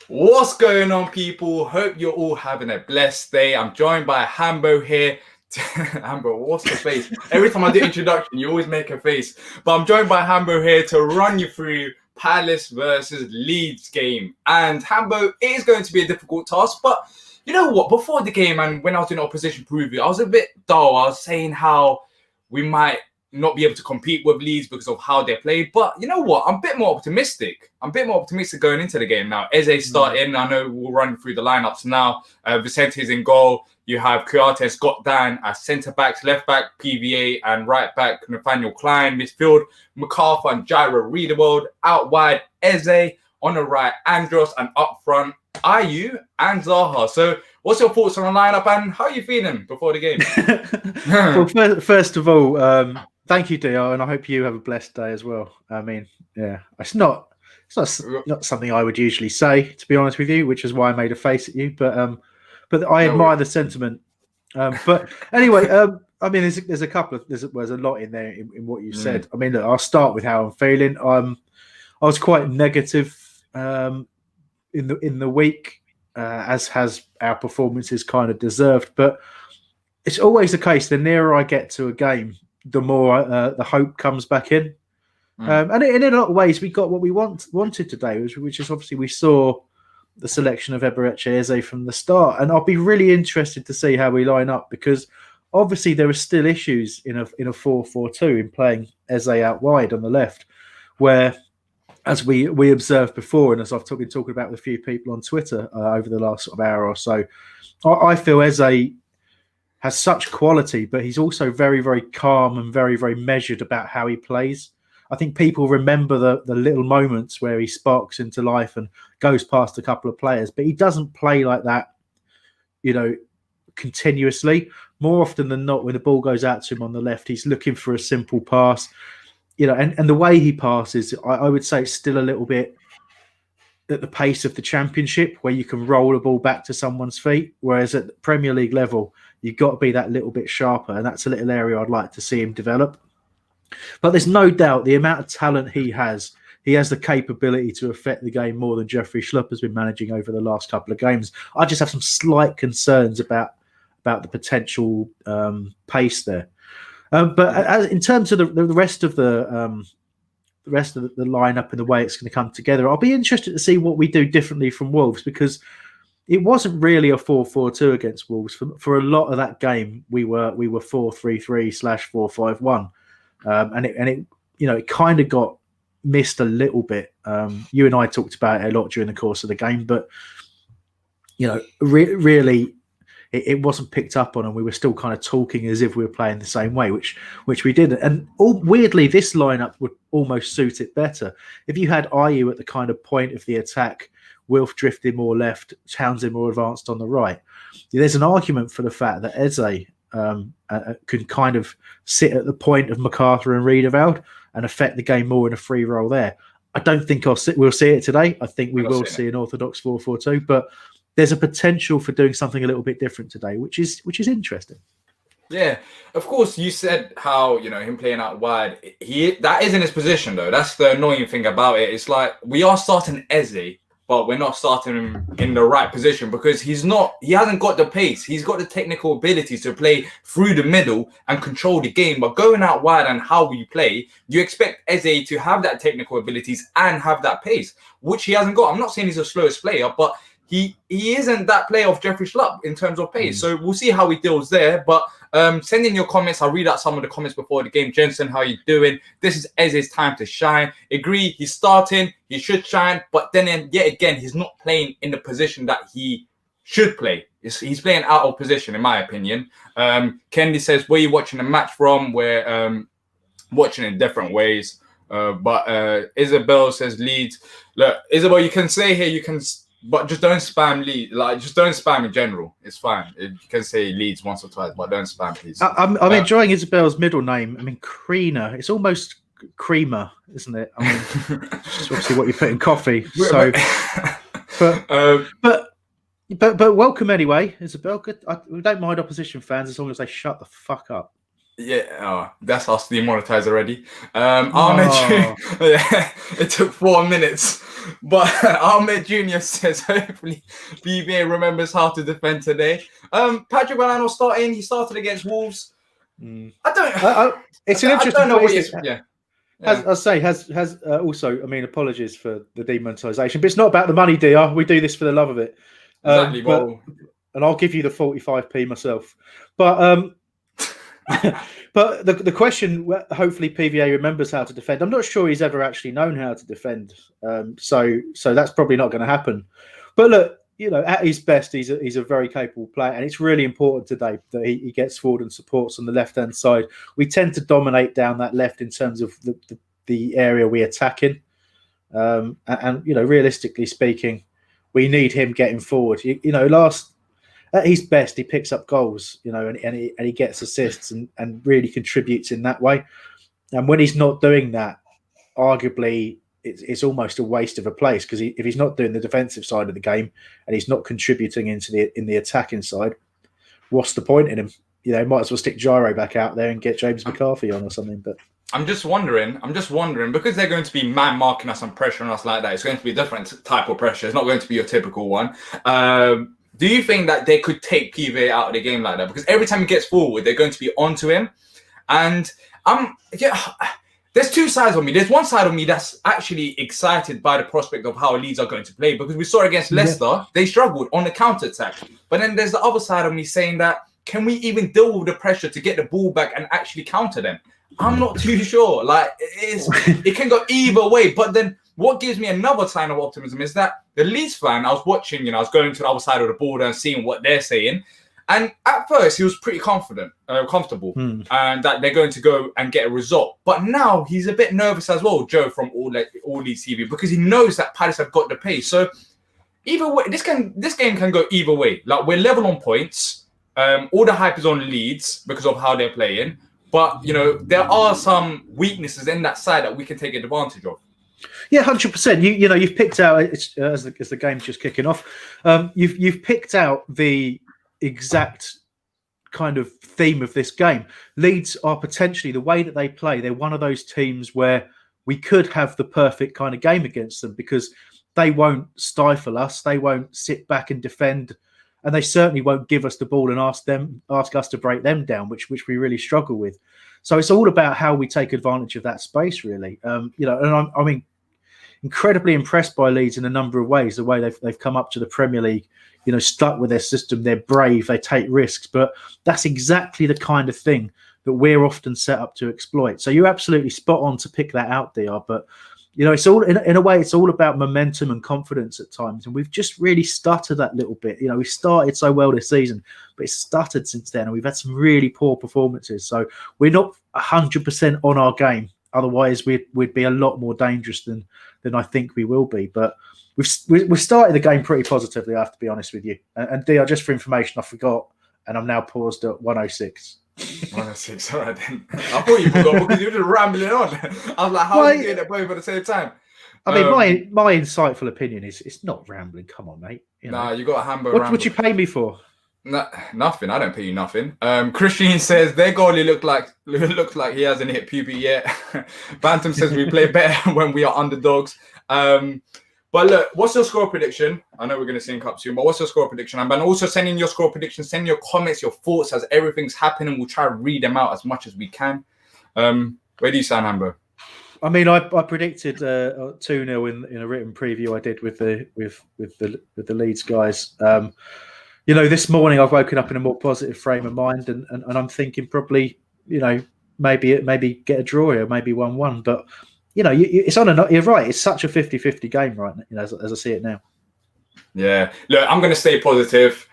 What's going on, people? Hope you're all having a blessed day. I'm joined by Hambo here. Hambo, what's the face? Every time I do introduction, you always make a face. But I'm joined by Hambo here to run you through Palace versus Leeds game. And Hambo, it is going to be a difficult task, but you know what? Before the game and when I was doing opposition preview, I was a bit dull. I was saying how we might not be able to compete with Leeds because of how they play. But you know what? I'm a bit more optimistic. Going into the game now. Eze starting. I know we'll run through the lineups now. Vicente's in goal. You have Kouyaté, Scott Dan as centre backs, left back PVA, and right back Nathaniel Klein. Midfield MacArthur and Jairo Riedewald. Out wide Eze. On the right Andros, and up front Ayew and Zaha. So what's your thoughts on the lineup and how are you feeling before the game? Well, first of all, thank you, Diyar, and I hope you have a blessed day as well. I mean, yeah, it's not something I would usually say, to be honest with you, which is why I made a face at you. But I admire the sentiment. But anyway, I mean, there's a lot in there in what you said. I mean, look, I'll start with how I'm feeling. I was quite negative in the week, as has our performances kind of deserved. But it's always the case. The nearer I get to a game, the more the hope comes back in. And in a lot of ways, we got what we wanted today, which is obviously we saw the selection of Eberechi Eze from the start. And I'll be really interested to see how we line up, because obviously there are still issues in a 4-4-2 in playing Eze out wide on the left, where, as we observed before, and as I've been talking about with a few people on Twitter over the last sort of hour or so, I feel Eze has such quality, but he's also very, very calm and very, very measured about how he plays. I think people remember the little moments where he sparks into life and goes past a couple of players, but he doesn't play like that, continuously. More often than not, when the ball goes out to him on the left, he's looking for a simple pass. And the way he passes, I would say it's still a little bit at the pace of the Championship, where you can roll a ball back to someone's feet. Whereas at the Premier League level, you've got to be that little bit sharper. And that's a little area I'd like to see him develop. But there's no doubt the amount of talent he has the capability to affect the game more than Jeffrey Schlupp has been managing over the last couple of games. I just have some slight concerns about the potential pace there. But in terms of the rest of the lineup and the way it's going to come together, I'll be interested to see what we do differently from Wolves, because it wasn't really a 4-4-2 against Wolves. For a lot of that game, we were 4-3-3/4-5-1, and it kind of got missed a little bit. You and I talked about it a lot during the course of the game, but really. It wasn't picked up on, and we were still kind of talking as if we were playing the same way, which we did. And weirdly, this lineup would almost suit it better. If you had Ayew at the kind of point of the attack, Wilf drifting more left, Townsend more advanced on the right, there's an argument for the fact that Eze could kind of sit at the point of MacArthur and Riedewald and affect the game more in a free role there. I don't think we'll see it today. I think we will see an orthodox 4-4-2, but there's a potential for doing something a little bit different today, which is interesting. Yeah, of course. You said how him playing out wide. That isn't his position though. That's the annoying thing about it. It's like we are starting Eze, but we're not starting him in the right position, because he hasn't got the pace. He's got the technical ability to play through the middle and control the game. But going out wide and how we play, you expect Eze to have that technical abilities and have that pace, which he hasn't got. I'm not saying he's the slowest player, but he isn't that player of Jeffrey Schlupp in terms of pace. So we'll see how he deals there. But send in your comments. I'll read out some of the comments before the game. Jensen, how you doing? This is Eze's time to shine. Agree, he's starting. He should shine. But then yet again, he's not playing in the position that he should play. He's playing out of position, in my opinion. Kendi says, where are you watching the match from? We're watching in different ways. But Isabel says Leeds. Look, Isabel, you can say here, but just don't spam Leeds. Just don't spam in general. It's fine. You can say Leeds once or twice, but don't spam, please. I'm enjoying Isabel's middle name. I mean, Creamer. It's almost creamer, isn't it? I mean, it's obviously what you put in coffee. So, but welcome anyway, Isabel. Good. We don't mind opposition fans as long as they shut the fuck up. Yeah, that's us demonetized already. Oh. Yeah, it took 4 minutes. But Ahmed Jr. says hopefully BVA remembers how to defend today. Patrick Valano starting. He started against Wolves. I don't. It's an I interesting don't know what point. he's. Yeah. As I say, has also. I mean, apologies for the demonetisation, but it's not about the money, Dr. We do this for the love of it. Exactly. And I'll give you the 45p myself. But but the question, hopefully PVA remembers how to defend. I'm not sure he's ever actually known how to defend. So that's probably not going to happen. But look, at his best, he's a very capable player, and it's really important today that he gets forward and supports on the left-hand side. We tend to dominate down that left in terms of the area we attack in. And realistically speaking, we need him getting forward. At his best, he picks up goals, and he gets assists and really contributes in that way. And when he's not doing that, arguably it's almost a waste of a place, because if he's not doing the defensive side of the game and he's not contributing in the attacking side, what's the point in him? Might as well stick Gyro back out there and get James McCarthy on or something. But I'm just wondering, because they're going to be man marking us and pressuring us like that. It's going to be a different type of pressure. It's not going to be your typical one. Do you think that they could take PVA out of the game like that? Because every time he gets forward, they're going to be onto him. And there's two sides of me. There's one side of me that's actually excited by the prospect of how Leeds are going to play, because we saw against Leicester, they struggled on the counter-attack. But then there's the other side of me saying that, can we even deal with the pressure to get the ball back and actually counter them? I'm not too sure. Like, it can go either way. But then what gives me another sign of optimism is that the Leeds fan, I was watching, I was going to the other side of the border and seeing what they're saying. And at first, he was pretty comfortable, and that they're going to go and get a result. But now he's a bit nervous as well, Joe, from all Leeds TV, because he knows that Palace have got the pace. So either way, this game can go either way. Like, we're level on points. All the hype is on Leeds because of how they're playing. But, there are some weaknesses in that side that we can take advantage of. Yeah, 100%. You've picked out, as the game's just kicking off, you've picked out the exact kind of theme of this game. Leeds are potentially, the way that they play, they're one of those teams where we could have the perfect kind of game against them, because they won't stifle us, they won't sit back and defend, and they certainly won't give us the ball and ask us to break them down, which we really struggle with. So it's all about how we take advantage of that space, really. And I'm incredibly impressed by Leeds in a number of ways. The way they've come up to the Premier League, stuck with their system. They're brave, they take risks, but that's exactly the kind of thing that we're often set up to exploit. So you're absolutely spot on to pick that out, Dr. But it's all in a way, it's all about momentum and confidence at times, and we've just really stuttered that little bit. We started so well this season, but it's stuttered since then, and we've had some really poor performances. So we're not 100% on our game. Otherwise, we'd be a lot more dangerous than I think we will be. But we've started the game pretty positively, I have to be honest with you. And Dr, just for information, I forgot, and I'm now paused at 106. 106, all right then. I thought you forgot because you were just rambling on. I was like, how are you doing it both at the same time? I mean, my insightful opinion is it's not rambling. Come on, mate. Nah, you got a hamburger. What would you pay me for? Nothing. I don't pay you nothing. Christian says their goalie looks like he hasn't hit puberty yet. Bantam says we play better when we are underdogs. But look, what's your score prediction? I know we're going to sync up soon, but what's your score prediction? And also send in your score prediction, send your comments, your thoughts as everything's happening. We'll try to read them out as much as we can. Where do you stand, Amber? I mean, I predicted 2-0 in a written preview I did with the Leeds guys. This morning I've woken up in a more positive frame of mind, and I'm thinking probably, maybe get a draw here, maybe 1-1. But it's on you're right. It's such a 50-50 game right now, as I see it now. Yeah, look, I'm going to stay positive.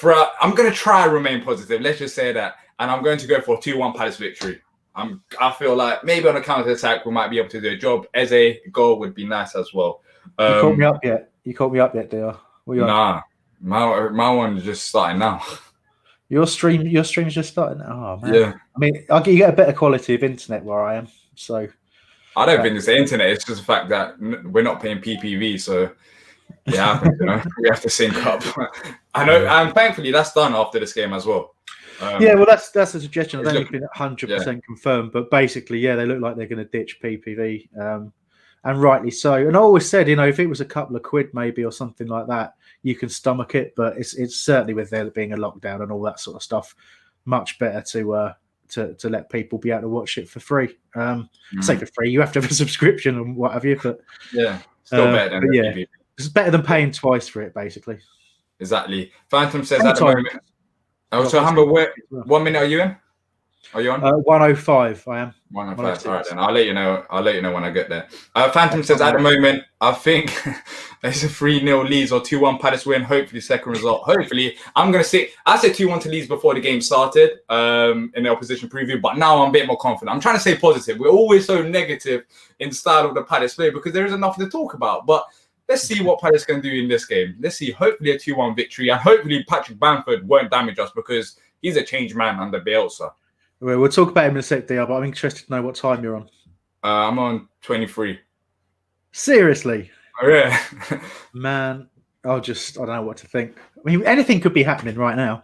I'm going to try to remain positive. Let's just say that, and I'm going to go for a 2-1 Palace victory. I feel like maybe on a counter attack we might be able to do a job. Eze goal would be nice as well. You caught me up yet? Dr. Nah, my one is just starting now. Your stream's just starting. Oh man. Yeah. I mean, you get a better quality of internet where I am, so. I don't think it's the internet. It's just the fact that we're not paying PPV, so yeah, we have to sync up. I know, and thankfully that's done after this game as well. Yeah, well, that's a suggestion. I don't think looking- it's been 100% confirmed, but basically, yeah, they look like they're going to ditch PPV, and rightly so. And I always said, if it was a couple of quid maybe or something like that, you can stomach it. But it's certainly with there being a lockdown and all that sort of stuff, much better to let people be able to watch it for free. Say for free, you have to have a subscription and what have you. But yeah, still better than PPV. It's better than paying twice for it, basically. Exactly. Phantom says at the moment. Oh, so Humber, 1 minute are you in? Are you on? 105. I am. 105. All right, then I'll let you know. I'll let you know when I get there. Phantom says at the moment, I think it's a 3-0 Leeds or 2-1 Palace win. Hopefully, second result. Hopefully, I'm gonna say I said 2-1 to Leeds before the game started in the opposition preview, but now I'm a bit more confident. I'm trying to stay positive. We're always so negative in the style of the Palace play because there is enough to talk about. But let's see what Palace can do in this game. Let's see. Hopefully, a 2-1 victory, and hopefully Patrick Bamford won't damage us because he's a changed man under Bielsa. We'll talk about him in a sec, Diyar, but I'm interested to know what time you're on. I'm on 23. Seriously? Oh, yeah. Man, I don't know what to think. I mean, anything could be happening right now.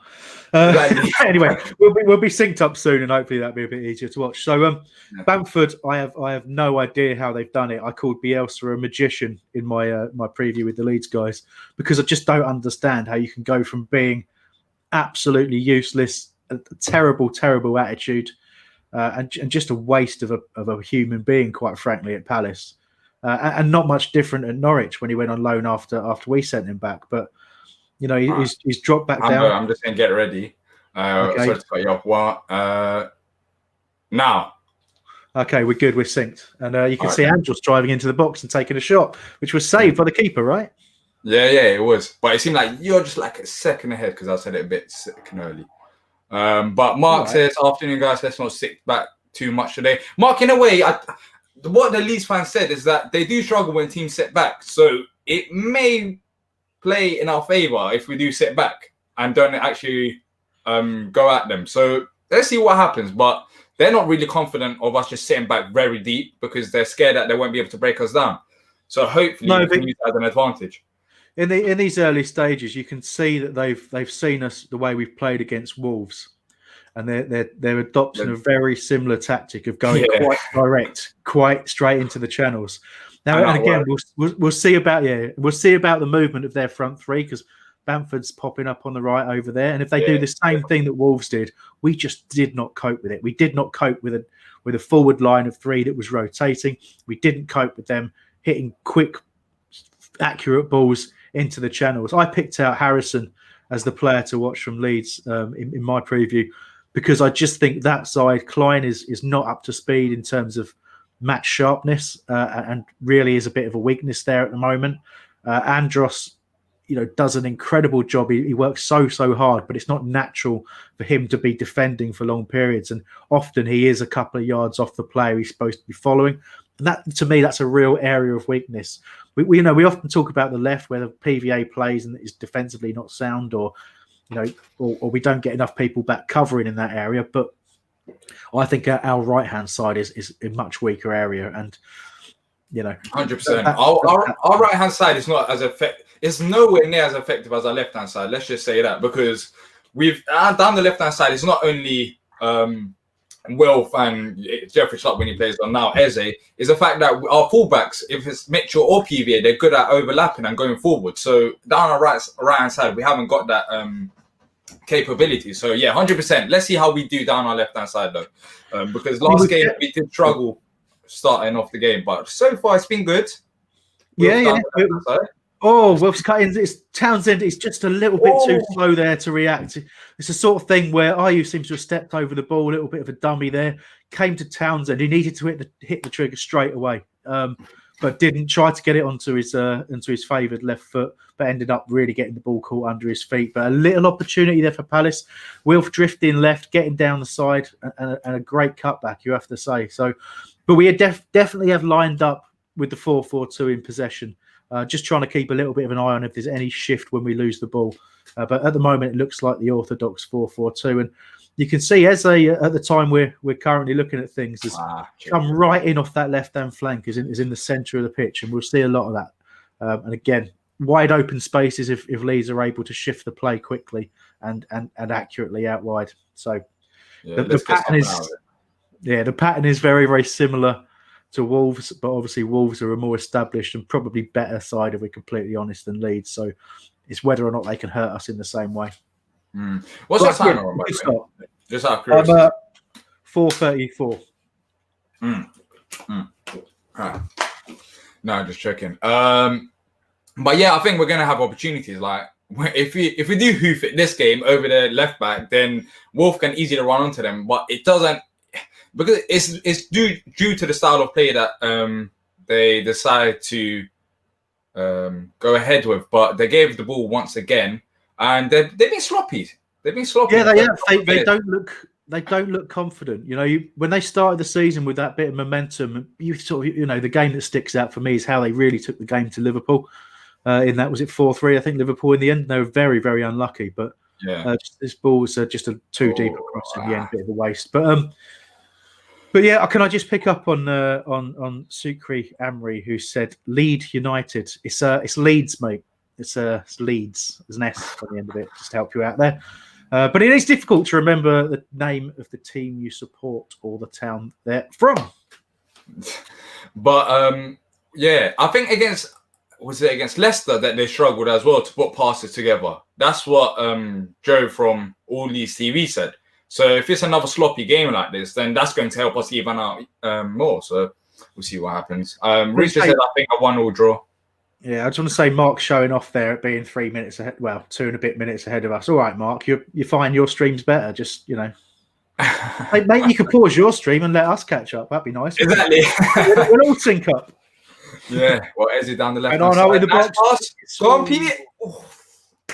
Anyway, we'll be synced up soon, and hopefully that'll be a bit easier to watch. So, Bamford, I have no idea how they've done it. I called Bielsa a magician in my my preview with the Leeds guys because I just don't understand how you can go from being absolutely useless, a terrible, terrible attitude, and just a waste of a human being, quite frankly, at Palace, and not much different at Norwich when he went on loan after we sent him back. But he's dropped back down. I'm just saying, get ready. Okay. Sorry to cut you off. What? Now. Okay, we're good. We're synced, and you can see Andros driving into the box and taking a shot, which was saved by the keeper, right? Yeah, it was. But it seemed like you're just like a second ahead because I said it a bit second early. But Mark says, afternoon, guys, let's not sit back too much today. Mark, in a way, what the Leeds fans said is that they do struggle when teams sit back. So it may play in our favour if we do sit back and don't actually go at them. So let's see what happens. But they're not really confident of us just sitting back very deep because they're scared that they won't be able to break us down. So hopefully we can use that as an advantage. In these early stages, you can see that they've seen us the way we've played against Wolves, and they're adopting a very similar tactic of going quite direct, quite straight into the channels. Now, and again, we'll see about the movement of their front three because Bamford's popping up on the right over there, and if they do the same thing that Wolves did, we just did not cope with it. We did not cope with a forward line of three that was rotating. We didn't cope with them hitting quick, accurate balls into the channels. I picked out Harrison as the player to watch from Leeds in my preview because I just think that side, Klein is not up to speed in terms of match sharpness and really is a bit of a weakness there at the moment. Andros, does an incredible job. He works so hard, but it's not natural for him to be defending for long periods, and often he is a couple of yards off the player he's supposed to be following. And that, to me, that's a real area of weakness. We often talk about the left where the PVA plays and is defensively not sound, or we don't get enough people back covering in that area. But I think our right hand side is a much weaker area, and 100%. Our right hand side is not as effective. It's nowhere near as effective as our left hand side. Let's just say that because we've down the left hand side. It's not only Wilf and Jeffrey Sharp when he plays on now, Eze, is the fact that our fullbacks, if it's Mitchell or PVA, they're good at overlapping and going forward. So down our right hand side, we haven't got that capability. So 100%. Let's see how we do down our left hand side though, because last game we did struggle starting off the game, but so far it's been good. Wilf's cutting. It's Townsend. It's just a little bit too slow there to react. It's the sort of thing where Ayew seems to have stepped over the ball, a little bit of a dummy there. Came to Townsend. He needed to hit the trigger straight away, but didn't. Try to get it onto his favoured left foot, but ended up really getting the ball caught under his feet. But a little opportunity there for Palace. Wilf drifting left, getting down the side, and a great cutback, you have to say. So, but we definitely have lined up with the 4-4-2 in possession. Just trying to keep a little bit of an eye on if there's any shift when we lose the ball. But at the moment, it looks like the orthodox 4-4-2. And you can see Eze, at the time we're currently looking at things, has come right in off that left-hand flank, is in the centre of the pitch. And we'll see a lot of that. And again, wide open spaces if Leeds are able to shift the play quickly and accurately out wide. So Yeah, the pattern the pattern is very, very similar to Wolves, but obviously Wolves are a more established and probably better side, if we're completely honest, than Leeds. So it's whether or not they can hurt us in the same way. What's your time on, by the way? Just out of I'm curiosity. 4:34. Right. No, just checking. But yeah, I think we're gonna have opportunities. Like if we do hoof it this game over the left back, then Wolf can easily run onto them. But it doesn't, because it's due to the style of play that they decide to go ahead with. But they gave the ball once again, and they've been sloppy. They've been sloppy. Yeah, they don't look. They don't look confident. When they started the season with that bit of momentum, you sort of, the game that sticks out for me is how they really took the game to Liverpool. In that, was it 4-3? I think Liverpool in the end, they were very, very unlucky. But this ball was just a too deep across in the end, bit of a waste. But yeah, can I just pick up on Sukri Amri, who said Leeds United? It's Leeds, mate. It's Leeds. There's an S on the end of it, just to help you out there. But it is difficult to remember the name of the team you support or the town they're from. But yeah, I think against Leicester that they struggled as well to put passes together. That's what Joe from All These TV said. So if it's another sloppy game like this, then that's going to help us even out more. So we'll see what happens. Richard said, I think a 1-1 draw. Yeah, I just want to say Mark's showing off there at being 3 minutes ahead. Well, 2 and a bit minutes ahead of us. All right, Mark, you find your stream's better. Just, hey, mate, you could pause your stream and let us catch up. That'd be nice. Exactly. We'll all sync up. Yeah. Well, Ezzy down the left. And on in the box. Go on, Pete.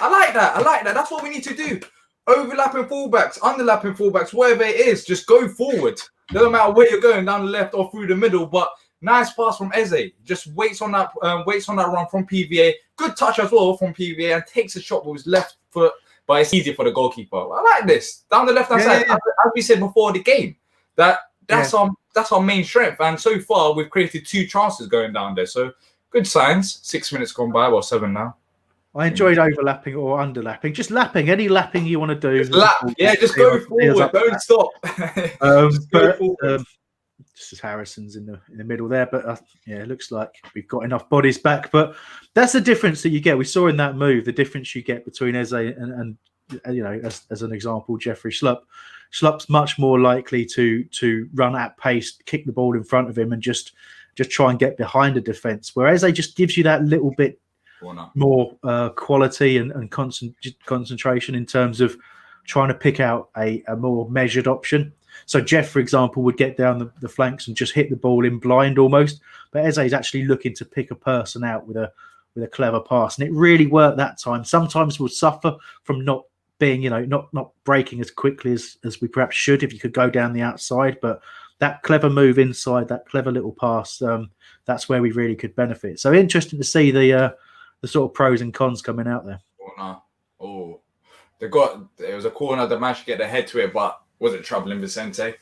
I like that. That's what we need to do. Overlapping fullbacks, underlapping fullbacks, whatever it is, just go forward. Doesn't matter where you're going, down the left or through the middle. But nice pass from Eze. Just waits on that run from PVA. Good touch as well from PVA, and takes a shot with his left foot. But it's easy for the goalkeeper. I like this down the left hand side. Yeah. As we said before the game, that's our main strength. And so far, we've created 2 chances going down there. So good signs. 6 minutes gone by. Well, 7 now. I enjoyed overlapping or underlapping. Just lapping. Any lapping you want to do. Just lap. Yeah, just go forward. Don't stop. Just as Harrison's in the middle there. But it looks like we've got enough bodies back. But that's the difference that you get. We saw in that move the difference you get between Eze and as an example, Jeffrey Schlupp. Schlupp's much more likely to run at pace, kick the ball in front of him, and just try and get behind a defence. Whereas Eze just gives you that little bit more quality and concentration in terms of trying to pick out a more measured option. So Jeff, for example, would get down the flanks and just hit the ball in blind almost. But Eze is actually looking to pick a person out with a clever pass, and it really worked that time. Sometimes we'll suffer from not being, not breaking as quickly as we perhaps should if you could go down the outside. But that clever move inside, that clever little pass, that's where we really could benefit. So interesting to see the sort of pros and cons coming out there. It was a corner that managed to get their head to it, but wasn't troubling Vicente.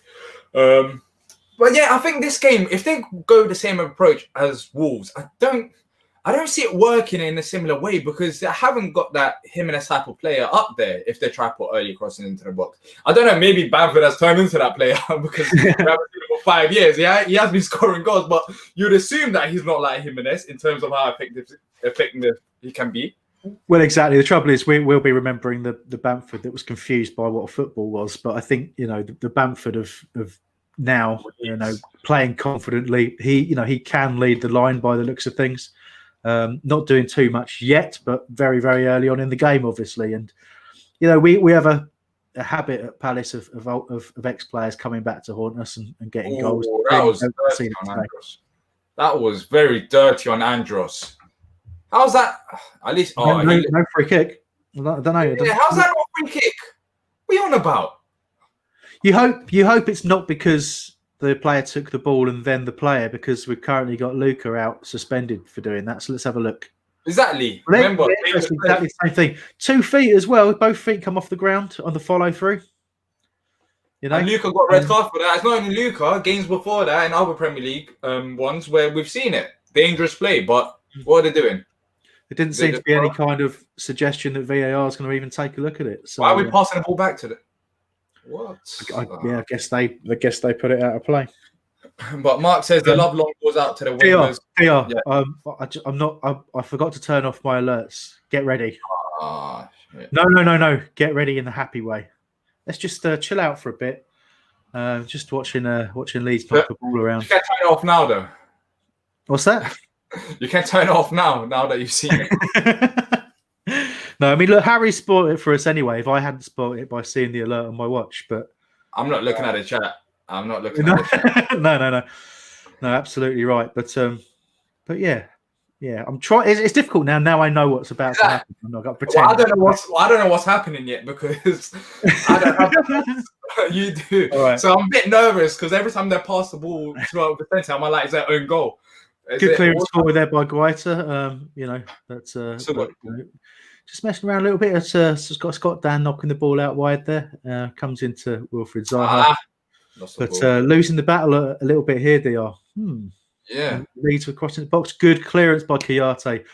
But yeah, I think this game, if they go the same approach as Wolves, I don't see it working in a similar way, because they haven't got that Jimenez type of player up there if they try to put early crossing into the box. I don't know, maybe Bamford has turned into that player because we haven't seen him for 5 years. Yeah, he has been scoring goals, but you'd assume that he's not like Jimenez in terms of how effective he can be. Well, exactly. The trouble is we'll be remembering the Bamford that was confused by what football was. But I think, the Bamford of now, playing confidently, he can lead the line by the looks of things. Not doing too much yet, but very, very early on in the game, obviously. And, we have a habit at Palace of ex-players coming back to haunt us and getting goals. That was very dirty on Andros. How's that? At least no free kick. I don't know. Yeah, how's that not a free kick? What are you on about? You hope it's not because the player took the ball and then the player, because we've currently got Luca out suspended for doing that. So let's have a look. Exactly. Remember, it's exactly the same thing. 2 feet as well. Both feet come off the ground on the follow through. And Luca got red card for that. It's not only Luca. Games before that and other Premier League ones where we've seen it. Dangerous play, but what are they doing? There didn't seem to be any kind of suggestion that VAR is going to even take a look at it. So, why are we passing the ball back to them? What? I guess they put it out of play. But Mark says the love long goes out to the wingers. Diyar, Yeah. I forgot to turn off my alerts. Get ready. Shit. No. Get ready in the happy way. Let's just chill out for a bit. Just watching Leeds knock the ball around. You can't turn it off now, though. What's that? You can't turn it off now that you've seen it. No, I mean, look, Harry spoiled it for us anyway. If I hadn't spoiled it by seeing the alert on my watch, but I'm not looking at the chat. I'm not looking at the chat. No, absolutely right. But yeah. I'm trying. It's difficult now. Now I know what's about to happen. I'm not going to pretend. Well, I don't know what's happening yet because I don't have. You do. Right. So I'm a bit nervous because every time they pass the ball throughout the defense, I'm like, it's their own goal. Good clearance forward there by Guaita. That's just messing around a little bit. It's got Scott Dan knocking the ball out wide there. Comes into Wilfried Zaha. But losing the battle a little bit here, Diyar. Yeah. Leeds were crossing the box. Good clearance by Kiyate.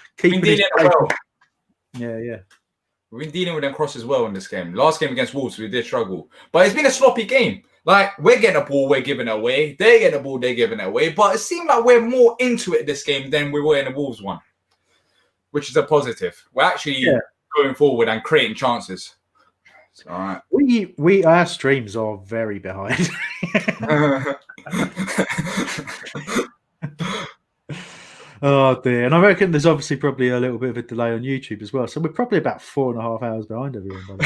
Yeah. We've been dealing with them crosses well in this game. Last game against Wolves, we did struggle. But it's been a sloppy game. Like, we're getting a ball, we're giving it away. They're getting a ball, they're giving it away. But it seemed like we're more into it this game than we were in the Wolves one, which is a positive. We're actually going forward and creating chances. It's all right. Our streams are very behind. Oh dear. And I reckon there's obviously probably a little bit of a delay on YouTube as well. So we're probably about 4.5 hours behind everyone.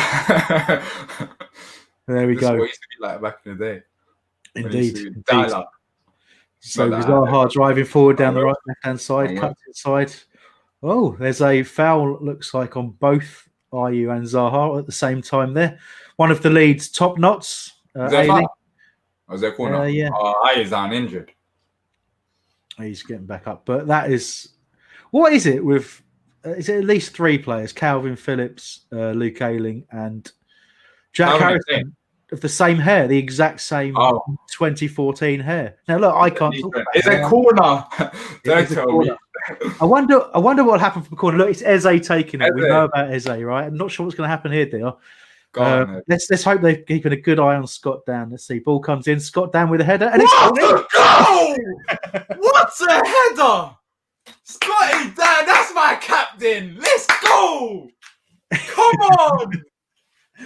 There we go. What used to be like back in the day. Indeed. So Zaha driving forward down the left-hand side, cuts inside. Oh, there's a foul, looks like, on both Ayew and Zaha at the same time there. One of the Leeds top knots. Was there a corner? Yeah. Ayew's uninjured. He's getting back up. But that is... What is it with... is it at least 3 players? Calvin Phillips, Luke Ayling, and Jack Harrison of the same hair, the exact same 2014 hair. Now, look, I can't talk about it. It's a corner. Don't tell me. I wonder what happened from the corner. Look, it's Eze taking it. We know about Eze, right? I'm not sure what's going to happen here, Diyar. Let's hope they're keeping a good eye on Scott Dan. Let's see. Ball comes in. Scott Dan with a header. And what a goal! What a header! Scotty Dan, that's my captain. Let's go! Come on!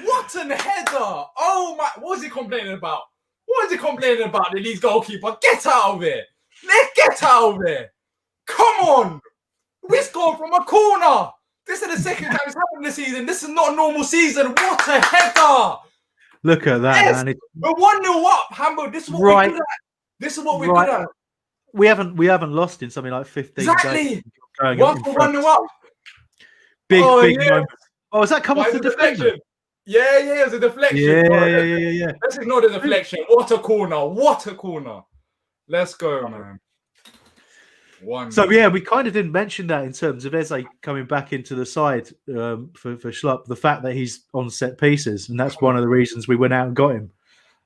What a header! Oh my! What was he complaining about? What was he complaining about? The Leeds goalkeeper. Get out of here! Let's get out of here! Come on! We scored from a corner. This is the second time it's happened this season. This is not a normal season. What a header! Look at that, man. We're 1-0 up, Hambo. This is what we're good at. This is what we're good at. We haven't lost in something like 15 exactly. Days. 1-0 up. Big moment. Oh, has that come off the deflection? Yeah, it was a deflection. Yeah. Let's ignore the deflection. What a corner. Let's go, man. So yeah, we kind of didn't mention that in terms of Eze coming back into the side for Schlupp, the fact that he's on set pieces, and that's one of the reasons we went out and got him.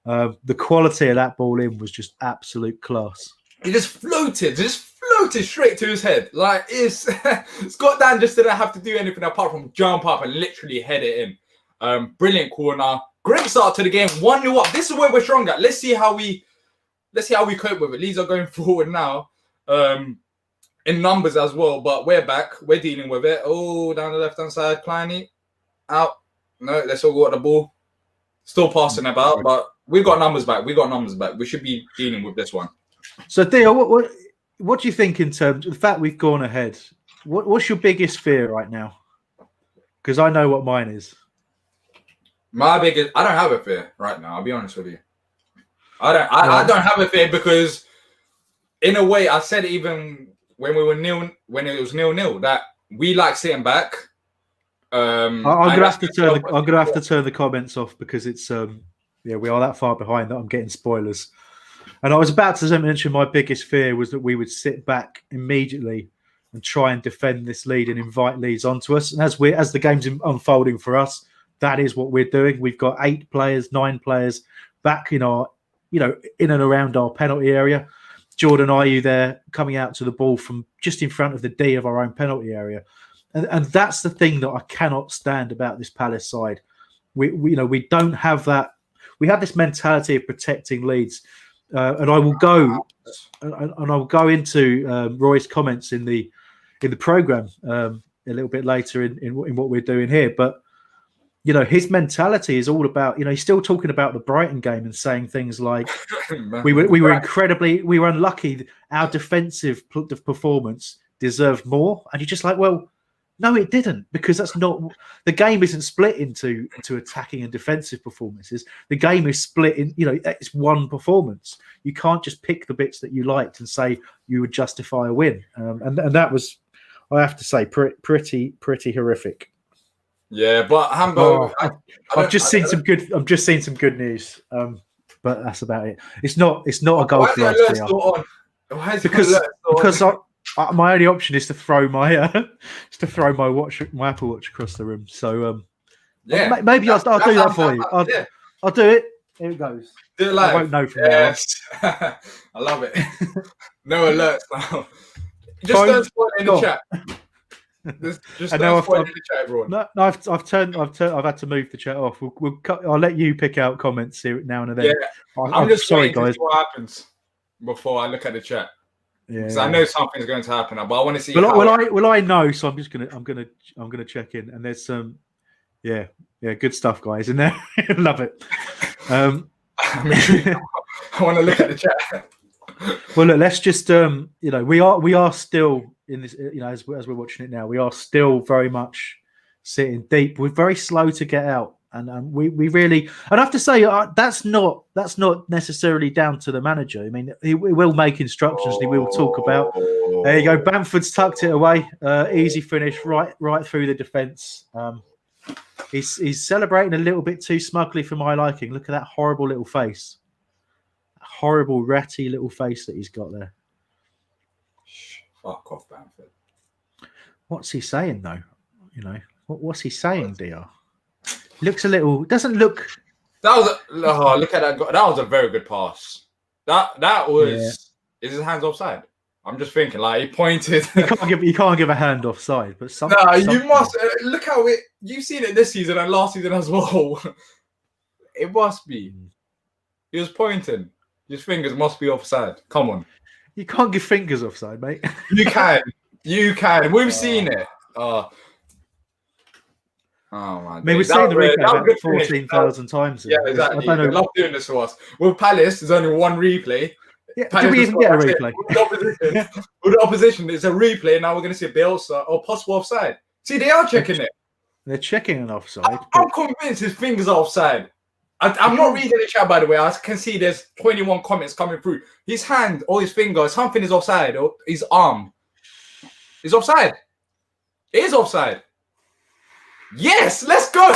The quality of that ball in was just absolute class. He just floated straight to his head. Like Scott Dan just didn't have to do anything apart from jump up and literally head it in. Brilliant corner, great start to the game. 1-0 up. This is where we're strong at. Let's see how we cope with it. Leeds are going forward now. In numbers as well, but we're back. We're dealing with it. Oh, down the left-hand side, Kleiny. Out. No, let's all go at the ball. Still passing about, but we got numbers back. We should be dealing with this one. So, Diyar, what do you think in terms of the fact we've gone ahead? What's your biggest fear right now? Because I know what mine is. I don't have a fear right now. I'll be honest with you. I don't have a fear because, in a way, I said it even when it was 0-0, that we like sitting back. I'm gonna have to turn the comments off because it's we are that far behind that I'm getting spoilers. And I was about to mention my biggest fear was that we would sit back immediately and try and defend this lead and invite Leeds onto us. And as the game's unfolding for us, that is what we're doing. We've got 9 players back in our, in and around our penalty area. Jordan Ayew there coming out to the ball from just in front of the D of our own penalty area. And that's the thing that I cannot stand about this Palace side. We don't have that. we have this mentality of protecting Leeds, and I will go into Roy's comments in the program a little bit later in what we're doing here, but. His mentality is all about, he's still talking about the Brighton game and saying things like, we were unlucky. Our defensive performance deserved more. And you're just like, well, no, it didn't, because that's not, the game isn't split into attacking and defensive performances. The game is split in, it's one performance. You can't just pick the bits that you liked and say you would justify a win. And that was, I have to say, pretty horrific. Yeah, but Hambo, I've just seen some good news, but that's about it. It's not a goal for us. Because my only option is to throw my Apple Watch across the room. So maybe I'll do that for you. I'll do it. Here it goes. Do it live. I won't know from now. I love it. No alerts now. Just don't spoil it in the chat. Just don't spoil it in the chat, everyone. No, I've had to move the chat off. I'll let you pick out comments here now and then. Yeah, I'm just sorry, guys. To see what happens before I look at the chat. Yeah, because I know something's going to happen, but I want to see. I know, so I'm gonna check in, and there's some, good stuff, guys, in there. Love it. I want to look at the chat. Well, look, let's just we are still in this, as we're watching it now, we are still very much sitting deep. We're very slow to get out, and we really, I'd have to say, that's not necessarily down to the manager. I mean, he will make instructions. He will talk about. There you go. Bamford's tucked it away. Easy finish, right through the defence. He's celebrating a little bit too smugly for my liking. Look at that horrible little face. Horrible, ratty little face that he's got there. Fuck off, Bamford. What's he saying, though? What's he saying, Diyar? Looks a little. Doesn't look. Look at that. That was a very good pass. That was. Yeah. Is his hands offside? I'm just thinking, like, he pointed. You can't give a hand offside, but something. No, you must look how it. You've seen it this season and last season as well. It must be. He was pointing. His fingers must be offside. Come on. You can't give fingers offside, mate. You can. We've seen it. Oh man. I mean, we've seen the replay about 14,000 times. Yeah, exactly. I love doing this to us. With Palace, there's only one replay. Yeah, did we even get a replay? With the opposition, it's a replay, and now we're going to see a Bielsa or possible offside. See, they are checking it. They're checking an offside. I'm convinced his fingers are offside. I'm not reading the chat, by the way. I can see there's 21 comments coming through. His hand or his finger, something is offside, or his arm is offside. It is offside. Yes, let's go.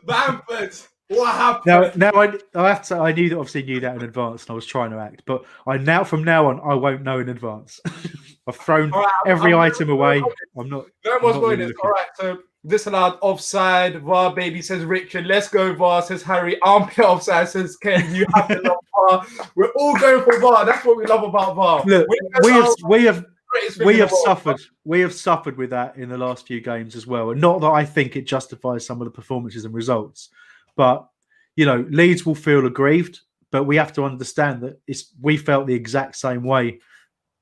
Bamford. What happened? Now I have to. I obviously knew that in advance, and I was trying to act. But from now on, I won't know in advance. I've thrown every item away. I'm not. No one's going this. All right, so disallowed offside. VAR baby says Richard. Let's go VAR says Harry. Armpit offside says Ken. You have to love VAR. We're all going for VAR. That's what we love about VAR. Look, we have suffered with that in the last few games as well, and not that I think it justifies some of the performances and results. But, Leeds will feel aggrieved, but we have to understand that we felt the exact same way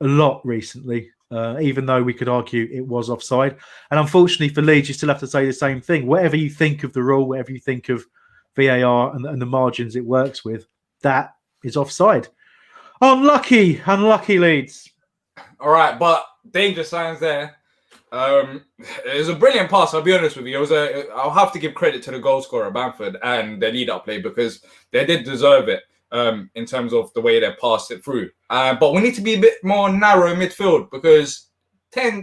a lot recently, even though we could argue it was offside. And unfortunately for Leeds, you still have to say the same thing. Whatever you think of the rule, whatever you think of VAR and the margins it works with, that is offside. Unlucky Leeds. All right, but danger signs there. It was a brilliant pass. I'll be honest with you. I'll have to give credit to the goal scorer Bamford and the lead-up play because they did deserve it in terms of the way they passed it through. But we need to be a bit more narrow in midfield because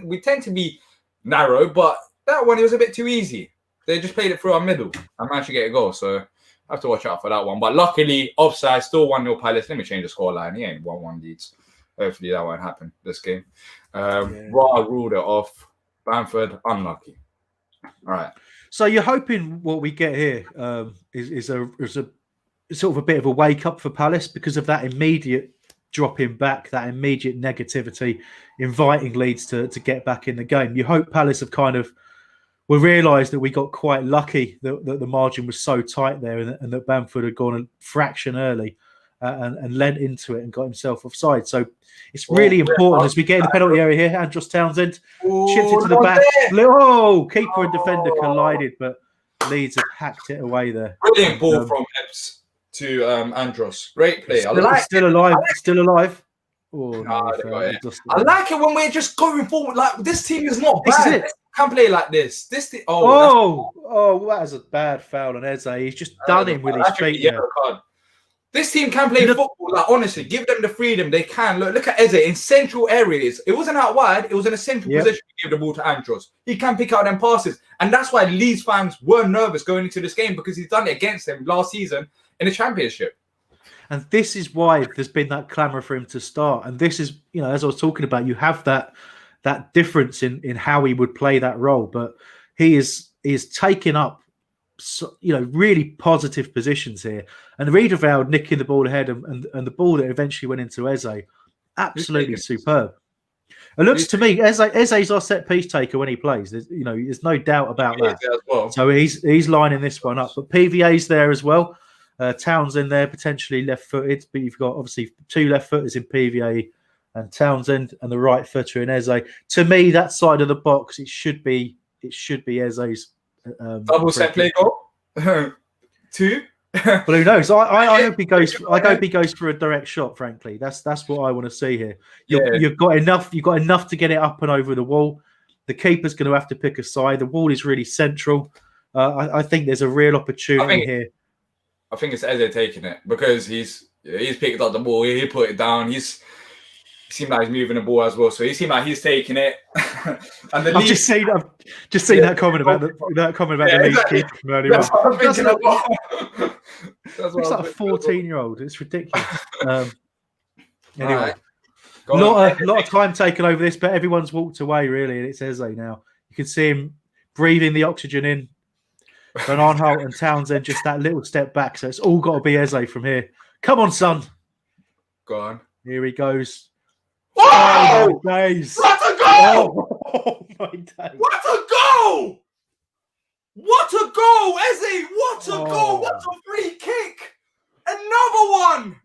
we tend to be narrow. But that one, it was a bit too easy. They just played it through our middle and managed to get a goal. So I have to watch out for that one. But luckily, offside, still 1-0 Palace. Let me change the scoreline. He ain't 1-1 Leeds. Hopefully that won't happen this game. Ra ruled it off. Bamford, unlucky. All right. So you're hoping what we get here is a sort of a bit of a wake up for Palace because of that immediate dropping back, that immediate negativity, inviting Leeds to get back in the game. You hope Palace have kind of we realised that we got quite lucky that the margin was so tight there, and that Bamford had gone a fraction early and lent into it and got himself offside. So it's really important as we get in the penalty area here. Andros Townsend chipped it to the back. Keeper and defender collided, but Leeds have hacked it away there. Brilliant ball from Ebbs to Andros. Great play. Still alive. Oh, no, I like it when we're just going forward. Like, this team is not bad. Can't play like this. That is a bad foul on Eze. He's just done him with his feet. This team can play football. Like, honestly, give them the freedom. They can. Look at Eze in central areas. It wasn't out wide. It was in a central position to give the ball to Andros. He can pick out them passes. And that's why Leeds fans were nervous going into this game, because he's done it against them last season in the Championship. And this is why there's been that clamour for him to start. And this is, as I was talking about, you have that difference in how he would play that role. But he is taking up, really positive positions here. And Riedewald nicking the ball ahead and the ball that eventually went into Eze, absolutely superb. It looks to me, Eze's our set piece taker when he plays. There's no doubt about that. Well. So he's lining this one up. But PVA's there as well. Townsend there, potentially left-footed, but you've got obviously two left-footers in PVA and Townsend, and the right footer in Eze. To me, that side of the box, it should be Eze's double set play goal. 2. Well, who knows? I hope he goes. I hope he goes for a direct shot. Frankly, that's what I want to see here. You've got enough. You've got enough to get it up and over the wall. The keeper's going to have to pick a side. The wall is really central. I think there's a real opportunity here. I think it's Eze taking it, because he's picked up the ball. He put it down. He seemed like he's moving the ball as well, so he seemed like he's taking it. And I've just seen that comment about the Leeds keeper from earlier on. That's what I'm thinking about. It's like a 14-year-old. It's ridiculous. Anyway, right. a lot of time taken over this, but everyone's walked away really, and it's Eze now. You can see him breathing the oxygen in. Van Arnholt and Townsend just that little step back, so it's all got to be Eze from here. Come on, son. Go on. Here he goes. Oh my days! What a goal! Oh my days! What a goal! What a goal, Eze! What a goal! What a free kick! Another one!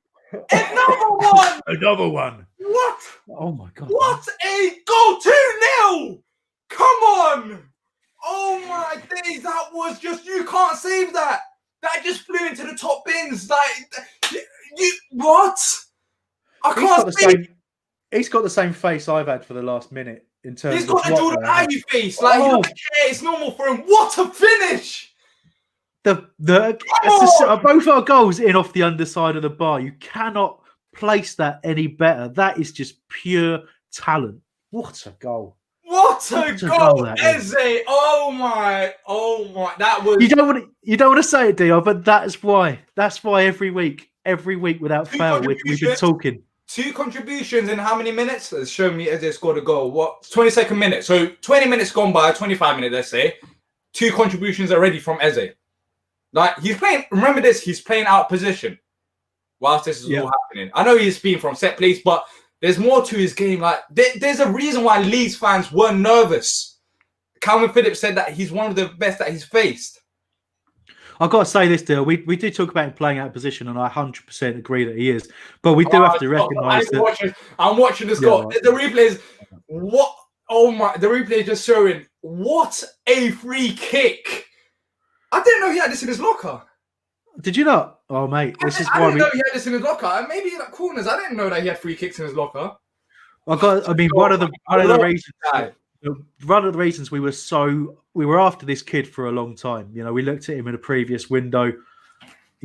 Another one! What? Oh my god! What a goal! 2-0! Come on! Oh my days! That was just, you can't save that. That just flew into the top bins. Like, what? I can't see. He's got the same face I've had for the last minute in terms. He's got a Jordan Ivey face. Like, it's normal for him. What a finish! Both our goals in off the underside of the bar. You cannot place that any better. That is just pure talent. What a goal! What a goal, Eze! Oh my! That was. You don't want to say it, Diyar, but that's why. That's why every week without fail, we've been talking. 2 contributions in how many minutes? Has shown me Eze scored a goal. What? 22nd minute. So 20 minutes gone by, 25 minutes, let's say. 2 contributions already from Eze. Like, he's playing. Remember this. He's playing out position whilst this is all happening. I know he's been from set plays, but there's more to his game. Like, there's a reason why Leeds fans were nervous. Calvin Phillips said that he's one of the best that he's faced. I've got to say this, Dale. We do talk about him playing out of position, and I 100% agree that he is. But we do have to recognise that. I'm watching this goal. The replay is what? Oh my! The replay is just showing what a free kick. I didn't know he had this in his locker. Did you not? Oh, mate, I didn't know he had this in his locker. Maybe in that corners. I didn't know that he had free kicks in his locker. One of the reasons we were after this kid for a long time. We looked at him in a previous window.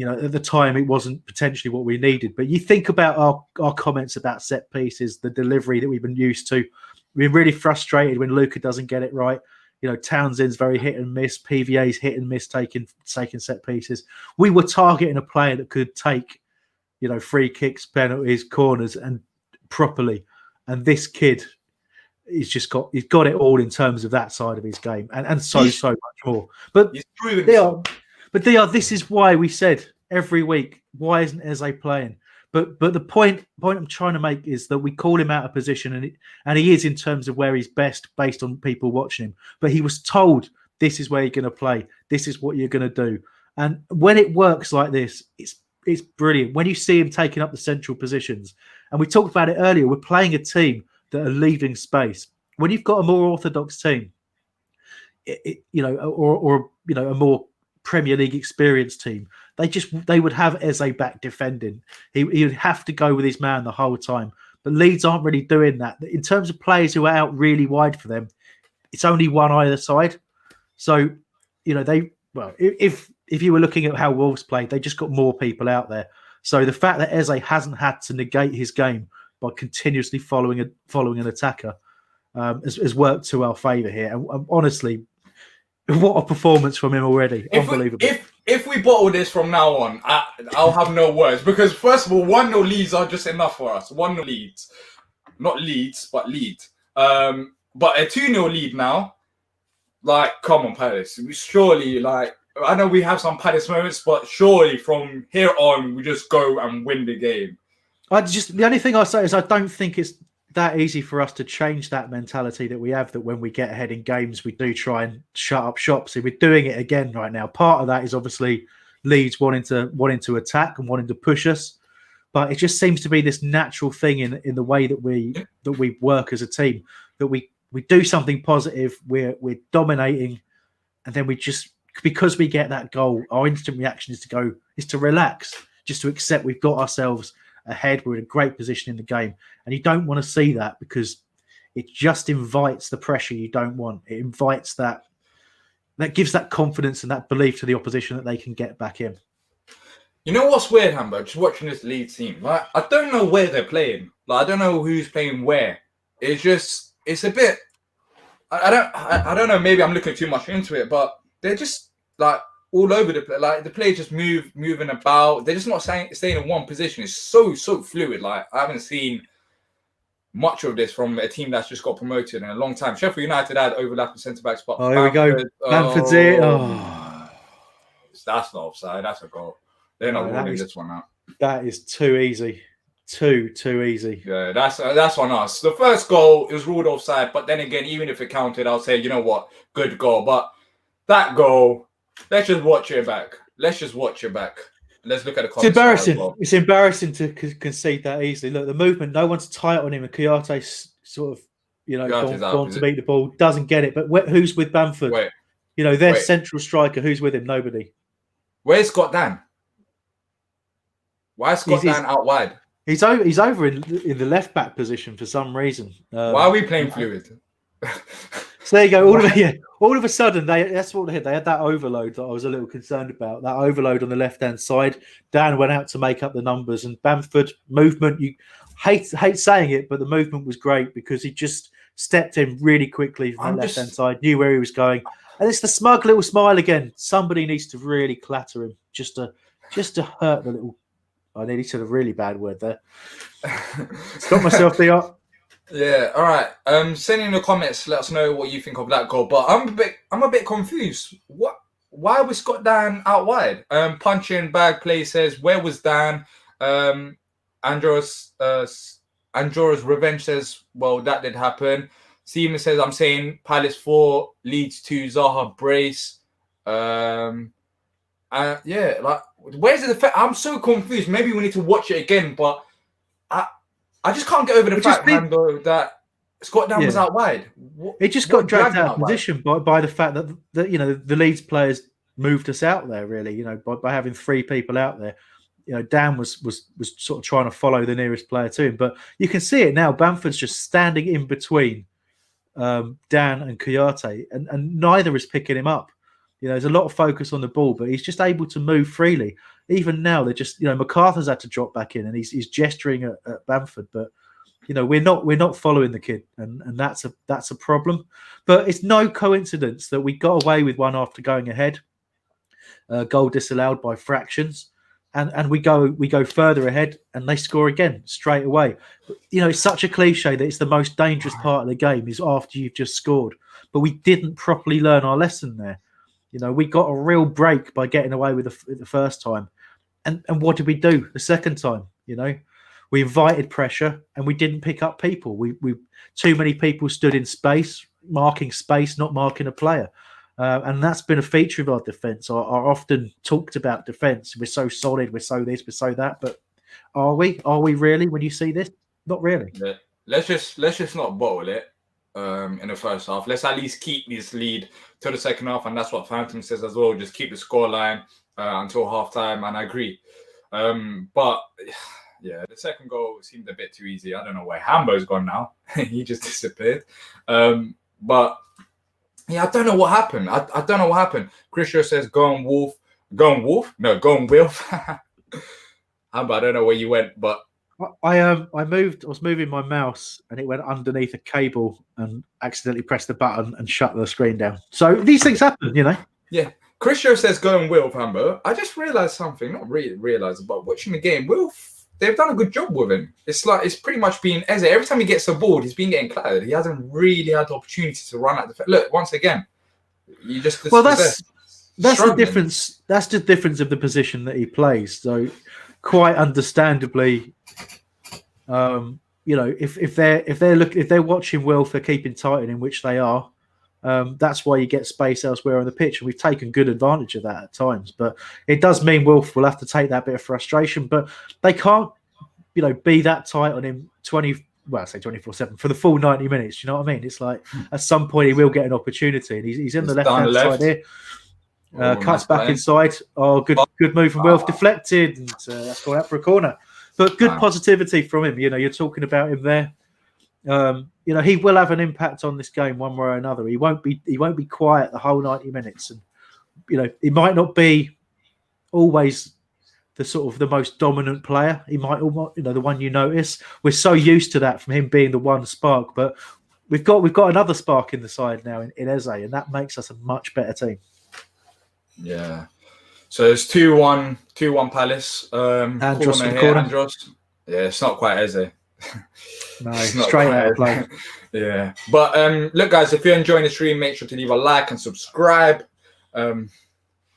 At the time it wasn't potentially what we needed. But you think about our comments about set pieces, the delivery that we've been used to. We're really frustrated when Luca doesn't get it right. Townsend's very hit and miss. PVA's hit and miss taking set pieces. We were targeting a player that could take, free kicks, penalties, corners, and properly. And this kid, he's got it all in terms of that side of his game, and so much more. But Diyar, this is why we said every week, why isn't Eze playing? But the point I'm trying to make is that we call him out of position, and he is in terms of where he's best based on people watching him. But he was told this is where you're going to play. This is what you're going to do. And when it works like this, it's brilliant. When you see him taking up the central positions, and we talked about it earlier, we're playing a team that are leaving space. When you've got a more orthodox team, or a more Premier League experienced team, they would have Eze back defending. He would have to go with his man the whole time. But Leeds aren't really doing that. In terms of players who are out really wide for them, it's only one either side. So, if you were looking at how Wolves played, they just got more people out there. So the fact that Eze hasn't had to negate his game by continuously following an attacker has worked to our favour here. And honestly, what a performance from him already. Unbelievable. If we bottle this from now on, I'll have no words. Because first of all, 1-0 leads are just enough for us. 1-0 leads. Not Leeds, but Leeds. But a 2-0 lead now, like, come on, Palace. Surely, like, I know we have some Palace moments, but surely from here on, we just go and win the game. The only thing I say is I don't think it's that easy for us to change that mentality that we have, that when we get ahead in games, we do try and shut up shop. So we're doing it again right now. Part of that is obviously Leeds wanting to attack and wanting to push us, but it just seems to be this natural thing in the way that we work as a team, that we do something positive, we're dominating, and then we just, because we get that goal, our instant reaction is to relax, just to accept we've got ourselves ahead, we're in a great position in the game. And you don't want to see that, because it just invites the pressure you don't want. It invites that gives that confidence and that belief to the opposition that they can get back in. You know what's weird, Hambo? Just watching this Leeds team, like, I don't know where they're playing. Like, I don't know who's playing where. It's a bit, I don't know, maybe I'm looking too much into it, but they're just like all over the place. Like, the players just moving about. They're just not staying in one position. It's so fluid. Like, I haven't seen much of this from a team that's just got promoted in a long time. Sheffield United had overlapping centre backs, but here we go. Bamford's here. That's not offside. That's a goal. They're not ruling this one out. That is too easy. Too easy. Yeah, that's on us. The first goal, it was ruled offside, but then again, even if it counted, I'll say, you know what, good goal. But that goal, let's just watch it back. Let's look at the comments. It's embarrassing. Well. It's embarrassing to concede that easily. Look, the movement, no one's tight on him, and Kouyate's sort of, gone to beat the ball, doesn't get it. But who's with Bamford? Wait. Their central striker, who's with him? Nobody. Where's Scott Dan? Why is Scott Dan out wide? He's over in the left back position for some reason. Why are we playing fluid? So there you go. All of a sudden, that's what they had. They had that overload that I was a little concerned about. That overload on the left-hand side. Dan went out to make up the numbers, and Bamford movement. You hate saying it, but the movement was great because he just stepped in really quickly from the left-hand side, knew where he was going, and it's the smug little smile again. Somebody needs to really clatter him just to hurt the little. I nearly said a really bad word there. Stop myself, Diyar. Yeah, all right. Send in the comments. Let us know what you think of that goal. But I'm a bit confused. Why was Scott Dan out wide? Punching bag play says, where was Dan? Andros Revenge says, well, that did happen. Seaman says, I'm saying Palace 4, Leeds 2, Zaha brace. Yeah, like, where's the effect? I'm so confused. Maybe we need to watch it again, but I just can't get over the fact, that Scott Dan was out wide. It just got dragged out of position by the fact that the Leeds players moved us out there, really, by having three people out there. Dan was sort of trying to follow the nearest player to him. But you can see it now. Bamford's just standing in between Dan and Kouyate, and neither is picking him up. There's a lot of focus on the ball, but he's just able to move freely. Even now, they're just, MacArthur's had to drop back in, and he's gesturing at Bamford, but we're not following the kid, and that's a problem. But it's no coincidence that we got away with one after going ahead, goal disallowed by fractions, and we go further ahead, and they score again straight away. It's such a cliche that it's the most dangerous part of the game is after you've just scored, but we didn't properly learn our lesson there. We got a real break by getting away with the first time. And what did we do the second time? We invited pressure and we didn't pick up people. We too many people stood in space, marking space, not marking a player. And that's been a feature of our defence. I often talked about defence. We're so solid, we're so this, we're so that. But are we? Are we really? When you see this, not really. Yeah. Let's just not bottle it in the first half. Let's at least keep this lead to the second half, and that's what Phantom says as well. Just keep the scoreline until half time, and I agree. But yeah, the second goal seemed a bit too easy. I don't know where Hambo's gone now. He just disappeared. But yeah, I don't know what happened. I don't know what happened. Christian says, go on Wolf. Go on Wolf? No, go on Wilf. Hambo, I don't know where you went, but I was moving my mouse and it went underneath a cable and accidentally pressed the button and shut the screen down. So these things happen, you know. Yeah. Christian says, go on Wilf, Hambo. I just realized something, not really realized, but watching the game, Wilf, they've done a good job with him. It's like it's pretty much been Eze. Every time he gets the ball, he's been getting clattered. He hasn't really had the opportunity to run at the look. Once again, you just that's the difference. That's the difference of the position that he plays. So, quite understandably, you know, if they're watching Wilf, they're keeping tight in which they are. That's why you get space elsewhere on the pitch, and we've taken good advantage of that at times. But it does mean Wilf will have to take that bit of frustration. But they can't, you know, be that tight on him 24/7 for the full 90 minutes. You know what I mean? It's like at some point he will get an opportunity, and he's in the left-hand side here. Cuts back inside. Oh, good move from Wilf, deflected, and that's gone out for a corner. But good positivity from him. You know, you're talking about him there. You know, he will have an impact on this game one way or another. He won't be quiet the whole 90 minutes, and you know, he might not be always the sort of the most dominant player. He might, you know, the one you notice. We're so used to that from him being the one spark, but we've got another spark in the side now in Eze, and that makes us a much better team. Yeah. So it's 2-1 Palace. Andros corner here, Andros. Yeah, it's not quite Eze. No, straight out of play. Yeah. But look, guys, if you're enjoying the stream, make sure to leave a like and subscribe. That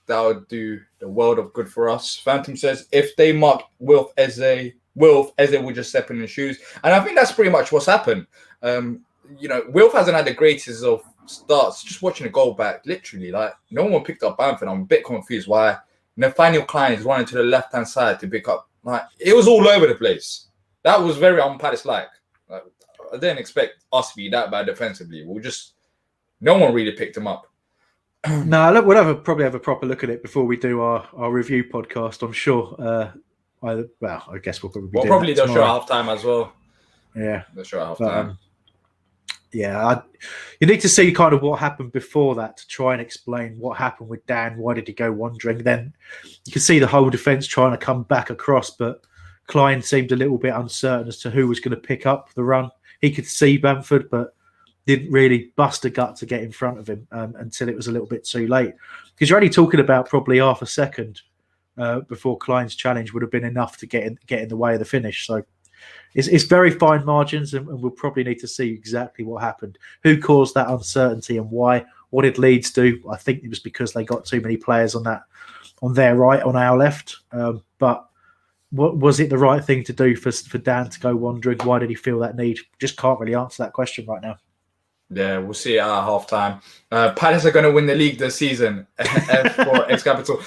would do the world of good for us. Phantom says, if they mark Wilf, Eze will just step in the shoes. And I think that's pretty much what's happened. You know, Wilf hasn't had the greatest of starts. Just watching the goal back, literally, like, no one picked up Bamford. I'm a bit confused why Nathaniel Klein is running to the left-hand side to pick up. Like, it was all over the place. That was very un-Palace-like. Like, I didn't expect us to be that bad defensively. No one really picked him up. No, look, we'll probably have a proper look at it before we do our review podcast, I'm sure. I guess we'll probably probably they'll show at halftime as well. Yeah. They'll show at halftime. You need to see kind of what happened before that to try and explain what happened with Dan. Why did he go wandering? Then you can see the whole defence trying to come back across, but Klein seemed a little bit uncertain as to who was going to pick up the run. He could see Bamford, but didn't really bust a gut to get in front of him until it was a little bit too late. Because you're only talking about probably half a second before Klein's challenge would have been enough to get in the way of the finish. So it's very fine margins, and we'll probably need to see exactly what happened. Who caused that uncertainty and why? What did Leeds do? I think it was because they got too many players on their right, on our left. But what was it the right thing to do for Dan to go wandering? Why did he feel that need? Just can't really answer that question right now. Yeah, we'll see at half time. Palace are going to win the league this season. F for X Capital.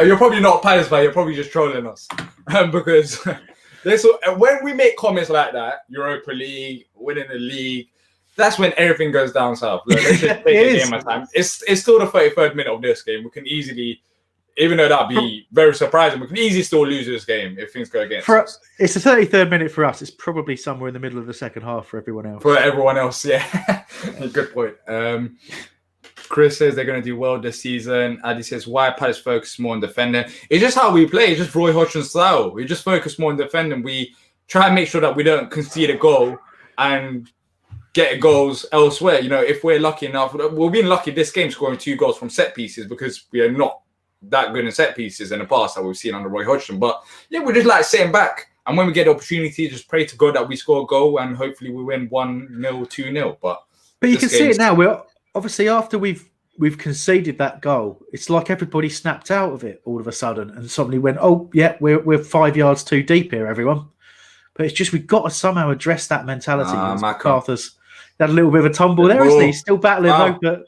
You're probably not a Palace fan. You're probably just trolling us because when we make comments like that, Europa League, winning the league, that's when everything goes down south. Look, let's just take the game at time. It's still the 33rd minute of this game. We can easily, even though that'd be very surprising, we can easily still lose this game if things go against us. It's the 33rd minute for us. It's probably somewhere in the middle of the second half for everyone else. For everyone else, yeah. Good point. Chris says they're going to do well this season. Adi says, why Palace focus more on defending? It's just how we play. It's just Roy Hodgson's style. We just focus more on defending. We try and make sure that we don't concede a goal and get goals elsewhere. You know, if we're lucky enough, we've been lucky this game scoring 2 goals from set pieces because we are not that good in set pieces in the past that we've seen under Roy Hodgson. But yeah, we're just like sitting back. And when we get the opportunity, just pray to God that we score a goal and hopefully we win 1-0, 2-0. But you can see it now. We're obviously after we've conceded that goal, it's like everybody snapped out of it all of a sudden and suddenly went, oh yeah, we're 5 yards too deep here, everyone. But it's just we've got to somehow address that mentality. MacArthur's had a little bit of a tumble there, isn't he? He's still battling though, but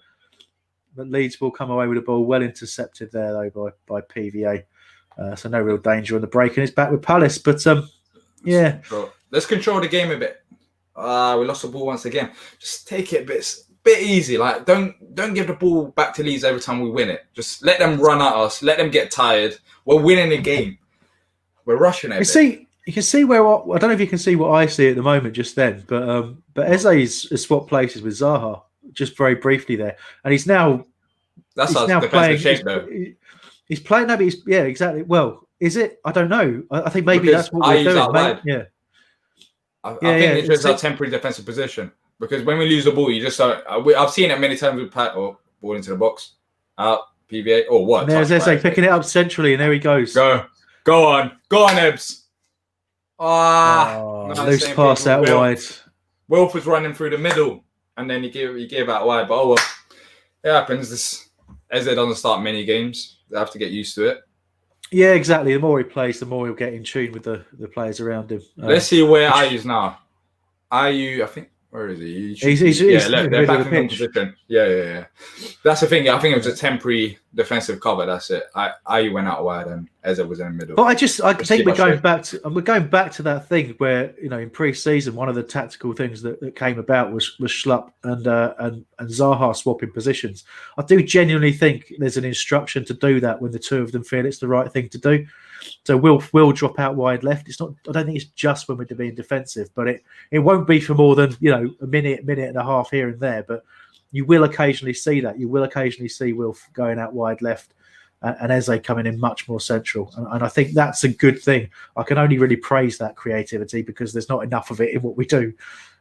But Leeds will come away with the ball, well intercepted there though by PVA. So no real danger on the break, and it's back with Palace. But yeah, let's control the game a bit. We lost the ball once again. Just take it a bit easy. Like don't give the ball back to Leeds every time we win it. Just let them run at us. Let them get tired. We're winning the game. We're rushing it. You can see where I don't know if you can see what I see at the moment just then, but Eze has swapped places with Zaha just very briefly there, and he's now playing. Shape, though. He's playing. No, but yeah, exactly. Well, is it? I don't know. I think maybe because that's what we're doing. Yeah. I think it's just our temporary defensive position, because when we lose the ball, you just I've seen it many times with Pat or ball into the box, out PVA or what? And there's Eze picking it up centrally, and there he goes. Go on, Ebbs. Loose pass out wide. Wilf was running through the middle, and then he gave out wide. But it happens. Eze doesn't start many games. They have to get used to it. Yeah, exactly. The more he plays, the more he'll get in tune with the players around him. Let's see where Ayu's now. Ayu, I think. Where is he? He's they're back in position. Yeah. That's the thing. I think it was a temporary defensive cover. That's it. Ayu went out wide and Eze was in the middle. But I think we're going back to that thing where, you know, in pre-season, one of the tactical things that came about was Schlupp and Zaha swapping positions. I do genuinely think there's an instruction to do that when the two of them feel it's the right thing to do. So will drop out wide left. It's not. I don't think it's just when we're being defensive, but it won't be for more than, you know, a minute and a half here and there. But you will occasionally see that. You will occasionally see Wilf going out wide left and Eze coming in much more central. And I think that's a good thing. I can only really praise that creativity because there's not enough of it in what we do,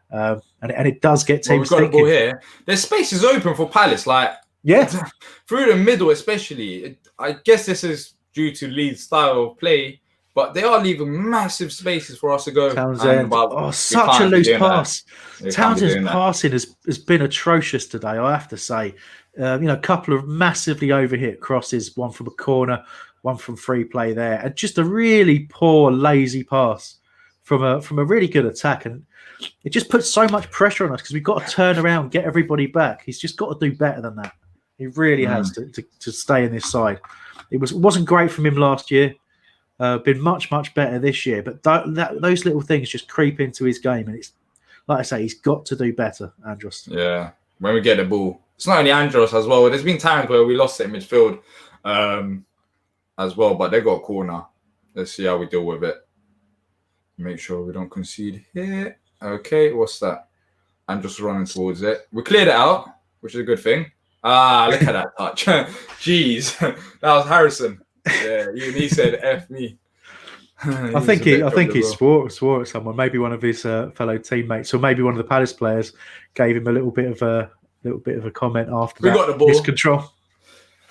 and it does get teams we've got thinking. The ball here. There's spaces open for Palace, through the middle especially. I guess this is due to Leeds' style of play, but they are leaving massive spaces for us to go. Townsend, such a loose pass. Townsend's passing has been atrocious today, I have to say. A couple of massively overhit crosses, one from a corner, one from free play there, and just a really poor, lazy pass from a really good attack. And it just puts so much pressure on us because we've got to turn around, get everybody back. He's just got to do better than that. He really has to stay in this side. It wasn't great from him last year. Been much better this year. But those little things just creep into his game, and it's like I say, he's got to do better, Andros. Yeah, when we get the ball, it's not only Andros as well. There's been times where we lost it in midfield as well, but they got a corner. Let's see how we deal with it. Make sure we don't concede here. Okay, what's that? Andros running towards it. We cleared it out, which is a good thing. Look at that touch. Jeez. That was Harrison. Yeah, he said F me. I think he swore at someone, maybe one of his fellow teammates, or maybe one of the Palace players gave him a little bit of a comment after that. We got the ball. Miscontrol.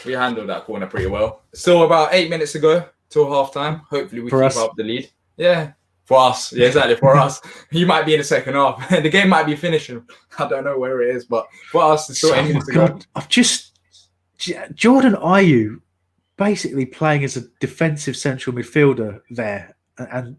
We handled that corner pretty well. Still about 8 minutes to go till half time. Hopefully we keep up the lead. Yeah. For us. Yeah, exactly. For us. He might be in the second half. The game might be finishing. I don't know where it is, but for us, it's still 8 minutes to go. Jordan Ayew basically playing as a defensive central midfielder there. And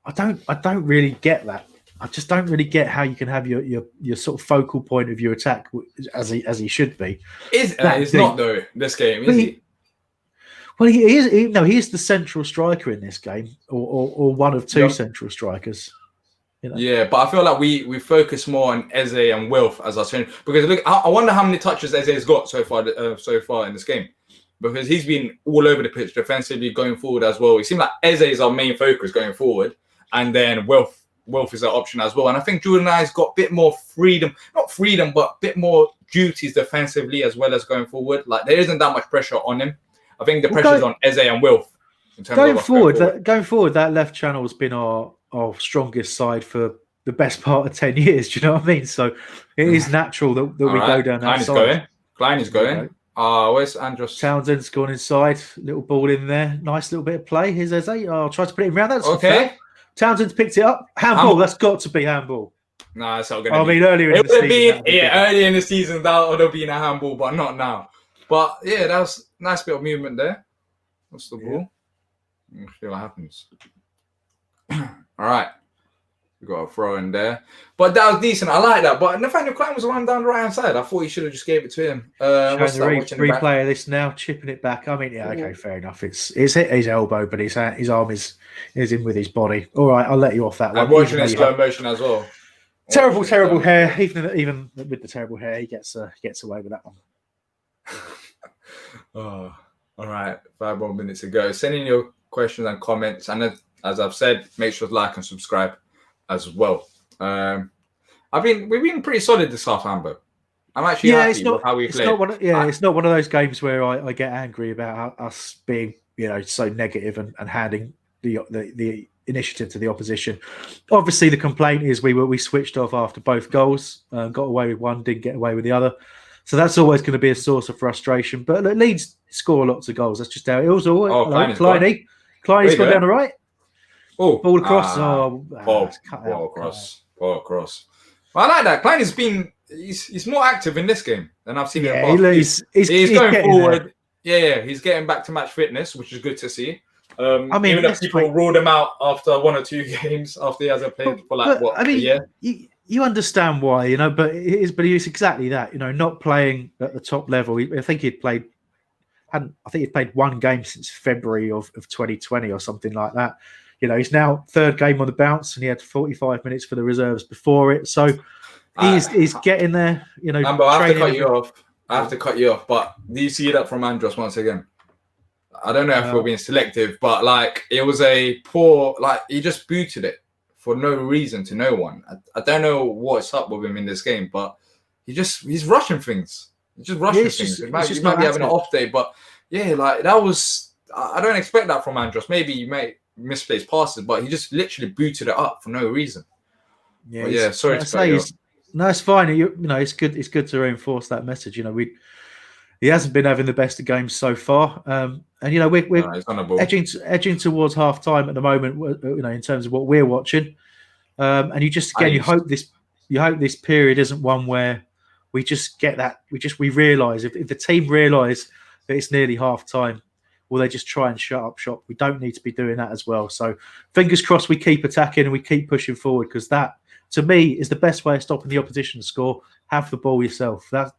I don't really get that. I just don't really get how you can have your sort of focal point of your attack as he should be. It's not though, this game, is he? Well, he is the central striker in this game, or one of two central strikers. You know? Yeah, but I feel like we focus more on Eze and Wilf as our central, because look, I wonder how many touches Eze's got so far in this game, because he's been all over the pitch defensively, going forward as well. It seems like Eze is our main focus going forward, and then Wilf is our option as well. And I think Jordan Aye's got a bit more freedom, not freedom, but a bit more duties defensively as well as going forward. Like there isn't that much pressure on him. I think the pressure's on Eze and Wilf. Going forward, that left channel has been our strongest side for the best part of 10 years. Do you know what I mean? So it is natural that we go down that side. Klein is going. Where's Andros? Townsend's gone inside. Little ball in there. Nice little bit of play. Here's Eze. I'll try to put it around. That's okay. Townsend's picked it up. Handball. That's got to be handball. No, it's not going to be. I mean, earlier in the season. Earlier in the season, that would have been a handball, but not now. But yeah, that was a nice bit of movement there. What's the ball? Let's see what happens. All right. We got a throw in there. But that was decent. I like that. But Nathaniel Klein was running down the right hand side. I thought he should have just gave it to him. Showing the replay of this now, chipping it back. I mean, yeah, okay, fair enough. It's hit his elbow, but his arm is in with his body. All right, I'll let you off that one. I'm watching in slow motion as well. Terrible hair. Even with the terrible hair, he gets away with that one. Oh, all right. 5 more minutes to go. Send in your questions and comments. And as I've said, make sure to like and subscribe as well. We've been pretty solid this half, Amber. I'm actually happy with how we played. It's not one of those games where I get angry about us being, so negative and handing the initiative to the opposition. Obviously, the complaint is we switched off after both goals, got away with one, didn't get away with the other. So that's always going to be a source of frustration. But Leeds score lots of goals. That's just how it is. Kleiny. Kleiny's gone down the right. Oh, ball across. Ball across. Well, I like that. Kleiny's been he's more active in this game than I've seen him. He's going forward. Yeah, he's getting back to match fitness, which is good to see. Even if people ruled him out after 1 or 2 games after he hasn't played for a year. You understand why, but it's exactly that, not playing at the top level. I think he'd played 1 game since February of 2020 or something like that. He's now 3rd game on the bounce, and he had 45 minutes for the reserves before it. So he's getting there. Amber, I have to cut you off. But do you see that from Andros once again? I don't know if we're being selective, but it was a poor. He just booted it for no reason to no one. I don't know what's up with him in this game, but he's rushing things. He's just rushing things. He might be having an off day, but that was. I don't expect that from Andros. Maybe you may misplaced passes, but he just literally booted it up for no reason. Sorry to say. No, it's fine. It's good. It's good to reinforce that message. He hasn't been having the best of games so far, and we're edging towards half time at the moment. In terms of what we're watching, and you hope this period isn't one where we just get that. We realise if the team realise that it's nearly half time, will they just try and shut up shop? We don't need to be doing that as well. So fingers crossed we keep attacking and we keep pushing forward, because that, to me, is the best way of stopping the opposition to score. Have the ball yourself. That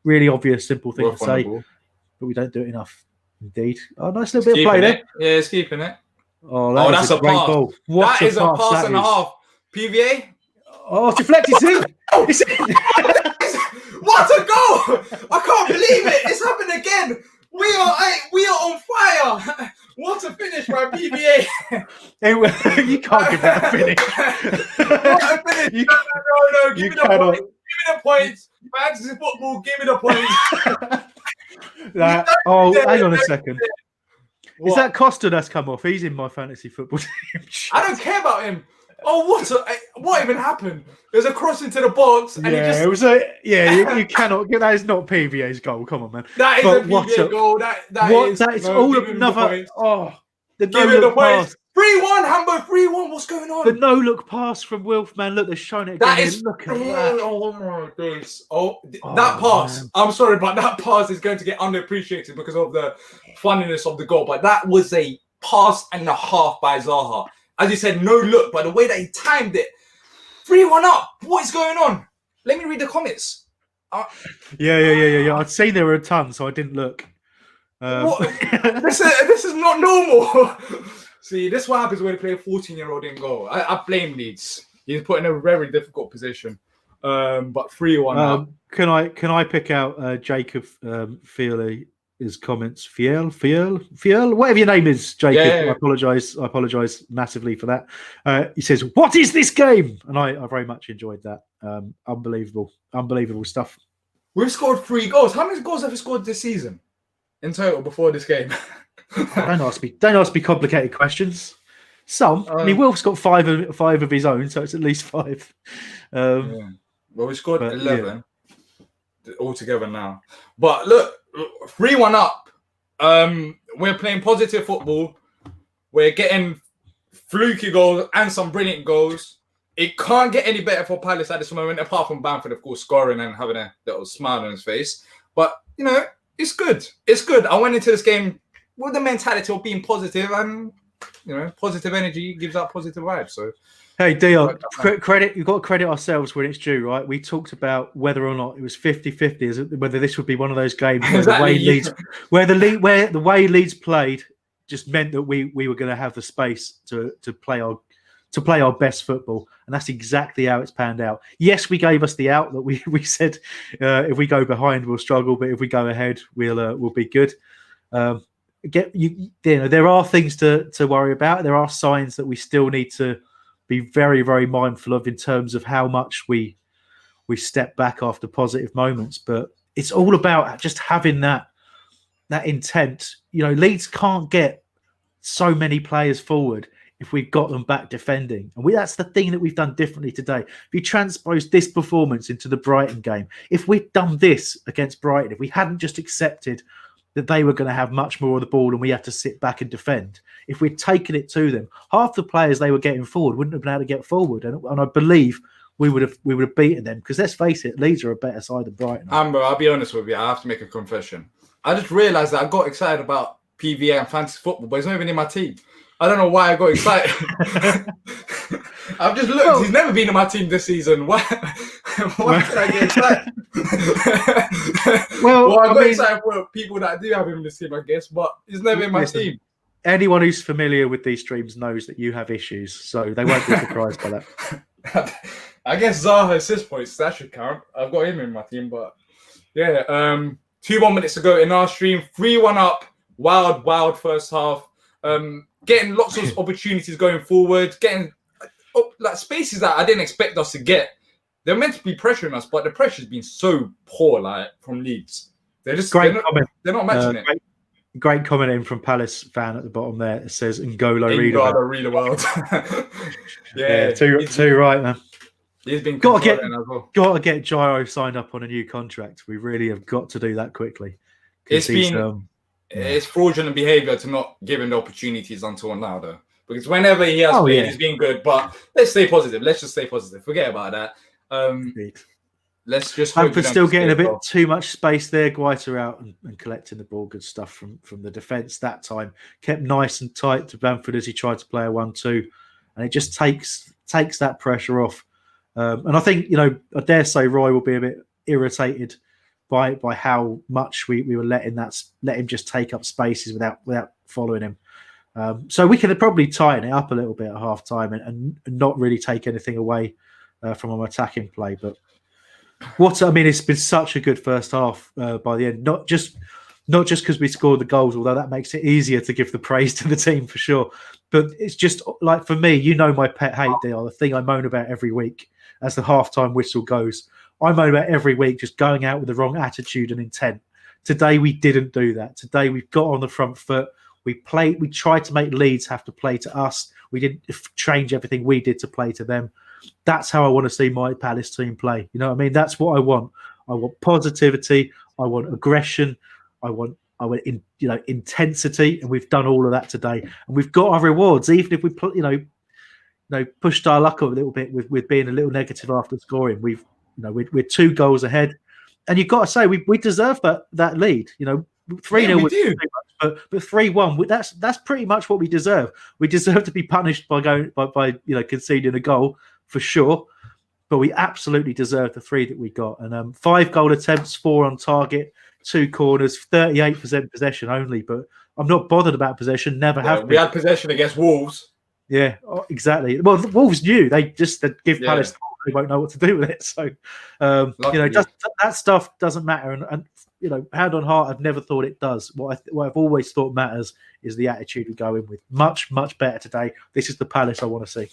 really obvious, simple thing to say, but we don't do it enough. Indeed. Oh, nice little bit of play there. Yeah, it's keeping it. Oh, that's a great pass. Ball. That is a pass and a half. PVA. Oh, it's deflected. It's in. What a goal! I can't believe it. It's happened again. We are on fire. What a finish by PVA. You can't give that a finish. What a finish. No. Give me the points. Give me the points. Fantasy football, give me the points. Hang on a second. What? Is that Costa that's come off? He's in my fantasy football team. I don't care about him. Oh, what even happened? There's a cross into the box, and you cannot. That is not PVA's goal. Come on, man. That is a PVA goal. That is all another. The no look pass. 3-1, Hambo. 3-1. What's going on? The no look pass from Wilf, man. Look, they're showing it again. Look at that. Oh my goodness. That pass. Man. I'm sorry, but that pass is going to get underappreciated because of the funniness of the goal. But that was a pass and a half by Zaha. As you said, no look, but the way that he timed it, 3-1 up. What is going on? Let me read the comments. Yeah. I'd say there were a ton, so I didn't look. This is not normal. See, this is what happens when you play a 14-year-old in goal. I blame Leeds. He's put in a very difficult position. But 3-1 up. Can I pick out Jacob Fiel's comments? Fiel, whatever your name is, Jacob. Yeah. I apologise massively for that. He says, "What is this game?" And I very much enjoyed that. Unbelievable stuff. We've scored 3 goals. How many goals have we scored this season in total before this game? Don't ask me complicated questions. Some. Wilf's got 5 of his own, so it's at least 5. Well, we scored 11 altogether now. But look, 3-1 up. We're playing positive football. We're getting fluky goals and some brilliant goals. It can't get any better for Palace at this moment, apart from Bamford, of course, scoring and having a little smile on his face. But, it's good. It's good. I went into this game with the mentality of being positive, and, positive energy gives out positive vibes. So Hey, Dion, credit, you've got to credit ourselves when it's due, right? We talked about whether or not it was 50-50, whether this would be one of those games where the way Leeds played just meant that we were going to have the space to play our best football, and that's exactly how it's panned out. Yes, we gave us the out that we said if we go behind we'll struggle, but if we go ahead we'll be good. There are things to worry about. There are signs that we still need to be very, very mindful of in terms of how much we step back after positive moments. But it's all about just having that intent. Leeds can't get so many players forward if we've got them back defending. And that's the thing that we've done differently today. If you transpose this performance into the Brighton game, if we'd done this against Brighton, if we hadn't just accepted that they were going to have much more of the ball and we had to sit back and defend, if we'd taken it to them, half the players they were getting forward wouldn't have been able to get forward. And I believe we would have beaten them, because let's face it, Leeds are a better side than Brighton. Amber, I'll be honest with you. I have to make a confession. I just realised that I got excited about PVA and fantasy football, but it's not even in my team. I don't know why I got excited. I've just looked. Well, he's never been in my team this season. Why can I get excited? I got excited for people that do have him in the team, I guess, but he's never in my team. Anyone who's familiar with these streams knows that you have issues, so they won't be surprised by that. I guess Zaha assist points, that should count. I've got him in my team, but yeah. 2 more minutes to go in our stream. 3-1 up. Wild first half. Getting lots of opportunities going forward. Getting like spaces that I didn't expect us to get. They're meant to be pressuring us, but the pressure's been so poor, like from Leeds. They're not matching it. Great comment in from Palace fan at the bottom there. It says N'Golo Riedewald. yeah, too right, man. He's been got to get Gyro signed up on a new contract. We really have got to do that quickly. It's fraudulent behaviour to not give him the opportunities until now, though. Because whenever he has played, he's been good. But let's stay positive. Let's just stay positive. Forget about that. Let's just hope for still getting a bit too much space there. Guaita out and collecting the ball. Good stuff from the defence that time. Kept nice and tight to Bamford as he tried to play a 1-2, and it just takes that pressure off. And I think I dare say Roy will be a bit irritated by how much we were let him just take up spaces without following him. So we could probably tighten it up a little bit at half time and not really take anything away from our attacking play. But it's been such a good first half by the end. Not just because we scored the goals, although that makes it easier to give the praise to the team for sure. But it's just like, for me, my pet hate, the thing I moan about every week as the halftime whistle goes. I moan about every week just going out with the wrong attitude and intent. Today we didn't do that. Today we've got on the front foot. We tried to make Leeds have to play to us. We didn't change everything we did to play to them. That's how I want to see my Palace team play. You know what I mean? That's what I want. I want positivity. I want aggression. I want intensity, and we've done all of that today. And we've got our rewards, even if we pushed our luck a little bit with being a little negative after scoring. We're 2 goals ahead, and you've got to say we deserve that lead. 3-0 was too much, but 3-1, that's pretty much what we deserve. We deserve to be punished by conceding a goal for sure, but we absolutely deserve the 3 that we got. And 5 goal attempts, 4 on target, 2 corners, 38% possession only. But I'm not bothered about possession. Never have been. We had possession against Wolves. Yeah, exactly. Well, the Wolves knew they give Palace the ball. They won't know what to do with it. So, that stuff doesn't matter. And hand on heart, I've never thought it does. What I've always thought matters is the attitude we go in with. Much, much better today. This is the Palace I want to see.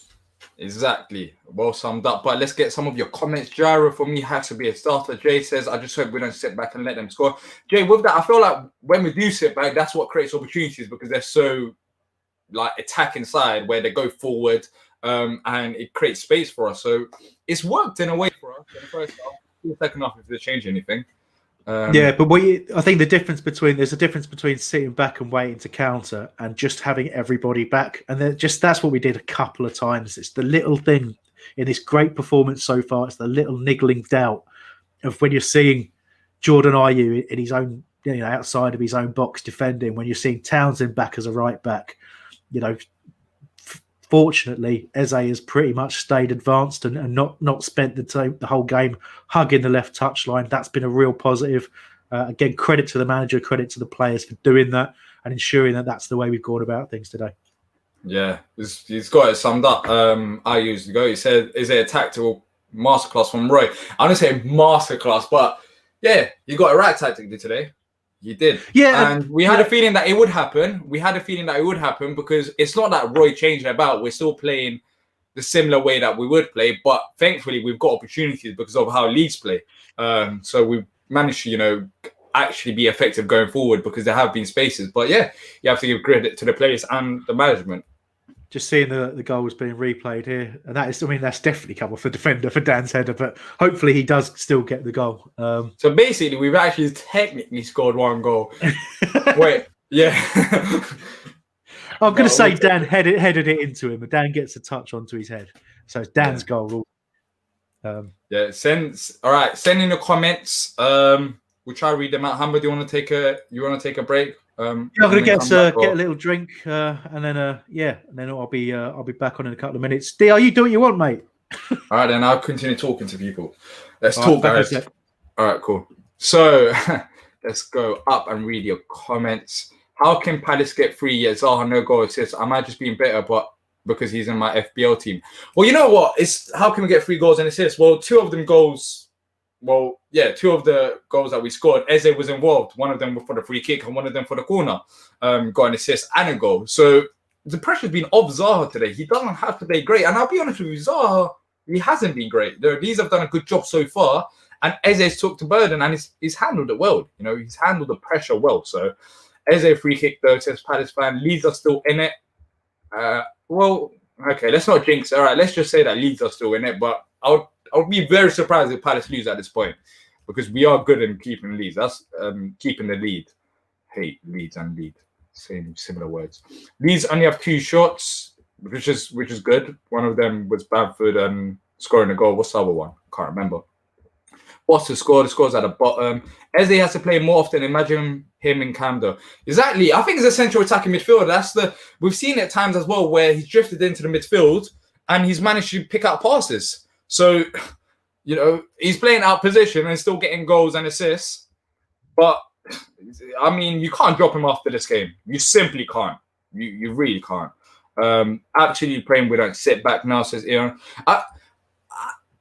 Exactly. Well summed up. But let's get some of your comments. Gyro, for me, has to be a starter. Jay says, I just hope we don't sit back and let them score. Jay, with that, I feel like when we do sit back, that's what creates opportunities, because they're so attacking side where they go forward, and it creates space for us. So it's worked in a way for us in the first half. The second half, if they change anything. But I think there's a difference between sitting back and waiting to counter and just having everybody back. And that's what we did a couple of times. It's the little thing in this great performance so far. It's the little niggling doubt of when you're seeing Jordan Ayew in his own, outside of his own box defending, when you're seeing Townsend back as a right back, fortunately, Eze has pretty much stayed advanced and not spent the whole game hugging the left touchline. That's been a real positive. Again, credit to the manager, credit to the players for doing that and ensuring that that's the way we've gone about things today. Yeah, he's got it summed up. I used to go. He said, "Is it a tactical masterclass from Roy?" I don't say masterclass, but yeah, you got it right tactically today. You did. Yeah, and we had a feeling that it would happen. We had a feeling that it would happen because it's not that Roy changed it about. We're still playing the similar way that we would play, but thankfully we've got opportunities because of how Leeds play. So we've managed to, actually be effective going forward because there have been spaces. But yeah, you have to give credit to the players and the management. Just seeing the goals being replayed here, and that's definitely come off the defender for Dan's header, but hopefully he does still get the goal. So basically, we've actually technically scored one goal. Wait, yeah. I'm going to say Dan headed it into him, but Dan gets a touch onto his head, so it's Dan's goal. Yeah, send in the comments. We'll try to read them out. Hamber, do you want to take a break? I'm gonna get a little drink, and then I'll be back on in a couple of minutes. Diyar, you do what you want, mate. All right, then I'll continue talking to people. Let's talk, guys. All right, cool. So let's go up and read your comments. How can Palace get 3 years? Oh, no goal assist. I might just being better, but because he's in my FBL team. Well, you know what? It's how can we get 3 goals and assists? Well, two of the goals that we scored, Eze was involved. One of them for the free kick and one of them for the corner. Got an assist and a goal. So the pressure's been off Zaha today. He doesn't have to play great. And I'll be honest with you, Zaha, he hasn't been great. These have done a good job so far. And Eze's took the burden and he's handled it well. He's handled the pressure well. So Eze free kick though, says Palace fan. Leeds are still in it. Well, okay, let's not jinx. All right, let's just say that Leeds are still in it. But I would be very surprised if Palace lose at this point because we are good in keeping Leeds. That's keeping the lead. Hate Leeds and lead. Same similar words. Leeds only have 2 shots, which is good. One of them was Bamford and scoring a goal. What's the other one? Can't remember. What's the score? The score's at the bottom. Eze has to play more often. Imagine him in Camden. Exactly. I think he's a central attacking midfielder. We've seen it at times as well where he's drifted into the midfield and he's managed to pick out passes. So, he's playing out position and still getting goals and assists. But, I mean, you can't drop him after this game. You simply can't. You really can't. Actually playing without sit back now, says Aaron. I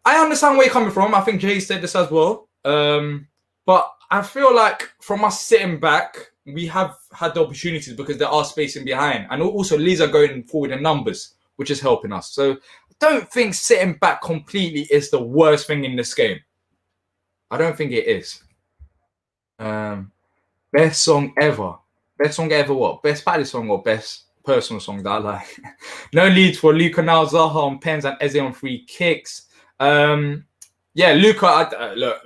understand where you're coming from. I think Jay said this as well. But I feel like from us sitting back, we have had the opportunities because there are spacing behind. And also, Leeds are going forward in numbers, which is helping us. So, don't think sitting back completely is the worst thing in this game. I don't think it is. Best song ever. Best song ever what? Best Palace song or best personal song that I like? No leads for Luca now. Zaha on pens and Eze on free kicks. Luca, look,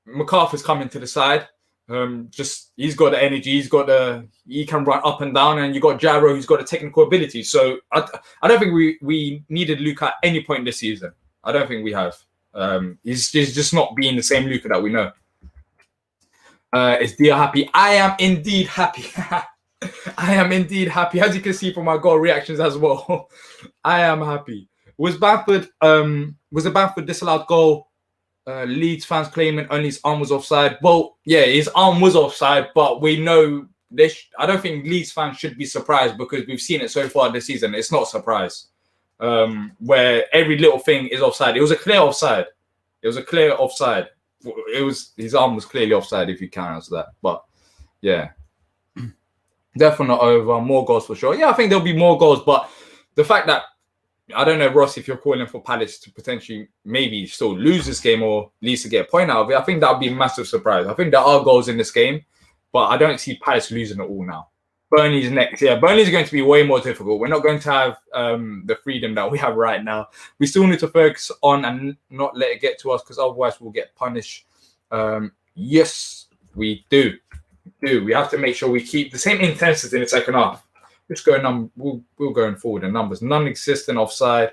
MacArthur's coming to the side. He's got the energy, he can run up and down, and you got Jarrow who's got the technical ability. So I don't think we needed Luca at any point this season. I don't think we have. He's just not being the same Luca that we know. Is Diyar happy? I am indeed happy. I am indeed happy, as you can see from my goal reactions as well. I am happy. Was a Bamford disallowed goal? Leeds fans claiming only his arm was offside. Well, yeah, his arm was offside, but we know this. I don't think Leeds fans should be surprised because we've seen it so far this season. It's not a surprise where every little thing is offside. It was a clear offside. His arm was clearly offside if you count as that. But yeah, definitely not over. More goals for sure. Yeah, I think there'll be more goals, but the fact that I don't know, Ross, if you're calling for Palace to potentially maybe still lose this game or at least to get a point out of it, I think that would be a massive surprise. I think there are goals in this game, but I don't see Palace losing it all now. Burnley's next. Yeah, Burnley's going to be way more difficult. We're not going to have the freedom that we have right now. We still need to focus on and not let it get to us because otherwise we'll get punished. Yes, we do. We have to make sure we keep the same intensity in the second half. Just going we'll going forward in numbers. Non-existent offside.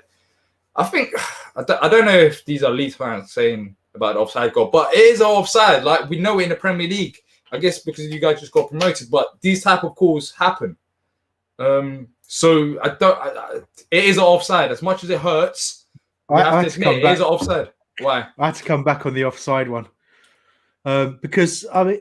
I think I don't know if these are Leeds fans saying about the offside goal, but it is offside. Like we know it in the Premier League. I guess because you guys just got promoted, but these type of calls happen. So it is an offside. As much as it hurts, we have to admit it is an offside. Why? I had to come back on the offside one because I mean.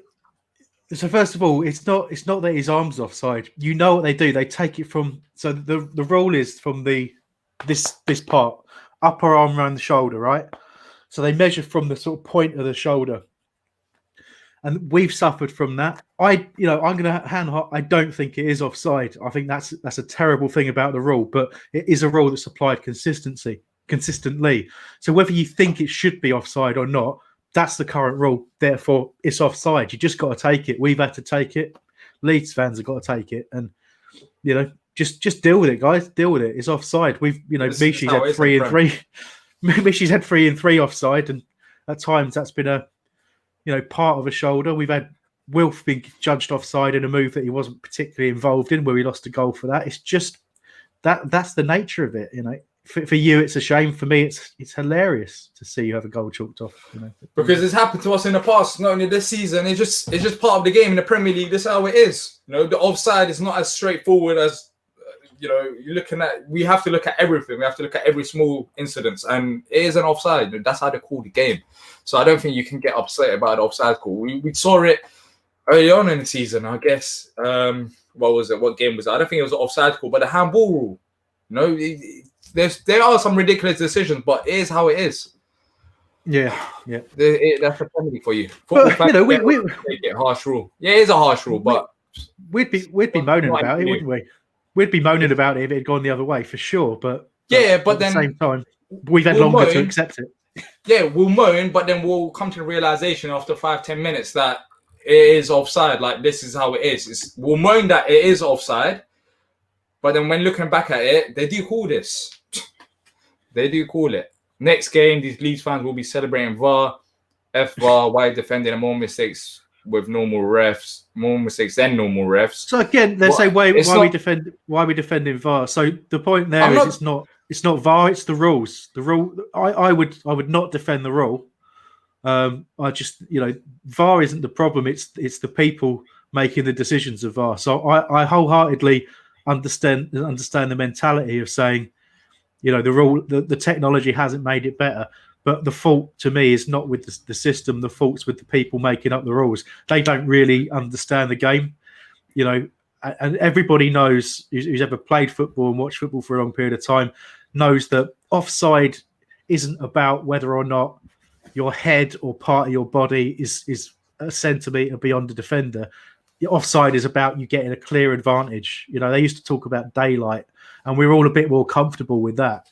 So first of all, it's not that his arm's offside. You know what they do? They take it from the rule is from this part, upper arm around the shoulder, right? So they measure from the sort of point of the shoulder, and we've suffered from that. I'm going to hand. I don't think it is offside. I think that's a terrible thing about the rule, but it is a rule that's applied consistently. So whether you think it should be offside or not. That's the current rule. Therefore, it's offside. You just got to take it. We've had to take it. Leeds fans have got to take it, and just deal with it, guys. Deal with it. It's offside. Mishi's had 3 and 3. Mishi's had 3 and 3 offside, and at times that's been a part of a shoulder. We've had Wilf being judged offside in a move that he wasn't particularly involved in, where we lost a goal for that. It's just that's the nature of it. For you, it's a shame. For me, it's hilarious to see you have a goal chalked off. Because it's happened to us in the past, not only this season. It's just part of the game in the Premier League. This is how it is. The offside is not as straightforward as you're looking at. We have to look at everything. We have to look at every small incident, and it is an offside. That's how they call the game. So I don't think you can get upset about the offside call. We saw it early on in the season, I guess. What was it? What game was it? I don't think it was an offside call, but the handball rule. There are some ridiculous decisions, but it is how it is. Yeah. That's a penalty for you. We make it a harsh rule. Yeah, it is a harsh rule, but we'd be moaning about it, wouldn't we? We'd be moaning about it if it had gone the other way for sure. But but at then the same time, we've had longer to accept it. Yeah, we'll moan, but then we'll come to the realization after 5-10 minutes that it is offside. Like, this is how it is. We'll moan that it is offside, but then when looking back at it, they do call this. They do call it. Next game, these Leeds fans will be celebrating VAR, FVAR, why defending and more mistakes with normal refs, more mistakes than normal refs. So again, they say why we defending VAR. So the point there is it's not VAR, it's the rules. The rule I would not defend the rule. I just VAR isn't the problem. It's the people making the decisions of VAR. So I wholeheartedly understand the mentality of saying, the rule, the technology hasn't made it better, but the fault to me is not with the system. The fault's with the people making up the rules. They don't really understand the game, and everybody knows who's ever played football and watched football for a long period of time knows that offside isn't about whether or not your head or part of your body is a centimetre beyond the defender. The offside is about you getting a clear advantage. They used to talk about daylight, and we're all a bit more comfortable with that.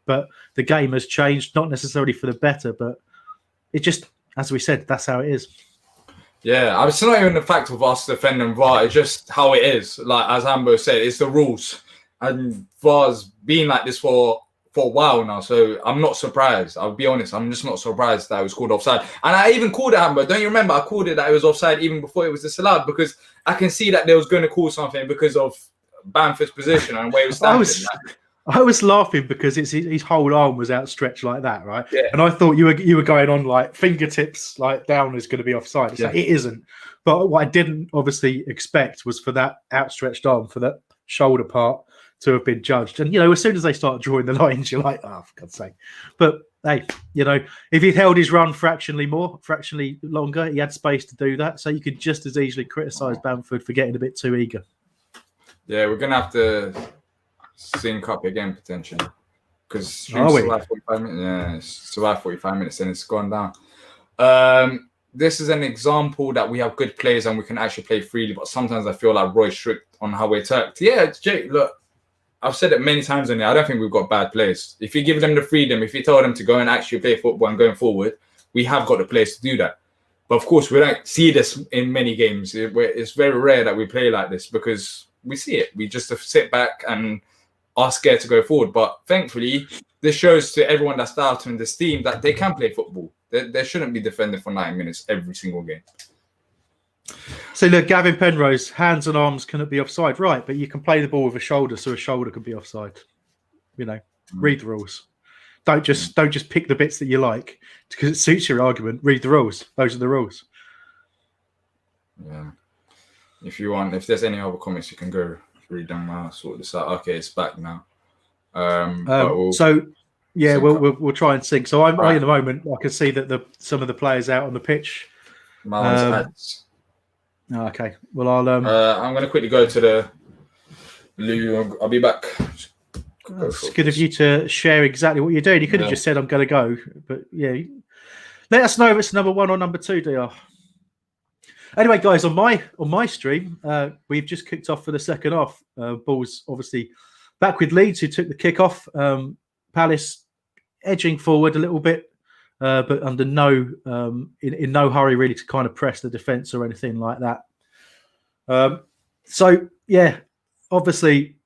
But the game has changed, not necessarily for the better, but it just, as we said, that's how it is. Yeah, it's not even the fact of us defending VAR, it's just how it is. Like, as Amber said, it's the rules. And VAR's been like this for a while now, so I'm not surprised. I'll be honest, I'm just not surprised that it was called offside. And I even called it, Amber. Don't you remember? I called it that it was offside even before it was disallowed, because I can see that they was going to call something because of Bamford's position and where he was standing. I was laughing because his whole arm was outstretched like that, right? Yeah. And I thought you were going on like fingertips like down is going to be offside. It's like, it isn't. But what I didn't obviously expect was for that outstretched arm, for that shoulder part to have been judged. And as soon as they start drawing the lines, you're like, oh, for God's sake. But hey, if he'd held his run fractionally longer, he had space to do that. So you could just as easily criticise Bamford for getting a bit too eager. Yeah, we're gonna have to sync up again potentially, because survive 45 minutes. Yeah, survive 45 minutes and it's gone down. This is an example that we have good players and we can actually play freely, but sometimes I feel like Roy's strict on how we're attacked. Yeah, Jake, look, I've said it many times on here. I don't think we've got bad players. If you give them the freedom, if you tell them to go and actually play football and going forward, we have got the players to do that. But of course, we don't see this in many games. It's very rare that we play like this because we see it. We just sit back and are scared to go forward. But thankfully, this shows to everyone that's doubting this team that they can play football. They shouldn't be defending for 90 minutes every single game. So look, Gavin Penrose, hands and arms cannot be offside, right? But you can play the ball with a shoulder, so a shoulder can be offside. Read the rules. Don't just pick the bits that you like because it suits your argument. Read the rules. Those are the rules. Yeah. If there's any other comments, you can go redone my sort this out. Okay, it's back now. But we'll try and sync. So Right. in the moment, I can see that some of the players out on the pitch. Miles ads. Okay. Well, I'm going to quickly go to the loo. I'll be back. It's good of you to share exactly what you're doing. You could have just said I'm going to go, but yeah, let us know if it's number 1 or number 2, DR. Anyway, guys, on my stream, we've just kicked off for the second half. Ball's obviously back with Leeds, who took the kick-off. Palace edging forward a little bit, but under in no hurry really to kind of press the defence or anything like that. So yeah, obviously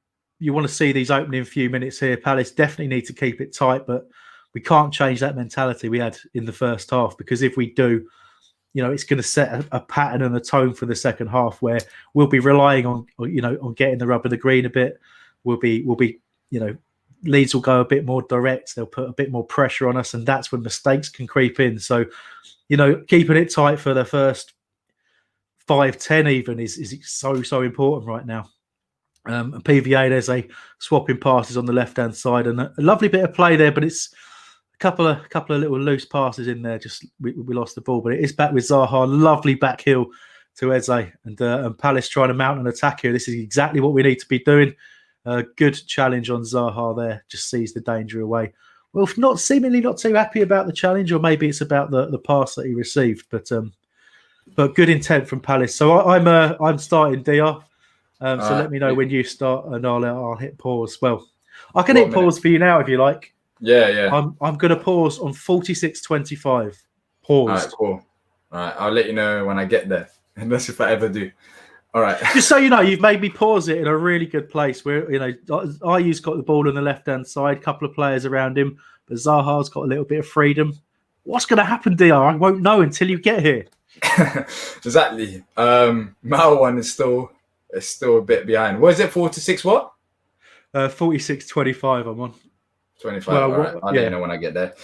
you want to see these opening few minutes here. Palace definitely need to keep it tight, but we can't change that mentality we had in the first half, because if we do, it's going to set a pattern and a tone for the second half where we'll be relying on getting the rub of the green a bit. We'll be Leeds will go a bit more direct. They'll put a bit more pressure on us, and that's when mistakes can creep in. So, keeping it tight for the first 5-10 even is so important right now. PVA, there's a swapping passes on the left-hand side, and a lovely bit of play there, but it's a couple of little loose passes in there. Just we lost the ball, but it is back with Zaha. Lovely back heel to Eze, and Palace trying to mount an attack here. This is exactly what we need to be doing. Good challenge on Zaha there, just sees the danger away. Well, seemingly not too happy about the challenge, or maybe it's about the pass that he received, but good intent from Palace. So I'm starting DR. So let me know when you start, and I'll hit pause. Well, I can hit pause for you now if you like. Yeah. I'm going to pause on 46:25. Pause. All right, cool. All right, I'll let you know when I get there, unless if I ever do. All right. Just so you know, you've made me pause it in a really good place where, Ayu's got the ball on the left-hand side, couple of players around him, but Zaha's got a little bit of freedom. What's going to happen, DR? I won't know until you get here. Exactly. My one is still a bit behind. What is it, 4-6 what? 46:25 I'm on. 25, all right. I'll let you know when I get there.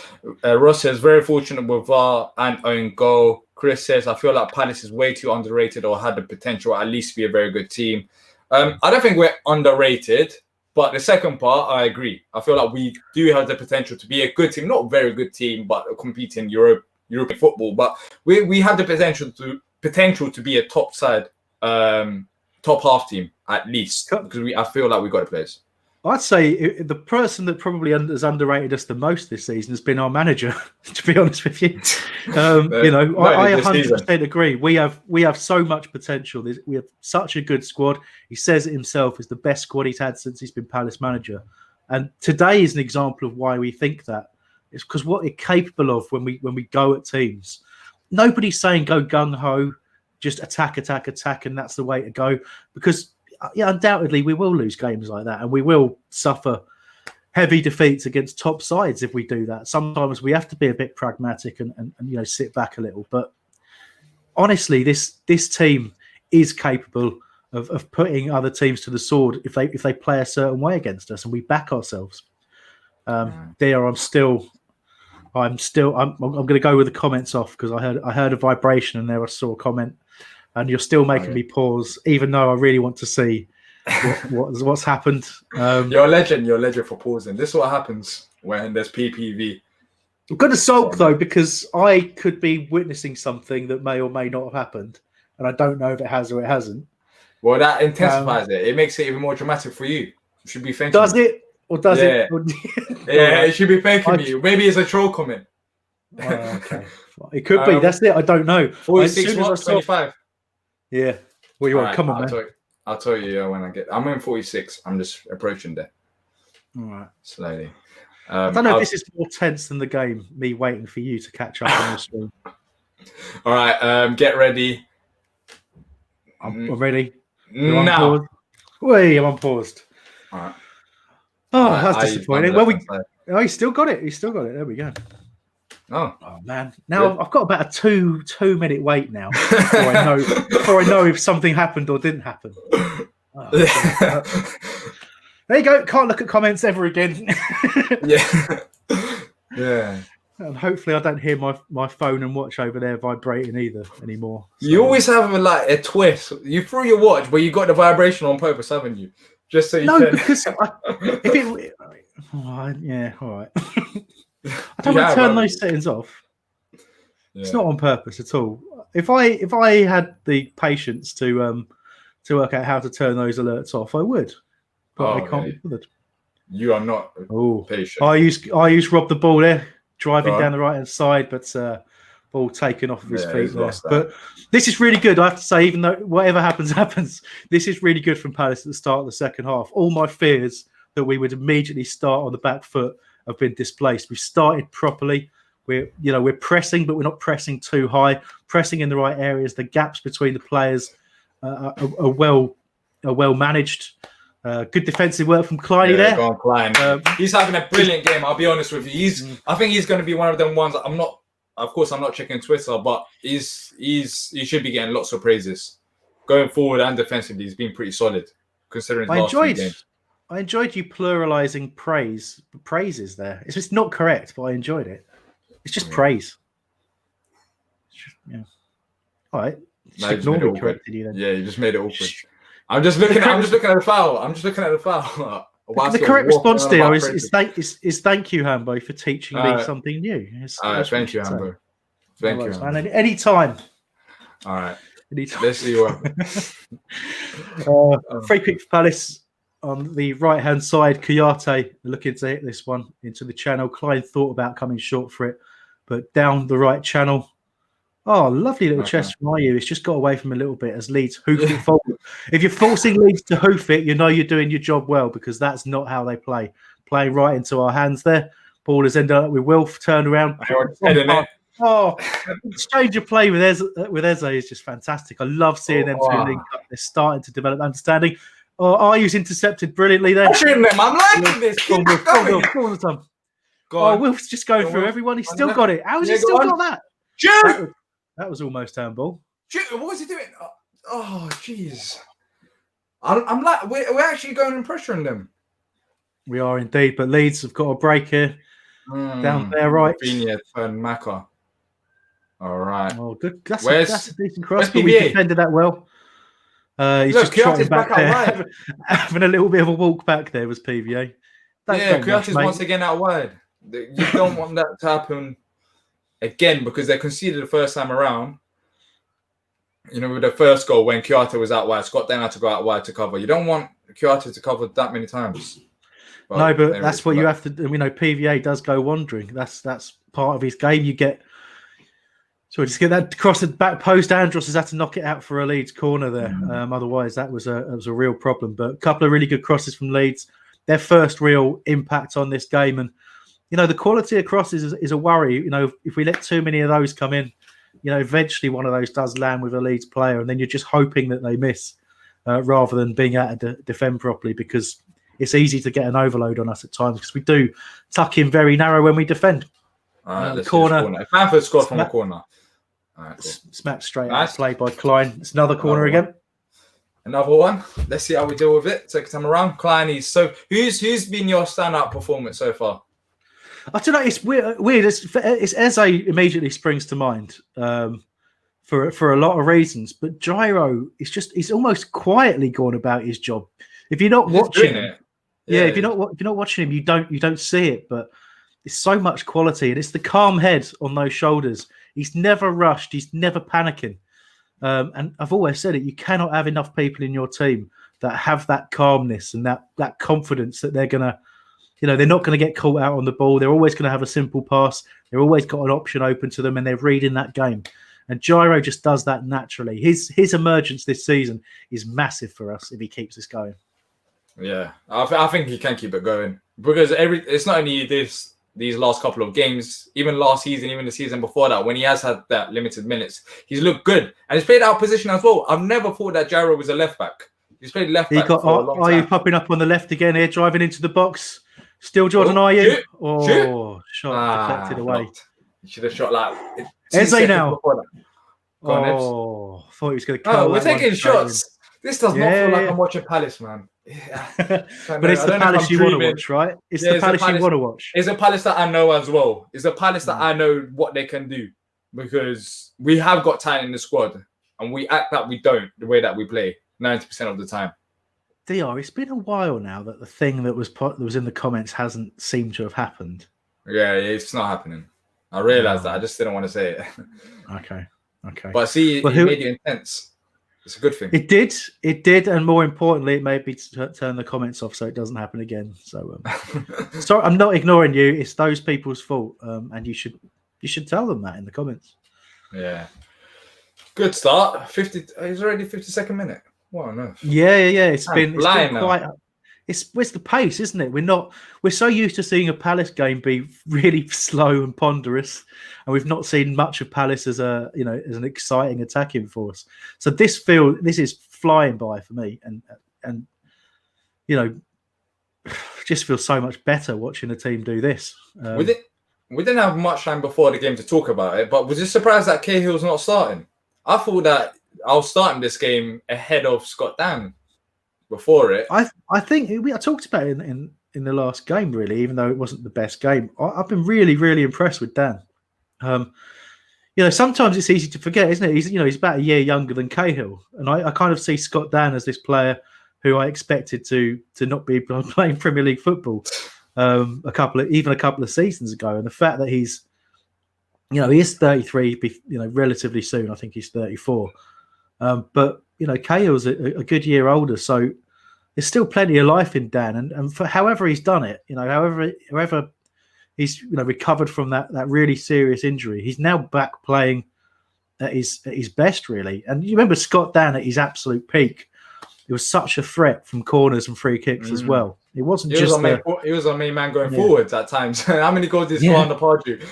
Ross says, very fortunate with VAR and own goal. Chris says, I feel like Palace is way too underrated, or had the potential at least to be a very good team. I don't think we're underrated, but the second part, I agree. I feel like we do have the potential to be a good team, not a very good team, but compete in European football. But we have the potential to be a top side, top half team at least, because I feel like we've got a place. I'd say the person that probably has underrated us the most this season has been our manager, to be honest with you. I 100% agree. We have so much potential. We have such a good squad. He says it himself, it's the best squad he's had since he's been Palace manager. And today is an example of why we think that. It's because what we're capable of when we go at teams. Nobody's saying go gung-ho, just attack, and that's the way to go. Because undoubtedly we will lose games like that, and we will suffer heavy defeats against top sides if we do that. Sometimes we have to be a bit pragmatic and sit back a little. But honestly, this team is capable of putting other teams to the sword if they play a certain way against us, and we back ourselves. I'm going to go with the comments off, because I heard a vibration and there I saw a comment. And you're still making me pause, even though I really want to see what's happened. You're a legend. You're a legend for pausing. This is what happens when there's PPV. I'm going to sulk, though, because I could be witnessing something that may or may not have happened, and I don't know if it has or it hasn't. Well, that intensifies it. It makes it even more dramatic for you. You should be thanking Does it? Or does it? Yeah, it should be thanking you. Maybe it's a troll comment. Okay. It could be. That's it. I don't know. 46 what? 25. Yeah. What do you want? Right, come on, man. I'll tell you when I get. I'm in 46. I'm just approaching there. All right. Slowly. I don't know if this is more tense than the game, me waiting for you to catch up on the stream. All right. Get ready. I'm ready. Now. Wait, I'm unpaused. All right. Oh, that's disappointing. Well, he still got it. There we go. Oh man! Now I've got about a 2-minute wait now before I know if something happened or didn't happen. There you go. Can't look at comments ever again. Yeah. And hopefully I don't hear my phone and watch over there vibrating either anymore. You always have like a twist. You threw your watch, but you got the vibration on purpose, haven't you? Just so you can. Because yeah, all right. I don't want to turn those settings off. Yeah. It's not on purpose at all. If I had the patience to work out how to turn those alerts off, I would. But I can't be bothered. You are not patient. I use Rob the ball there, driving down the right hand side, but ball taken off of his feet there. But this is really good, I have to say, even though whatever happens, this is really good from Palace at the start of the second half. All my fears that we would immediately start on the back foot have been displaced. We've started properly. We're pressing, but we're not pressing too high. Pressing in the right areas. The gaps between the players are well managed. Good defensive work from Kleiny there. Go on, Klein. He's having a brilliant game. I'll be honest with you. I think he's going to be one of them ones. I'm not checking Twitter, but he should be getting lots of praises going forward and defensively. He's been pretty solid considering his last few games. I enjoyed you pluralizing praises there. It's just not correct, but I enjoyed it. It's just praise. Yeah. All right. Ignore me correcting you then. Yeah, you just made it awkward. I'm just looking at the foul. The correct response there is thank you, Hambo, for teaching me something new. Thank you, Hambo. Thank you, man. Any time. All right. Let's see what. Free kick for Palace on the right-hand side. Kouyaté looking to hit this one into the channel. Klein thought about coming short for it, but down the right channel. Oh, lovely little chest from IU. It's just got away from a little bit as Leeds hoof it forward. If you're forcing Leeds to hoof it, you know you're doing your job well, because that's not how they play. Playing right into our hands there. Ball has ended up with Wilf, turned around. Exchange of play with Eze is just fantastic. I love seeing them two link up. They're starting to develop understanding. IU's intercepted brilliantly there. I'm liking this. Go on. Oh, Wilf's just going through everyone. He's still got it. How has he still got that? Shoot! That was almost handball. What was he doing? Oh, jeez. I'm like, we're actually going and pressuring them. We are indeed, but Leeds have got a break here. Down there, right. Rafinha turned Maka. All right. Oh, good. That's a decent cross, but PVA? We defended that well. He's just trotting back there, right. having a little bit of a walk back there was PVA. Kouyaté's once again out wide. You don't want that to happen again, because they conceded the first time around. You know, with the first goal when Kouyaté was out wide, Scott then had to go out wide to cover. You don't want Kouyaté to cover that many times. But that's what you have to do. You know, PVA does go wandering. That's part of his game. You get just get that cross at back post. Andros has had to knock it out for a Leeds corner there. Otherwise, that was a real problem. But a couple of really good crosses from Leeds. Their first real impact on this game, and you know the quality of crosses is a worry. You know, if we let too many of those come in, you know, eventually one of those does land with a Leeds player, and then you're just hoping that they miss rather than being able to defend properly, because it's easy to get an overload on us at times because we do tuck in very narrow when we defend. Corner. Bamford scored from a corner. Cool. Smacked straight out of play by Klein. It's another corner again. Another one. Let's see how we deal with it. Second time around. Klein. So who's been your standout performance so far? I don't know. It's weird. It's Eze immediately springs to mind for a lot of reasons. But Gyro, he's almost quietly gone about his job. If you're not watching him, if you're not watching him, you don't see it. But it's so much quality, and it's the calm head on those shoulders. He's never rushed. He's never panicking. And I've always said it. You cannot have enough people in your team that have that calmness and that confidence that they're gonna. You know, they're not going to get caught out on the ball. They're always going to have a simple pass. They've always got an option open to them, and they're reading that game. And Gyro just does that naturally. His emergence this season is massive for us if he keeps this going. Yeah, I think he can keep it going, because it's not only these last couple of games, even last season, even the season before that, when he has had that limited minutes, he's looked good, and he's played out position as well. I've never thought that Gyro was a left back. He's played left back for a long time. Are you popping up on the left again here, driving into the box? Still Jordan, are you? Shot deflected away. You should have shot like Eze now. Thought he was going to. We're taking shots. This does not feel like I'm watching Palace, man. But it's the Palace you want to watch, right? It's the Palace you want to watch. It's a Palace that I know as well. It's a Palace that I know what they can do, because we have got talent in the squad and we act like we don't the way that we play 90% of the time. Diyar, it's been a while now that the thing that was in the comments hasn't seemed to have happened. Yeah, it's not happening. I realised that. I just didn't want to say it. Okay. But see, it made it intense. It's a good thing. It did, and more importantly, it made me turn the comments off so it doesn't happen again. So, sorry, I'm not ignoring you. It's those people's fault, and you should tell them that in the comments. Yeah, good start. 50. It's already 52nd minute. What on earth? Yeah. It's been quite. It's the pace, isn't it? We're so used to seeing a Palace game be really slow and ponderous, and we've not seen much of Palace as as an exciting attacking force. So this is flying by for me, and just feels so much better watching the team do this. We didn't have much time before the game to talk about it, but was just surprised that Cahill's not starting. I thought that I was starting this game ahead of Scott Dan. Before it, I think I talked about it in the last game, really, even though it wasn't the best game. I've been really, really impressed with Dan. Sometimes it's easy to forget, isn't it? He's about a year younger than Cahill, and I kind of see Scott Dan as this player who I expected to not be playing Premier League football a couple of seasons ago, and the fact that he is 33, relatively soon. I think he's 34, but. Cahill's a good year older, so there's still plenty of life in Dan. And for however he's done it, however he's recovered from that really serious injury, he's now back playing at his best, really. And you remember Scott Dan at his absolute peak. It was such a threat from corners and free kicks as well. It wasn't he was our main man going forwards at times. How many goals did he score on the Pardew?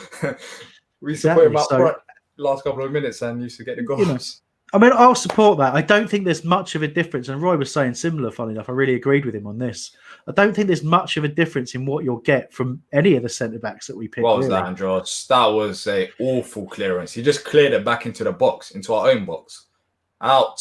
We used to put him up front last couple of minutes and used to get the goals. I mean, I'll support that. I don't think there's much of a difference. And Roy was saying similar, funny enough. I really agreed with him on this. I don't think there's much of a difference in what you'll get from any of the centre-backs that we picked. What was that, Andros? That was an awful clearance. He just cleared it back into the box, into our own box. Out.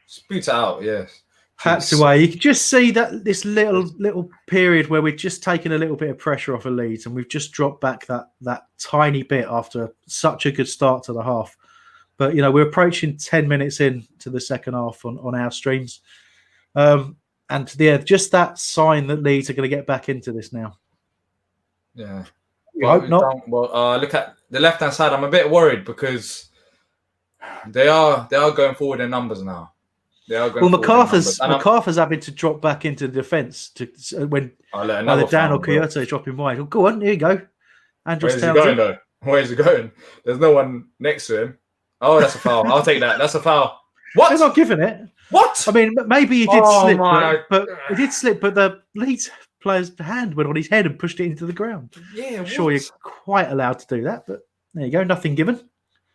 Spoot it out, yes. Hats away. You can just see that this little period where we've just taken a little bit of pressure off of Leeds and we've just dropped back that tiny bit after such a good start to the half. But, we're approaching 10 minutes into the second half on our streams. Just that sign that Leeds are going to get back into this now. Yeah. I hope not. Well, look at the left-hand side. I'm a bit worried because they are going forward in numbers now. MacArthur's having to drop back into the defence when either Dan or Kyoto drop him wide. Well, go on, here you go. Where's he going, though? Where's he going? There's no one next to him. Oh, that's a foul. I'll take that. That's a foul. What? They're not giving it. What? I mean, maybe he did slip, but he did slip. But the Leeds player's hand went on his head and pushed it into the ground. Yeah, I'm sure you're quite allowed to do that, but there you go. Nothing given.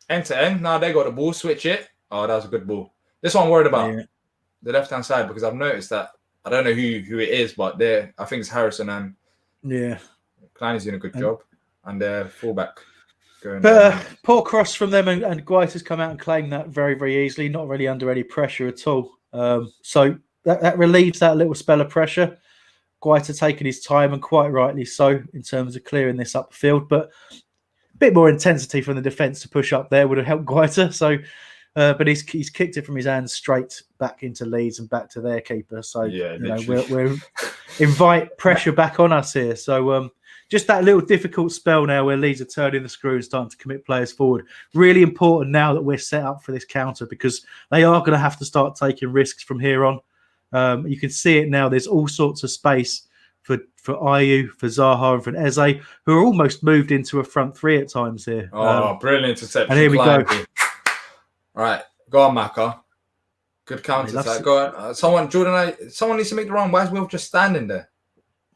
End to end. Now they got the ball. Switch it. Oh, that was a good ball. This one I'm worried about. Yeah. The left-hand side, because I've noticed that I don't know who it is, but I think it's Harrison and Klein is doing a good job, and their fullback. Poor cross from them, and Guaita's come out and claimed that very, very easily, not really under any pressure at all. So that relieves that little spell of pressure. Guaita taking his time, and quite rightly so, in terms of clearing this up the field. But a bit more intensity from the defence to push up there would have helped Guaita. So, but he's kicked it from his hands straight back into Leeds and back to their keeper. So we're invite pressure back on us here. So just that little difficult spell now where Leeds are turning the screw and starting to commit players forward. Really important now that we're set up for this counter, because they are going to have to start taking risks from here on. You can see it now. There's all sorts of space for Ayew, for Zaha, and for Eze, who are almost moved into a front three at times here. Brilliant interception. And here we go. All right, go on, Maka. Good counter attack. Go on. Someone needs to make the run. Why is Will just standing there?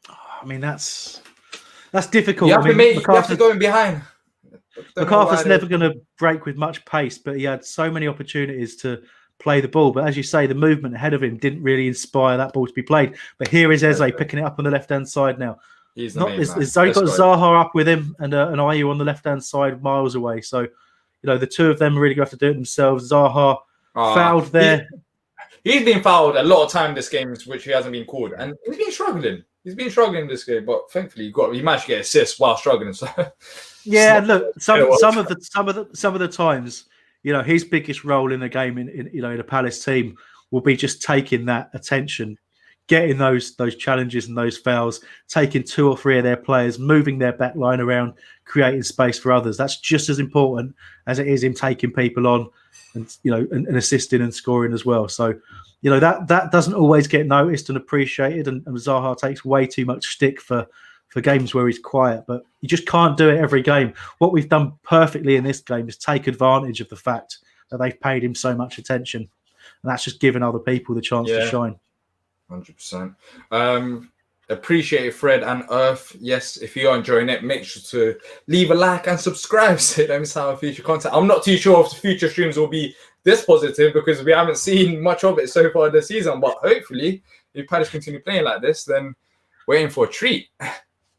I mean, that's difficult. You have to go in behind. MacArthur's never going to break with much pace, but he had so many opportunities to play the ball. But as you say, the movement ahead of him didn't really inspire that ball to be played. But here is Eze picking it up on the left-hand side now. He's only got Zaha up with him and Ayew on the left-hand side miles away. So, the two of them are really going to have to do it themselves. Zaha fouled there. he's been fouled a lot of time this game, which he hasn't been called, and he's been struggling. He's been struggling this game, but thankfully he managed to get assists while struggling. So yeah, look, some of the times, his biggest role in the game in a Palace team will be just taking that attention, getting those challenges and those fouls, taking 2 or 3 of their players, moving their back line around, creating space for others. That's just as important as it is him taking people on and and assisting and scoring as well. So, that doesn't always get noticed and appreciated, and Zaha takes way too much stick for games where he's quiet, but you just can't do it every game. What we've done perfectly in this game is take advantage of the fact that they've paid him so much attention, and that's just given other people the chance to shine. 100%. Appreciate it, Fred and Earth. Yes, if you are enjoying it, make sure to leave a like and subscribe so you don't miss out on future content. I'm not too sure if the future streams will be this positive because we haven't seen much of it so far this season, but hopefully if Palace continue playing like this, then we're in for a treat.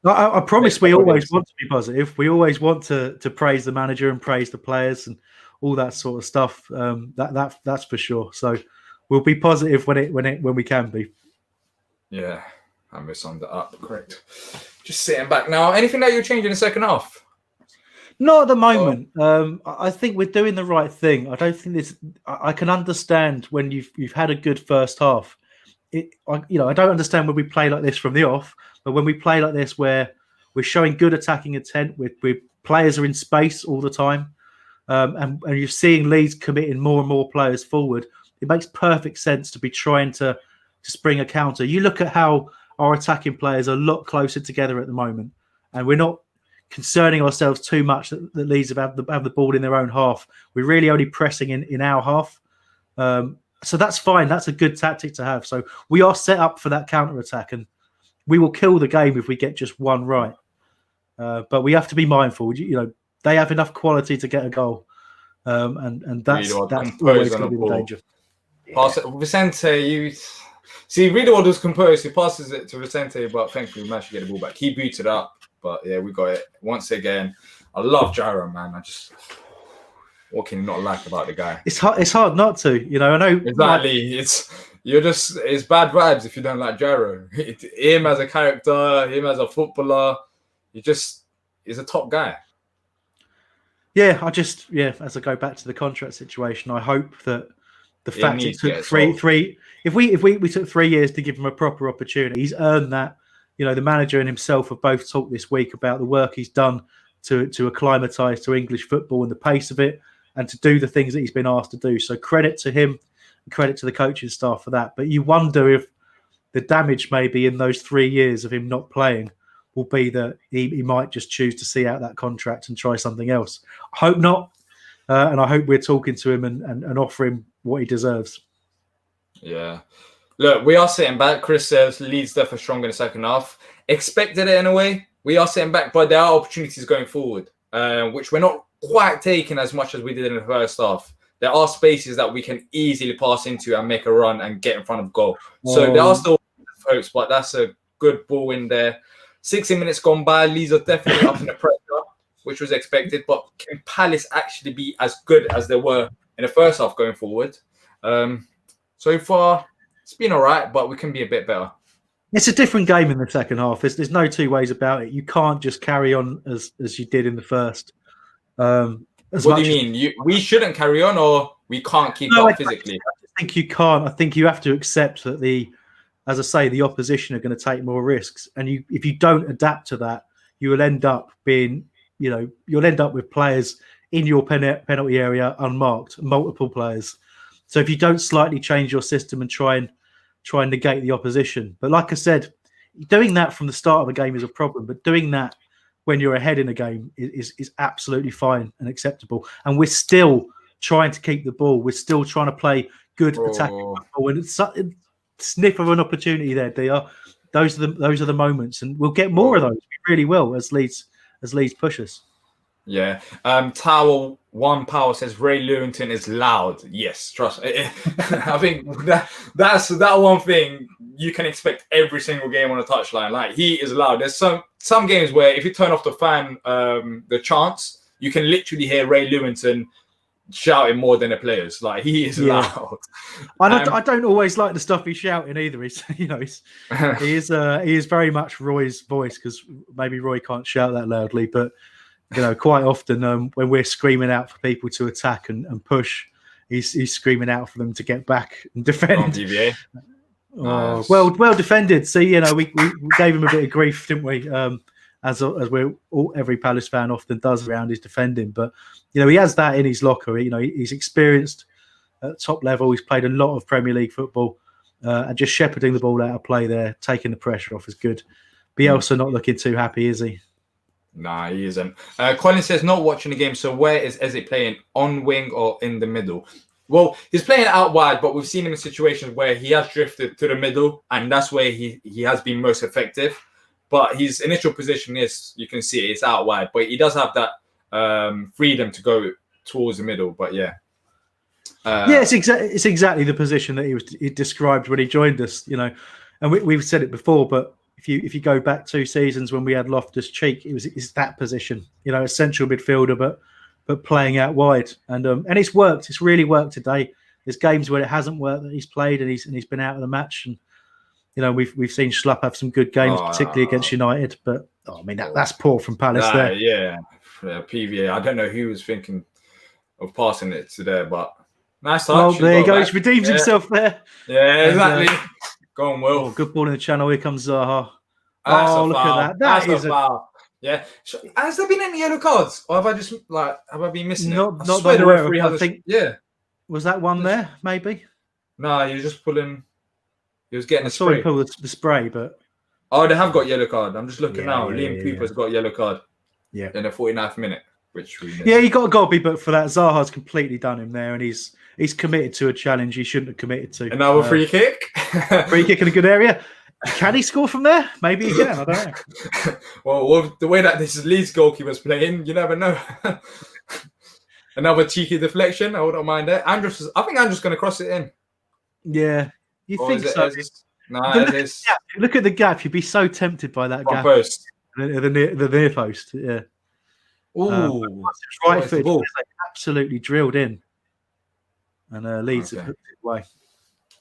I promise we always want to be positive. We always want to praise the manager and praise the players and all that sort of stuff. That's for sure. So we'll be positive when we can be. Yeah, I summed it up. Correct. Just sitting back now. Anything that you'll change in the second half? Not at the moment. I think we're doing the right thing. I don't think this. I can understand when you've had a good first half. I don't understand when we play like this from the off, but when we play like this, where we're showing good attacking intent, with players are in space all the time, and you're seeing Leeds committing more and more players forward, it makes perfect sense to be trying to spring a counter. You look at how our attacking players are a lot closer together at the moment, and we're not concerning ourselves too much that Leeds have the ball in their own half. We're really only pressing in our half. So that's fine. That's a good tactic to have. So we are set up for that counter-attack, and we will kill the game if we get just one right. But we have to be mindful. They have enough quality to get a goal, and that's always going to be the danger. Pass it. Vicente, Riedewald was composed. He passes it to Vicente, but thankfully we managed to get the ball back. He booted up, but yeah, we got it once again. I love Gyro, man. What can you not like about the guy? It's hard not to. I know exactly. It's bad vibes if you don't like Gyro. Him as a character, him as a footballer, he's a top guy. Yeah, as I go back to the contract situation, I hope that the fact it took three. If we took 3 years to give him a proper opportunity, he's earned that. The manager and himself have both talked this week about the work he's done to acclimatise to English football and the pace of it, and to do the things that he's been asked to do. So credit to him, and credit to the coaching staff for that. But you wonder if the damage maybe in those 3 years of him not playing will be that he might just choose to see out that contract and try something else. I hope not. And I hope we're talking to him and offer him what he deserves. Yeah. Look, we are sitting back. Chris says Leeds definitely strong in the second half. Expected it in a way. We are sitting back, but there are opportunities going forward, which we're not quite taking as much as we did in the first half. There are spaces that we can easily pass into and make a run and get in front of goal. So there are still hopes, but that's a good ball in there. 60 minutes gone by. Leeds are definitely up in the pressure, which was expected. But can Palace actually be as good as they were in the first half going forward? So far, it's been all right, but we can be a bit better. It's a different game in the second half. There's no two ways about it. You can't just carry on as you did in the first. What do you mean? We shouldn't carry on, or we can't keep up physically? I think you can't. I think you have to accept that the opposition are going to take more risks, and if you don't adapt to that, you will end up being, you'll end up with players in your penalty area unmarked, multiple players. So if you don't slightly change your system and try and negate the opposition, but like I said, doing that from the start of a game is a problem, but doing that when you're ahead in a game is absolutely fine and acceptable. And we're still trying to keep the ball. We're still trying to play good attacking football. And it's a sniff of an opportunity there, Diyar. Those are the moments, and we'll get more of those. We really will as Leeds push us. Yeah. Tower One Power says Ray Lewington is loud. Yes, trust me. I think that's that one thing you can expect every single game on a touchline. Like, he is loud. There's some games where if you turn off the fan, the chants, you can literally hear Ray Lewington shouting more than the players. Like, he is loud. I don't always like the stuff he's shouting either. He's, he is very much Roy's voice, because maybe Roy can't shout that loudly, but quite often when we're screaming out for people to attack and push, he's screaming out for them to get back and defend. DVA. Nice. Well defended. See, we gave him a bit of grief, didn't we? As every Palace fan often does around his defending, but he has that in his locker. He's experienced at top level. He's played a lot of Premier League football, and just shepherding the ball out of play there, taking the pressure off is good. Bielsa not looking too happy, is he? Nah, he isn't. Colin says not watching the game. So where is Eze playing? On wing or in the middle? Well, he's playing out wide, but we've seen him in situations where he has drifted to the middle, and that's where he has been most effective. But his initial position is, you can see it's out wide, but he does have that freedom to go towards the middle. But it's exactly the position that he described when he joined us. And we've said it before, but if you go back 2 seasons when we had Loftus-Cheek, it's that position. A central midfielder, but playing out wide, and it's worked. It's really worked today. There's games where it hasn't worked that he's played, and he's been out of the match. And we've seen Schlupp have some good games, particularly against United. But that's poor from Palace there. Yeah, PVA. I don't know who was thinking of passing it to there, but nice touch. Well, there he goes. He redeems himself there. Yeah, exactly. Go on, Will. Oh, good ball in the channel. Here comes Zaha. Look at that. That is a foul. Yeah. Has there been any yellow cards, or have I been missing it? Not that the referee has. I think. Yeah. Was that one there? Maybe. No, he was just pulling. He was getting. I saw him pull the spray, but. Oh, they have got yellow card. I'm just looking now. Liam Cooper's got yellow card. Yeah. In the 49th minute, which we missed. Yeah, he got to be booked for that. Zaha's completely done him there, and he's committed to a challenge he shouldn't have committed to. Another free kick. Free kick in a good area. Can he score from there? Maybe he can. I don't know. Well, the way that this Leeds goalkeeper's playing, you never know. Another cheeky deflection. I wouldn't mind that. I think Andrew's going to cross it in. Yeah, you think so? Look at the gap. You'd be so tempted by that gap. Post. The near post. Yeah. Ooh, right foot. Absolutely drilled in, and Leeds have hooked it away.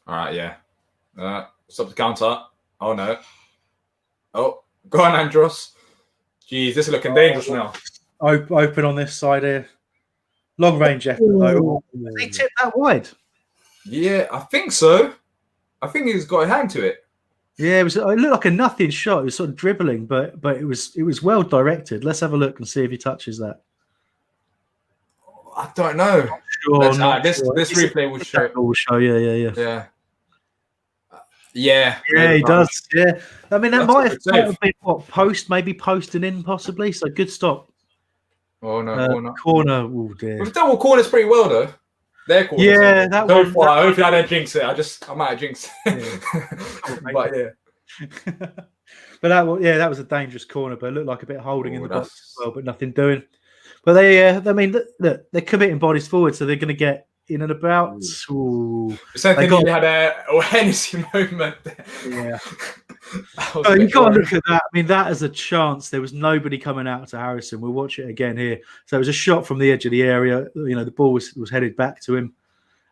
All right, yeah. Stop the counter. Oh no. Oh, go on, Andros. Jeez, this is looking dangerous now. Open on this side here. Long range effort though. Did he tip that wide? Yeah, I think so. I think he's got a hand to it. Yeah, it looked like a nothing shot. It was sort of dribbling, but it was well directed. Let's have a look and see if he touches that. I don't know. This replay will show. Will show. Yeah. Yeah, he does. Yeah, I mean that might have been post, maybe post and in possibly. So good stop. Oh no, corner. Oh dear. We've done corners pretty well though. Their corners. Yeah, that one. Hopefully I don't jinx it. I might have jinxed it. But yeah. But that was a dangerous corner, but it looked like a bit of holding in the box as well, but nothing doing. But look, they're committing bodies forward, so they're going to get in and about. Ooh. Something had a Hennessy moment. Yeah. You can't look at that. I mean, that is a chance. There was nobody coming out to Harrison. We'll watch it again here. So it was a shot from the edge of the area. The ball was headed back to him,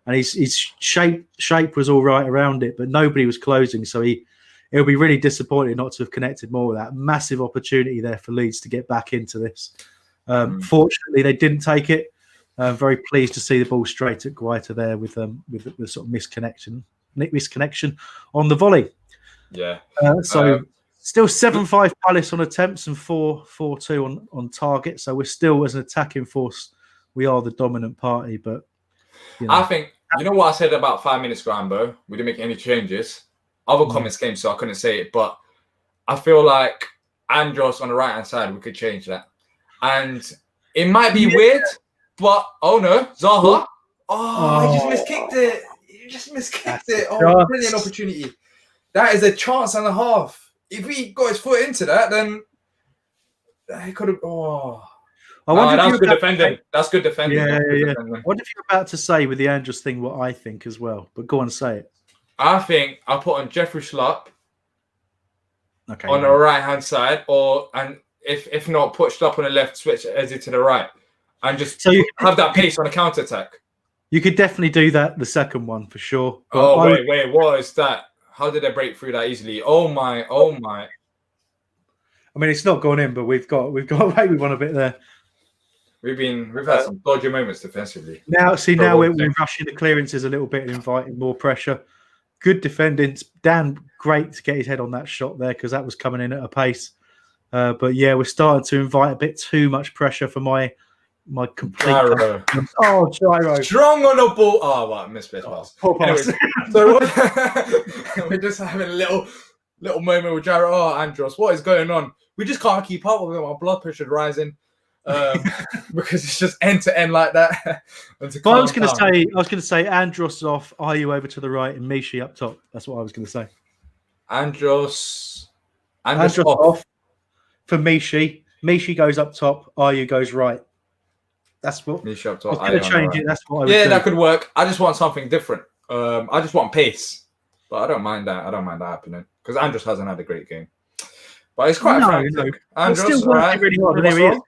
and his shape was all right around it, but nobody was closing. So he'll be really disappointed not to have connected more with that. Massive opportunity there for Leeds to get back into this. Fortunately, they didn't take it. I'm very pleased to see the ball straight at Guaita there with the sort of misconnection on the volley. Yeah. So still 7-5 Palace on attempts and 4-2 on target. So we're still, as an attacking force, we are the dominant party. But I think what I said about 5 minutes ago, Ambo. We didn't make any changes. Other comments came, so I couldn't say it. But I feel like Andros on the right hand side, we could change that. And it might be weird, but oh no, Zaha. He just miskicked it. Oh, brilliant opportunity. That is a chance and a half. If he got his foot into that, then he could have. That's good defending. That's good defending. Yeah. What if you're about to say with the Andros thing what I think as well? But go on and say it. I think I'll put on Jeffrey Schlupp on the right hand side, and if not, put Schlupp on the left, switch Eze to the right. and just So have that pace on a counter attack. You could definitely do that, the second one for sure. But wait, what is that? How did they break through that easily? Oh my. I mean, it's not gone in, but we've got away with one a bit there. We've had some dodgy moments defensively. Now we're rushing the clearances a little bit and inviting more pressure. Good defending. Dan, great to get his head on that shot there because that was coming in at a pace. But yeah, we're starting to invite a bit too much pressure for my complete. Gyro. Oh, Gyro. Strong on the ball. Oh, wow, missed pass. Anyways, so we're just having a little moment with Gyro. Oh, Andros, what is going on? We just can't keep up with him. Our blood pressure's rising. Because it's just end to end like that. I was going to say, Andros off, are you over to the right, and Mishi up top. That's what I was going to say. Andros off for Mishi. Mishi goes up top. Are you goes right. That's what Mishi up top. I was going to change it. That's what I would do. That could work. I just want something different. I just want pace, but I don't mind that. I don't mind that happening because Andros hasn't had a great game. But it's quite frantic. Andros, still working really hard. There he is.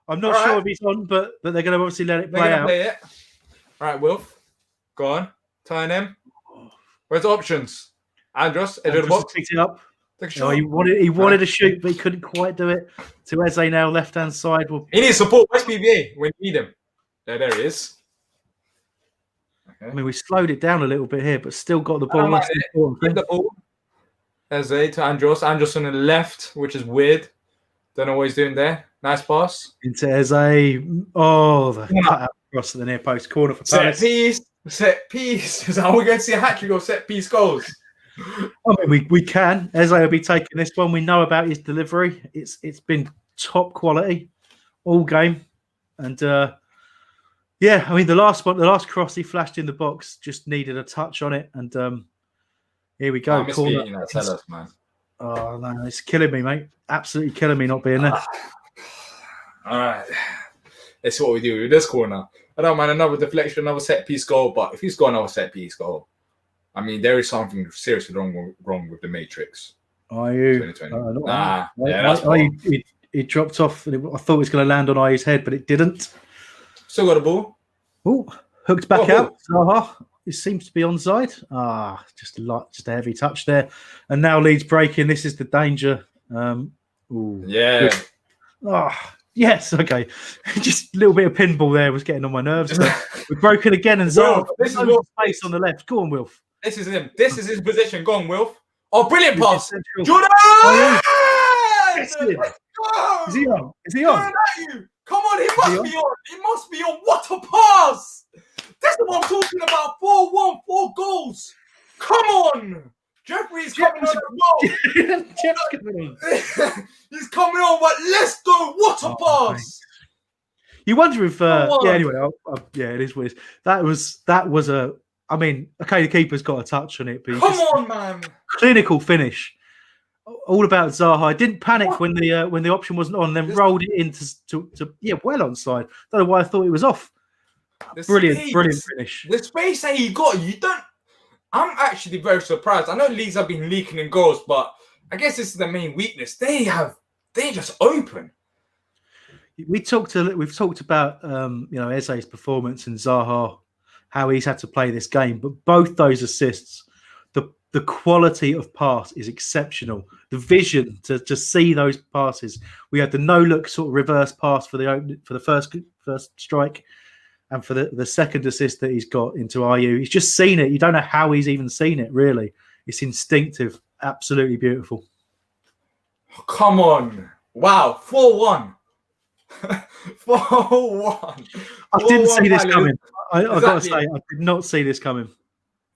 I'm not sure if he's on, but they're going to obviously let it play out. All right, Wilf. Go on. Turn him. Where's the options? Andros, edge of the box. Picked it up. He wanted a shoot, but he couldn't quite do it. To Eze now, left-hand side. He needs support. Where's PBA when you need him? There he is. Okay. I mean, we slowed it down a little bit here, but still got the ball. That's the important thing. The ball. Eze to Andros. Andros on the left, which is weird. Don't know what he's doing there. Nice pass. Into Eze. Oh, the cut out across to the near post corner for Palace. Set piece. Is that how we're going to see a hat-trick or set piece goals? I mean, we can. Eze will be taking this one. We know about his delivery. It's been top quality all game. And, yeah, I mean, the last cross he flashed in the box just needed a touch on it. And here we go. I miss being that Tellus, man. Oh, no, it's killing me, mate. Absolutely killing me not being there. All right. Let's see what we do with this corner. I don't mind another deflection, another set-piece goal, but if he's got another set-piece goal, I mean, there is something seriously wrong with the Matrix. Are you? He dropped off. And I thought it was going to land on Ayu's head, but it didn't. Still got a ball. Oh, hooked back out. Zaha. It seems to be onside. Just a heavy touch there. And now Leeds breaking. This is the danger. Yeah. Yes. Okay. Just a little bit of pinball there was getting on my nerves. We're broken again, and Zaha. There's no space on the left. Go on, Wilf. This is him. This is his position. Go on, Wilf. Oh, brilliant pass. Jordan! Is he on? Is he on? Come on, he must be on. He must be on. What a pass! That's what I'm talking about. 4-1, 4 goals. Come on. Jeffrey's coming on as well. He's coming on, but let's go. What a pass. You wonder if, anyway, it is weird. That was a, I mean, okay, the keeper's got a touch on it, but come on, man. Clinical finish. All about Zaha. I didn't panic when the option wasn't on, then rolled it into well onside. Don't know why I thought it was off. Brilliant finish. The space that he got, I'm actually very surprised. I know Leeds have been leaking in goals, but I guess this is the main weakness. They're just open. We've talked about Eze's performance and Zaha, how he's had to play this game, but both those assists, the quality of pass is exceptional. The vision to see those passes. We had the no-look sort of reverse pass for the first strike, and for the second assist that he's got into Ayew. He's just seen it. You don't know how he's even seen it, really. It's instinctive. Absolutely beautiful. Come on. Wow. 4-1. 4-1. I didn't see this coming. I've got to say, I did not see this coming.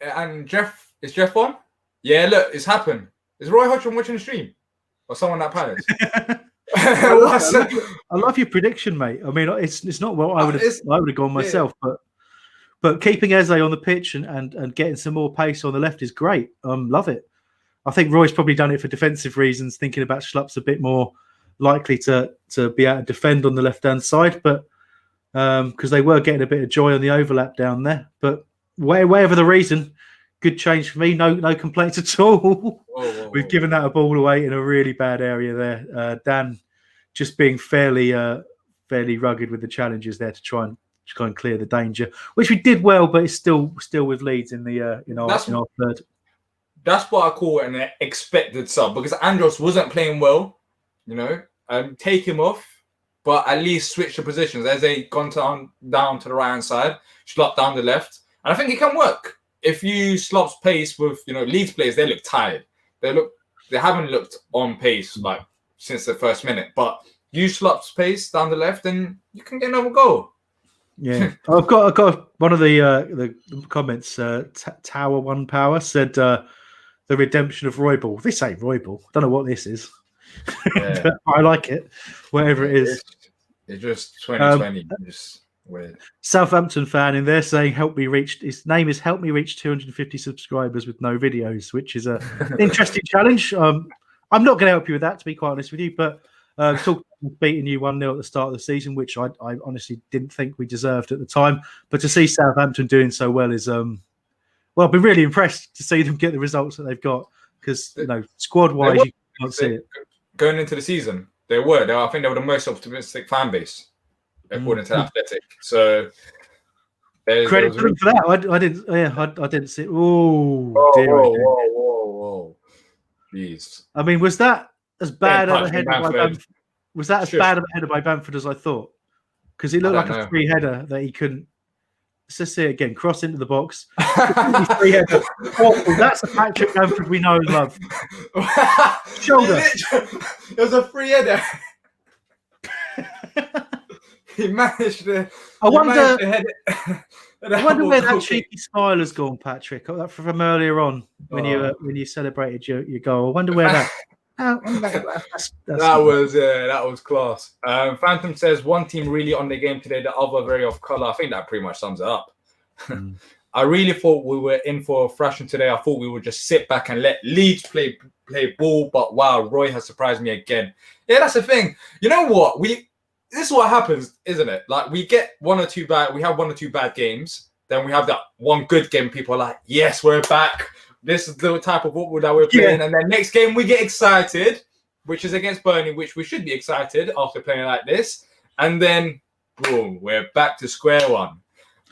And is Jeff on? Yeah, look, it's happened. Is Roy Hodgson watching the stream? Or someone at Palace? I love your prediction, mate. I mean, it's not what I would have gone myself, but keeping Eze on the pitch and getting some more pace on the left is great. Love it. I think Roy's probably done it for defensive reasons, thinking about Schlupp's a bit more likely to be able to defend on the left-hand side, but because they were getting a bit of joy on the overlap down there. But whatever the reason, good change for me. No complaints at all. Whoa. We've given that a ball away in a really bad area there. Dan just being fairly fairly rugged with the challenges there to try and clear the danger, which we did well, but it's still with Leeds in the in our third. That's what I call an expected sub, because Andros wasn't playing well, take him off, but at least switch the positions. As they gone down to the right hand side, slot down the left, and I think it can work. If you slop pace with Leeds players, they look tired. They haven't looked on pace like since the first minute, but you slop pace down the left, and you can get another goal. Yeah, I've got one of the comments. Tower One Power said the redemption of Roybal. This ain't Roybal. I don't know what this is. Yeah. But I like it, whatever it is. It's just 2020. Just weird. Southampton fan in there saying, "Help me reach." His name is "Help me reach 250 subscribers with no videos," which is an interesting challenge. I'm not going to help you with that, to be quite honest with you, but. Talking about beating you 1-0 at the start of the season, which I honestly didn't think we deserved at the time. But to see Southampton doing so well is, I've been really impressed to see them get the results that they've got, because squad-wise you can't see it. Going into the season, I think they were the most optimistic fan base according to Athletic. So credit to them for that. I didn't see it. Whoa. Jeez. I mean, was that as bad of a header by Bamford? Was that as bad of a header by Bamford as I thought? Because it looked like a free header that he couldn't. Let's just see it again. Cross into the box. Free header. That's a Patrick Bamford we know and love. Shoulder. It was a free header. He managed to. I wonder where that cheeky smile has gone, Patrick. From earlier on when you celebrated your goal. I wonder where that. That was class. Phantom says one team really on the game today, the other very off color. I think that pretty much sums it up. I really thought we were in for a thrashing today. I thought we would just sit back and let Leeds play ball, but wow, Roy has surprised me again. Yeah, that's the thing. You know what? This is what happens, isn't it? Like we have one or two bad games, then we have that one good game. People are like, yes, we're back. This is the type of football that we're playing. And then next game we get excited, which is against Burnley, which we should be excited after playing like this. And then, boom, we're back to square one.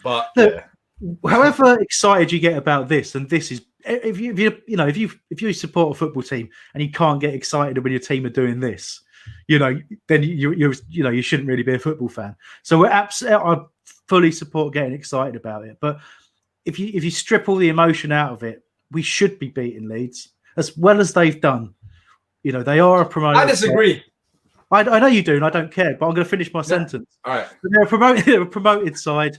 But however excited you get about this, and this is if you support a football team and you can't get excited when your team are doing this, then you shouldn't really be a football fan. So I fully support getting excited about it. But if you strip all the emotion out of it, we should be beating Leeds as well as they've done. They are a promoted. I disagree. I know you do, and I don't care. But I'm going to finish my sentence. All right. They're a promoted side.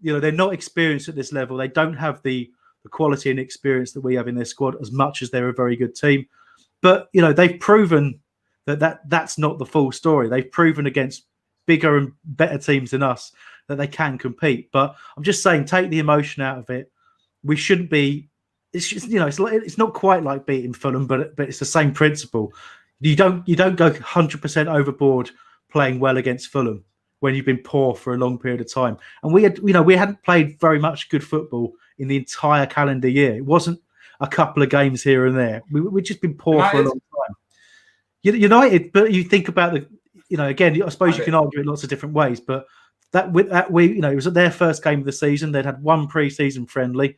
They're not experienced at this level. They don't have the quality and experience that we have in their squad as much as they're a very good team. But they've proven that's not the full story. They've proven against bigger and better teams than us that they can compete. But I'm just saying, take the emotion out of it. We shouldn't be. It's just, it's not quite like beating Fulham, but it's the same principle. You don't go 100% overboard playing well against Fulham when you've been poor for a long period of time. And we hadn't played very much good football in the entire calendar year. It wasn't a couple of games here and there. We've just been poor for a long time. United, but you think about again, I suppose you can argue it lots of different ways, but it was their first game of the season. They'd had one pre-season friendly.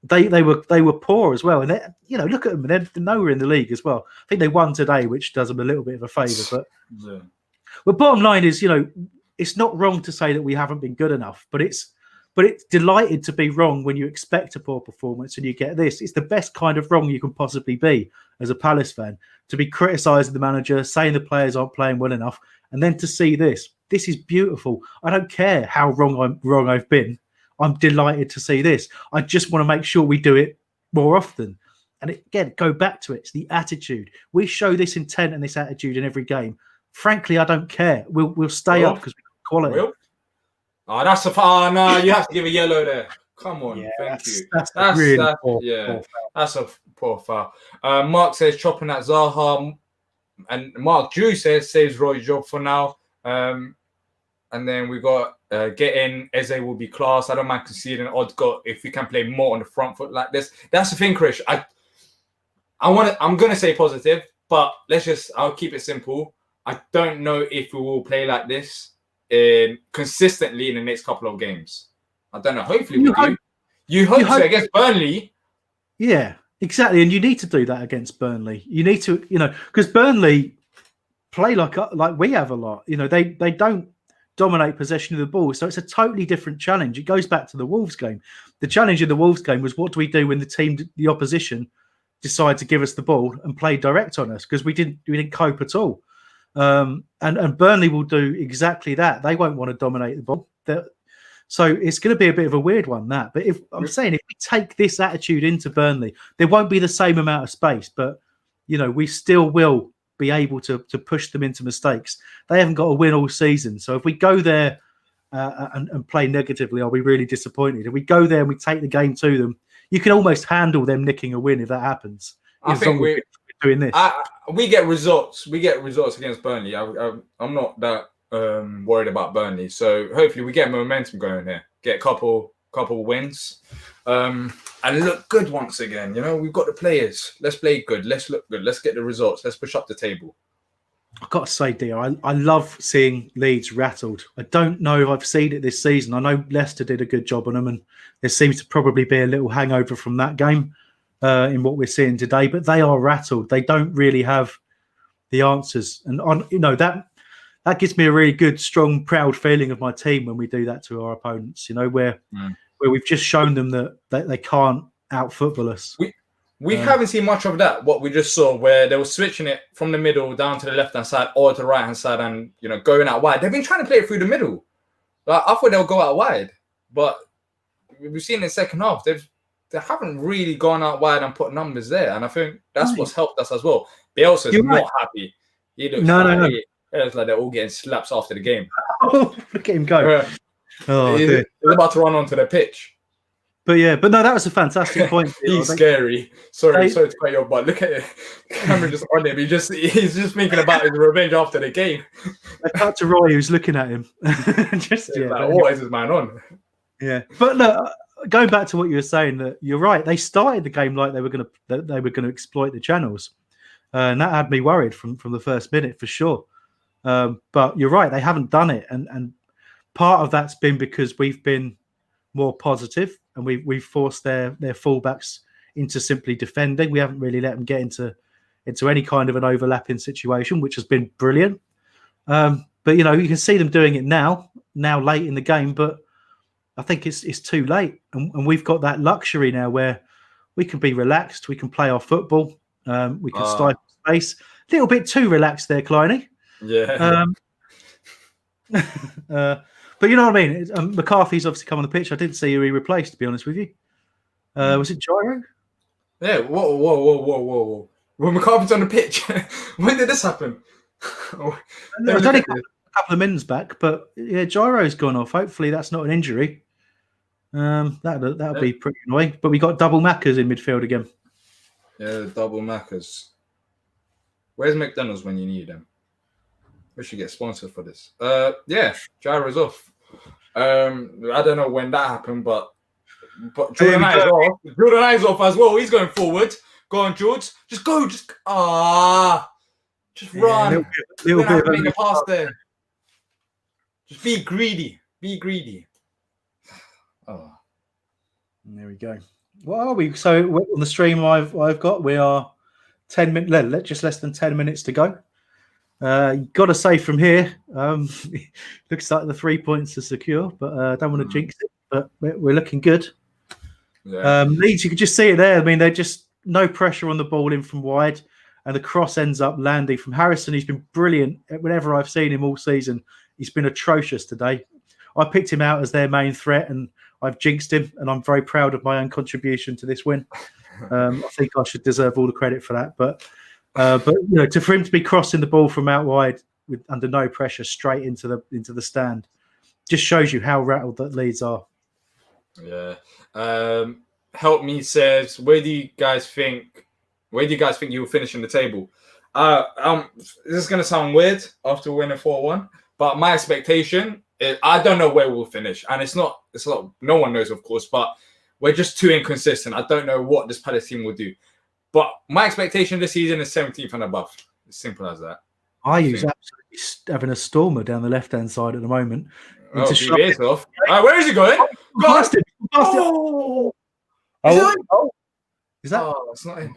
They were poor as well, and look at them. They're nowhere in the league as well. I think they won today, which does them a little bit of a favour. But bottom line is, it's not wrong to say that we haven't been good enough, but it's delighted to be wrong when you expect a poor performance and you get this. It's the best kind of wrong you can possibly be as a Palace fan, to be criticising the manager, saying the players aren't playing well enough, and then to see this. This is beautiful. I don't care how wrong I've been. I'm delighted to see this. I just want to make sure we do it more often. And again, go back to it. It's the attitude. We show this intent and this attitude in every game. Frankly, I don't care. We'll stay up because we've got quality. Real? Oh, that's a foul. No, you have to give a yellow there. Come on, thank you. That's really poor foul. That's a poor foul. Mark says chopping at Zaha, and Mark Drew says saves Roy's job for now. And then we got get in. Eze will be class. I don't mind conceding odd goal if we can play more on the front foot like this. That's the thing, Chris. I'm gonna say positive, but I'll keep it simple. I don't know if we will play like this consistently in the next couple of games. I don't know. Hopefully, we do. You hope so against Burnley. Yeah, exactly. And you need to do that against Burnley. You need to, because Burnley play like we have a lot. They don't dominate possession of the ball. So it's a totally different challenge. It goes back to the Wolves game. The challenge in the Wolves game was, what do we do when the opposition decide to give us the ball and play direct on us? Because we didn't cope at all. And Burnley will do exactly that. They won't want to dominate the ball. So it's going to be a bit of a weird one, that. But if we take this attitude into Burnley, there won't be the same amount of space, but we still will be able to push them into mistakes. They haven't got a win all season, so if we go there and play negatively, I'll be really disappointed. If we go there and we take the game to them, you can almost handle them nicking a win if that happens. I think we're doing this. We get results. We get results against Burnley. I'm not that worried about Burnley. So hopefully we get momentum going here. Get a couple wins. And look good once again. We've got the players. Let's play good. Let's look good. Let's get the results. Let's push up the table. I've got to say, Diyar, I love seeing Leeds rattled. I don't know if I've seen it this season. I know Leicester did a good job on them, and there seems to probably be a little hangover from that game in what we're seeing today. But they are rattled. They don't really have the answers, and that gives me a really good, strong, proud feeling of my team when we do that to our opponents. Where we've just shown them that they can't out-football us. We haven't seen much of that. What we just saw, where they were switching it from the middle down to the left-hand side or to the right-hand side, and going out wide. They've been trying to play it through the middle. Like, I thought they'll go out wide, but we've seen in the second half they haven't really gone out wide and put numbers there, and I think that's what's helped us as well. Bielsa's not happy. He looks no. It looks like they're all getting slaps after the game. Oh, look at him go! He's about to run onto the pitch. But no, that was a fantastic point. He's scary. Sorry to cut you off, but look at it. The camera just on him. He's just thinking about his revenge after the game. I cut to Roy, who's looking at him. What is this man on? Yeah, but look, going back to what you were saying, that you're right. They started the game like they were going to exploit the channels, and that had me worried from the first minute for sure. But you're right, they haven't done it, and part of that's been because we've been more positive, and we've forced their fullbacks into simply defending. We haven't really let them get into any kind of an overlapping situation, which has been brilliant. But you can see them doing it now late in the game, but I think it's too late, and we've got that luxury now where we can be relaxed, we can play our football, we can stifle space. A little bit too relaxed there, Kleiny. Yeah. But you know what I mean? McCarthy's obviously come on the pitch. I didn't see who he replaced, to be honest with you. Was it Gyro? Yeah. Whoa. When McCarthy's on the pitch, when did this happen? It was only a couple of minutes back, but yeah, Gyro's gone off. Hopefully that's not an injury. That'll be pretty annoying. But we got double Maccas in midfield again. Yeah, double Maccas. Where's McDonald's when you need them? We should get sponsored for this. Yeah, Gyro's off. I don't know when that happened, but Jordan is off. Jordan is off as well. He's going forward. Go on, George. Just go. Just run. Little bit of a pass there. Just be greedy. Oh, and there we go. What are we? So on the stream I've got, we are 10 minutes. Just less than 10 minutes to go. Got to say from here, looks like the 3 points are secure, but I don't want to jinx it. But we're looking good. Yeah. Leeds, you could just see it there. I mean, they're just no pressure on the ball in from wide, and the cross ends up landing from Harrison. He's been brilliant whenever I've seen him all season. He's been atrocious today. I picked him out as their main threat, and I've jinxed him, and I'm very proud of my own contribution to this win. I think I should deserve all the credit for that, but for him to be crossing the ball from out wide with under no pressure straight into the stand just shows you how rattled that Leeds are. Yeah. Help Me says, where do you guys think you'll finish in the table? This is gonna sound weird after winning 4-1, but my expectation is, I don't know where we'll finish, and it's not no one knows, of course, but we're just too inconsistent. I don't know what this Palace team will do. But my expectation this season is 17th and above. As simple as that. Ayu's absolutely having a stormer down the left-hand side at the moment. Oh, BBA's off. Where is he going? Past him. Oh! Is that? Oh, it's not him.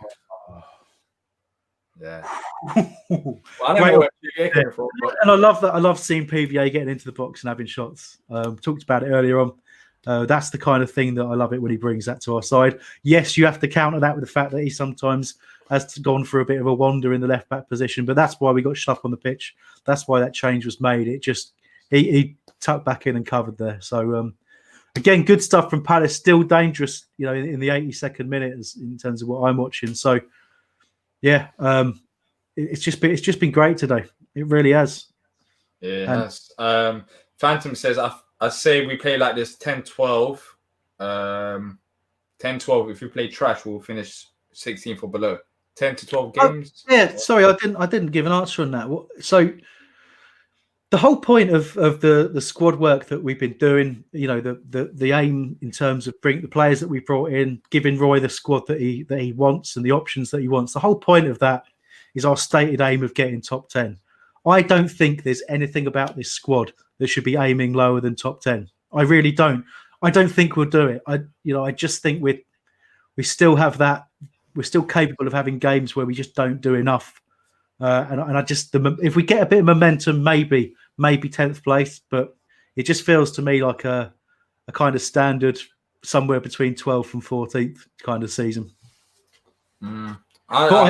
Yeah. Well, I don't know where PVA came from. But... And I love that. I love seeing PVA getting into the box and having shots. Talked about it earlier on. That's the kind of thing that I love it when he brings that to our side. Yes, you have to counter that with the fact that he sometimes has gone for a bit of a wander in the left back position, but that's why we got Schlupp on the pitch. That's why that change was made. It just he tucked back in and covered there. So again, good stuff from Palace. Still dangerous, in the 82nd minute in terms of what I'm watching. So yeah, it's just been great today. It really has. Yeah, it has. Phantom says, I say we play like this 10-12. 10-12, if we play trash, we'll finish 16th or below. 10 to 12 games. Sorry, I didn't give an answer on that. So the whole point of the squad work that we've been doing, the aim in terms of bringing the players that we brought in, giving Roy the squad that he wants and the options that he wants. The whole point of that is our stated aim of getting top 10. I don't think there's anything about this squad that should be aiming lower than top 10. I really don't. I don't think we'll do it. I just think we still have that. We're still capable of having games where we just don't do enough. And I just, if we get a bit of momentum, maybe 10th place, but it just feels to me like a kind of standard somewhere between 12th and 14th kind of season. I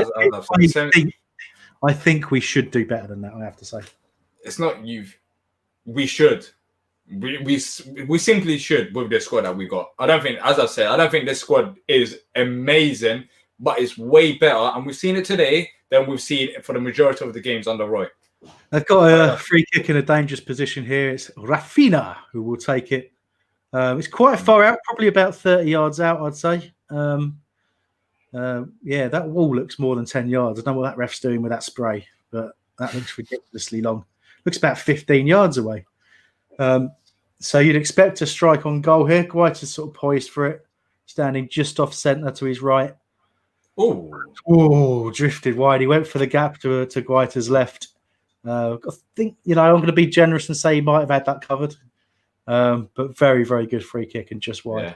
think we should do better than that, I have to say. It's not we should. We simply should with the squad that we got. I don't think, as I said, I don't think this squad is amazing, but it's way better. And we've seen it today than we've seen for the majority of the games under Roy. They've got a free kick in a dangerous position here. It's Rafinha who will take it. It's quite far out, probably about 30 yards out, I'd say. That wall looks more than 10 yards. I don't know what that ref's doing with that spray, but that looks ridiculously long. Looks about 15 yards away. So you'd expect a strike on goal here. Guaita's sort of poised for it, standing just off centre to his right. Oh, drifted wide. He went for the gap to Guaita's left. I think, I'm going to be generous and say he might have had that covered. But very, very good free kick and just wide. Yeah.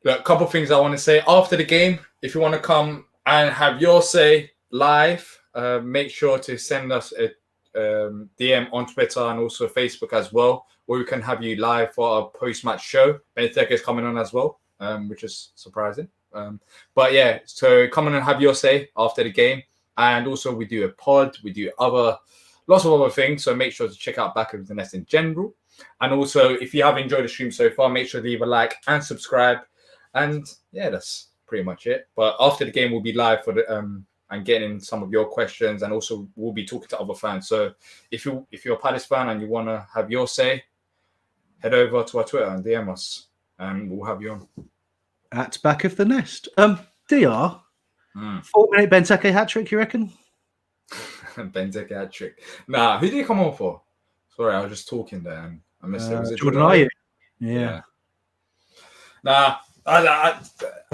Look, a couple of things I want to say. After the game, if you want to come and have your say live, make sure to send us a DM on Twitter and also Facebook as well, where we can have you live for our post-match show. Benitez is coming on as well, which is surprising. But yeah, so come on and have your say after the game. And also we do a pod, we do lots of other things. So make sure to check out Back of the Nest in general. And also, if you have enjoyed the stream so far, make sure to leave a like and subscribe. And yeah, that's pretty much it. But after the game, we'll be live for the and getting some of your questions, and also we'll be talking to other fans. So if you're a Palace fan and you want to have your say, head over to our Twitter and DM us, and we'll have you on. At Back of the Nest. Diyar, 4-minute Benteke hat-trick, you reckon? Benteke hat-trick. Nah, who did he come on for? Sorry, I was just talking there and I missed it. Was it Jordan Ayew? Yeah. Nah,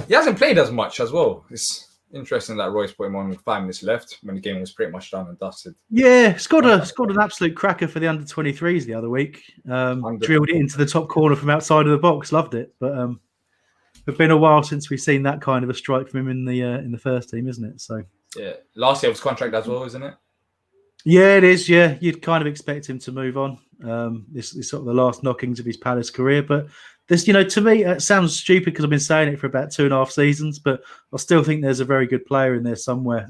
he hasn't played as much as well. It's interesting that Royce put him on with 5 minutes left when the game was pretty much done and dusted. Yeah, scored an absolute cracker for the under-23s the other week. Drilled it into the top corner from outside of the box. Loved it. But it's been a while since we've seen that kind of a strike from him in the first team, isn't it? So yeah, last year was contract as well, isn't it? Yeah, it is. Yeah, you'd kind of expect him to move on. This is sort of the last knockings of his Palace career. But this, to me, it sounds stupid because I've been saying it for about 2.5 seasons. But I still think there's a very good player in there somewhere.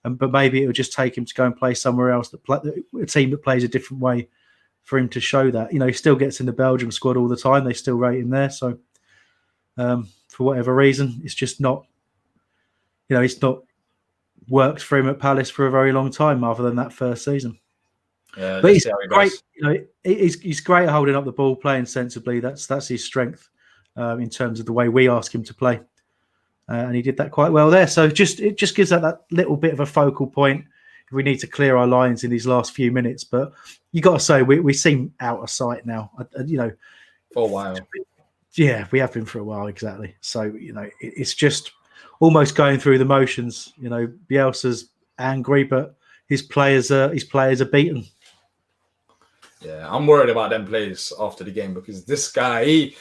But maybe it would just take him to go and play somewhere else, a team that plays a different way, for him to show that. He still gets in the Belgium squad all the time. They still rate him there. So for whatever reason, it's just not. It's not worked for him at Palace for a very long time, other than that first season. Yeah, but he's great. He's great at holding up the ball, playing sensibly. That's his strength in terms of the way we ask him to play, and he did that quite well there. So it just gives that little bit of a focal point if we need to clear our lines in these last few minutes. But you got to say we seem out of sight now. For a while. Yeah, we have been for a while, exactly. So it's just almost going through the motions. Bielsa's angry, but his players are beaten. Yeah, I'm worried about them players after the game because this guy, he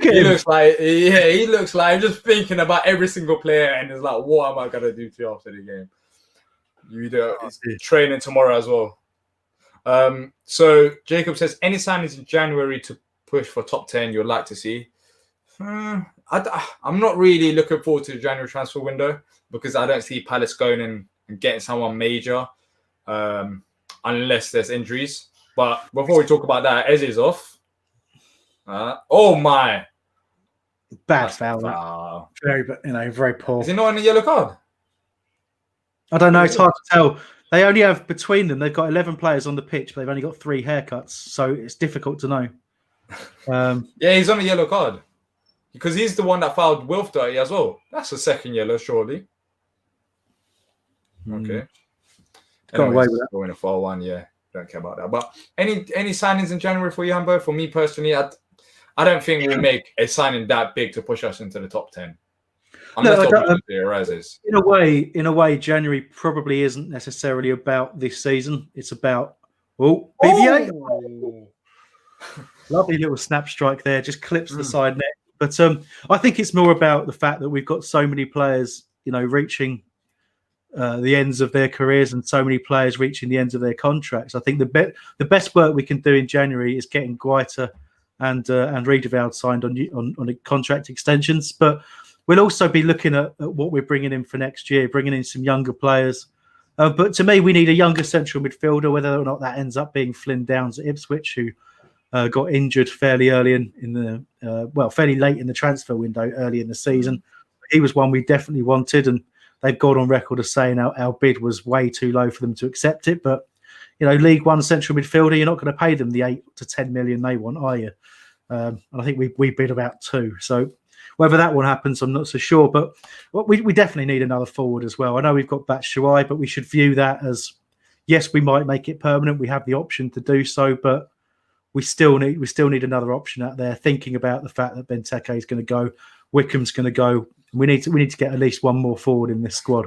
looks like just thinking about every single player and is like, what am I gonna do to you after the game? It's training tomorrow as well. So Jacob says, any signings in January to push for top 10 you'd like to see? I'm not really looking forward to the January transfer window because I don't see Palace going in and getting someone major unless there's injuries. But before we talk about that, Eze is off. Oh my! Bad foul. Very poor. Is he not on a yellow card? I don't know. It's hard to tell. They only have between them. They've got 11 players on the pitch, but they've only got 3 haircuts, so it's difficult to know. Yeah, he's on a yellow card because he's the one that fouled Wilf dirty as well. That's a second yellow, surely. Okay. Got away with that. Going a 4-1, yeah. Don't care about that. But any signings in January for you, Hambo? For me personally, I don't think we'll make a signing that big to push us into the top 10. Unless opportunity arises. In a way, January probably isn't necessarily about this season. It's about BBA. Oh. Lovely little snap strike there, just clips the side net. But I think it's more about the fact that we've got so many players, reaching the ends of their careers and so many players reaching the ends of their contracts. I think the best work we can do in January is getting Guaita and Riedewald signed on contract extensions. But we'll also be looking at what we're bringing in for next year, bringing in some younger players. But to me, we need a younger central midfielder, whether or not that ends up being Flynn Downs at Ipswich, who got injured fairly early fairly late in the transfer window, early in the season. He was one we definitely wanted, and they've gone on record as saying our bid was way too low for them to accept it. But, League One central midfielder, you're not going to pay them the 8 to 10 million they want, are you? And I think we bid about 2. So whether that one happens, I'm not so sure. But we definitely need another forward as well. I know we've got Batshuayi, but we should view that as, yes, we might make it permanent. We have the option to do so, but we still need another option out there. Thinking about the fact that Benteke is going to go, Wickham's going to go. We need to get at least one more forward in this squad.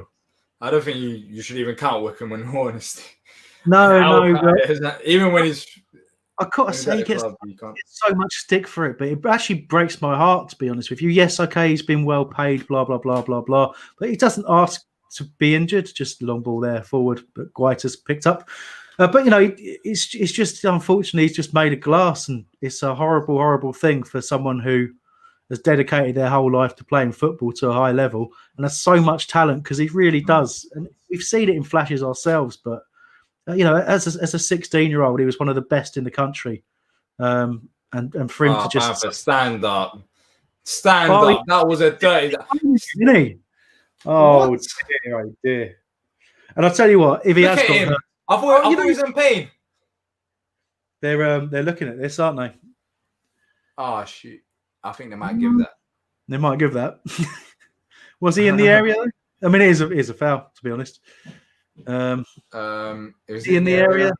I don't think you should even count Wickham in all honesty. No. Even when he's... I gotta say, he gets so much stick for it, but it actually breaks my heart, to be honest with you. Yes, okay, he's been well paid, blah, blah, blah, blah, blah, but he doesn't ask to be injured. Just a long ball there forward, but Guaita's picked up. But, it's just, unfortunately, he's just made of glass, and it's a horrible, horrible thing for someone who has dedicated their whole life to playing football to a high level and has so much talent, because he really does. And we've seen it in flashes ourselves, but as a 16-year-old, he was one of the best in the country. And for him to just stand up. That was a dirty. Didn't he? Oh dear. And I'll tell you what, if he has got hurt, I thought he was in pain. They're looking at this, aren't they? Oh shoot. I think they might give that. They might give that. Was he in the area? I mean, it is a foul, to be honest. Is he in the area?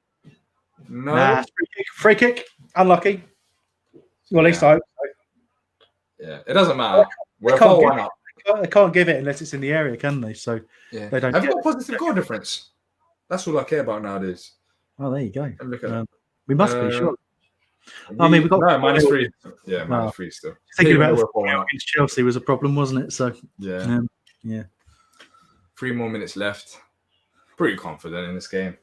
No. Nah, free kick. Unlucky. Well, at least I hope so. Yeah, it doesn't matter. We're 4-1 up. They can't give it unless it's in the area, can they? So they don't. Have you got a positive goal difference? That's all I care about nowadays. Oh, there you go. Look at we must be sure. We've got -3. Yeah, -3 still. Thinking about against Chelsea was a problem, wasn't it? So yeah. 3 more minutes left. Pretty confident in this game.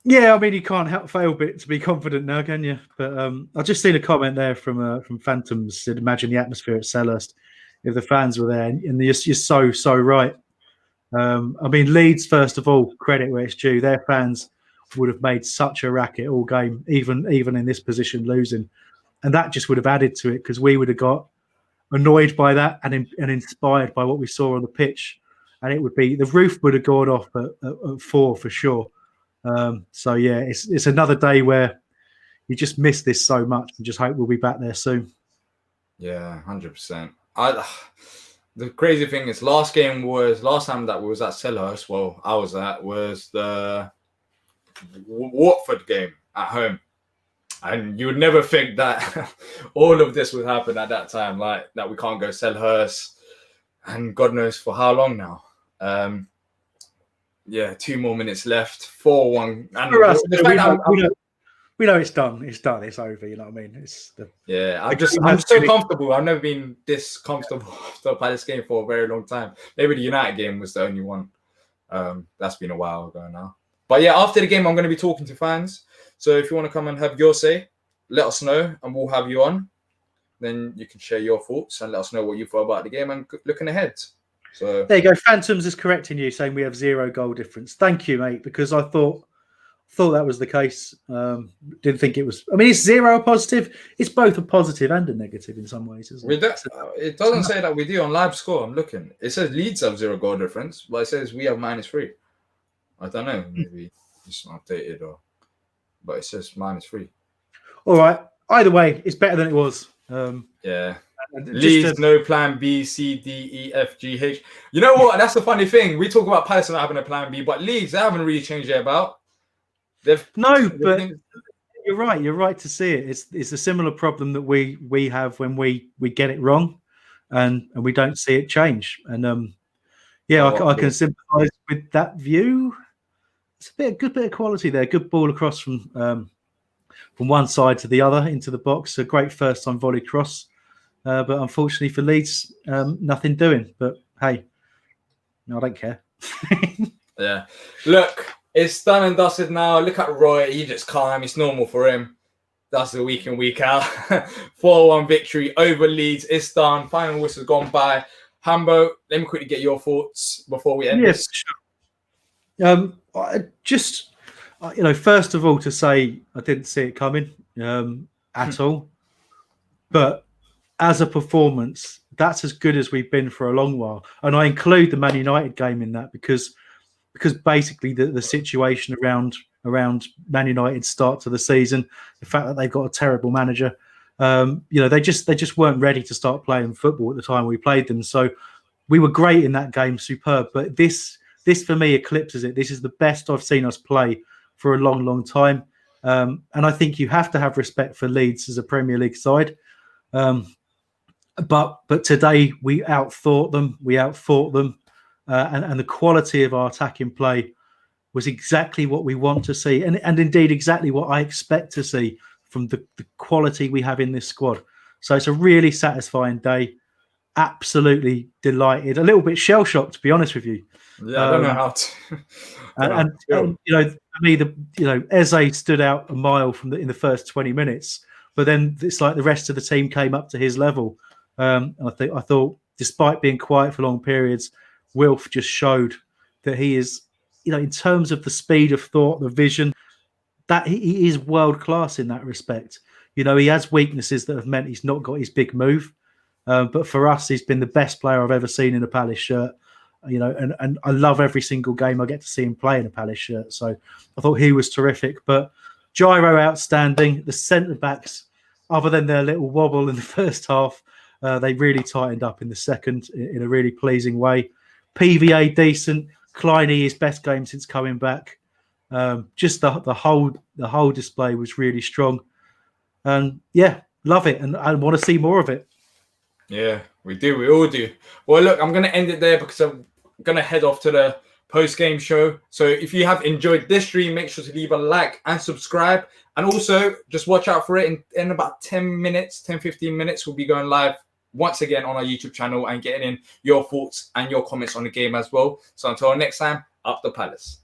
Yeah, I mean, you can't fail to be confident now, can you? But I've just seen a comment there from Phantoms. Said, imagine the atmosphere at Selhurst if the fans were there, and you're so right. I mean, Leeds, first of all, credit where it's due. Their fans would have made such a racket all game, even in this position, losing, and that just would have added to it, because we would have got annoyed by that and inspired by what we saw on the pitch, and it would be the roof would have gone off at 4 for sure. So yeah, it's another day where you just miss this so much, and just hope we'll be back there soon. Yeah, 100%. The crazy thing is, last time that we was at Selhurst, well, I was at, was the Watford game at home, and you would never think that all of this would happen at that time, like that we can't go Selhurst, and God knows for how long now. Yeah, 2 more minutes left. 4-1. And For us, the fact that we know it's done. It's done. It's over. You know what I mean? It's I'm so comfortable. I've never been this comfortable after a Palace game for a very long time. Maybe the United game was the only one. That's been a while ago now. But yeah, after the game, I'm going to be talking to fans. So if you want to come and have your say, let us know and we'll have you on. Then you can share your thoughts and let us know what you thought about the game and looking ahead. So there you go. Phantoms is correcting you, saying we have 0 goal difference. Thank you, mate, because I thought that was the case. Didn't think it was. I mean, it's 0 a positive. It's both a positive and a negative in some ways, isn't it? It doesn't say that we do on live score. I'm looking. It says Leeds have 0 goal difference, but it says we have -3. I don't know. Maybe it's not updated but it says -3. All right. Either way, it's better than it was. Yeah. Leeds, no plan B, C, D, E, F, G, H. You know what? That's the funny thing. We talk about Palace not having a plan B, but Leeds, they haven't really changed their about. But you're right. You're right to see it. It's a similar problem that we have when we get it wrong, and we don't see it change. And I can sympathise with that view. It's a good bit of quality there. Good ball across from one side to the other into the box. A great first time volley cross, but unfortunately for Leeds, nothing doing. But hey, no, I don't care. Yeah, look. It's done and dusted now. Look at Roy. He just calm. It's normal for him. That's the week in, week out. 4-1 victory over Leeds. It's done. Final whistle's gone by. Hambo, let me quickly get your thoughts before we end this. Sure. First of all, to say I didn't see it coming at all. But as a performance, that's as good as we've been for a long while. And I include the Man United game in that because basically the situation around Man United's start to the season, the fact that they've got a terrible manager, they just weren't ready to start playing football at the time we played them. So we were great in that game, superb. But this for me eclipses it. This is the best I've seen us play for a long, long time. And I think you have to have respect for Leeds as a Premier League side. But today we outthought them. We outfought them. And the quality of our attacking play was exactly what we want to see. And indeed exactly what I expect to see from the quality we have in this squad. So it's a really satisfying day. Absolutely delighted. A little bit shell-shocked, to be honest with you. Yeah, I don't know how to. And for me, Eze stood out a mile in the first 20 minutes, but then it's like the rest of the team came up to his level. I thought, despite being quiet for long periods, Wilf just showed that he is, in terms of the speed of thought, the vision, that he is world class in that respect. He has weaknesses that have meant he's not got his big move. But for us, he's been the best player I've ever seen in a Palace shirt. And I love every single game I get to see him play in a Palace shirt. So I thought he was terrific. But Gyro outstanding. The centre backs, other than their little wobble in the first half, they really tightened up in the second in a really pleasing way. PVA decent. Kleiny, his best game since coming back. Just the whole display was really strong. And yeah, love it, and I want to see more of it. Yeah, we do. We all do. Well, look, I'm going to end it there because I'm going to head off to the post-game show. So if you have enjoyed this stream, make sure to leave a like and subscribe. And also, just watch out for it. In about 10 minutes, 10, 15 minutes, we'll be going live once again on our YouTube channel and getting in your thoughts and your comments on the game as well. So until next time, up the Palace.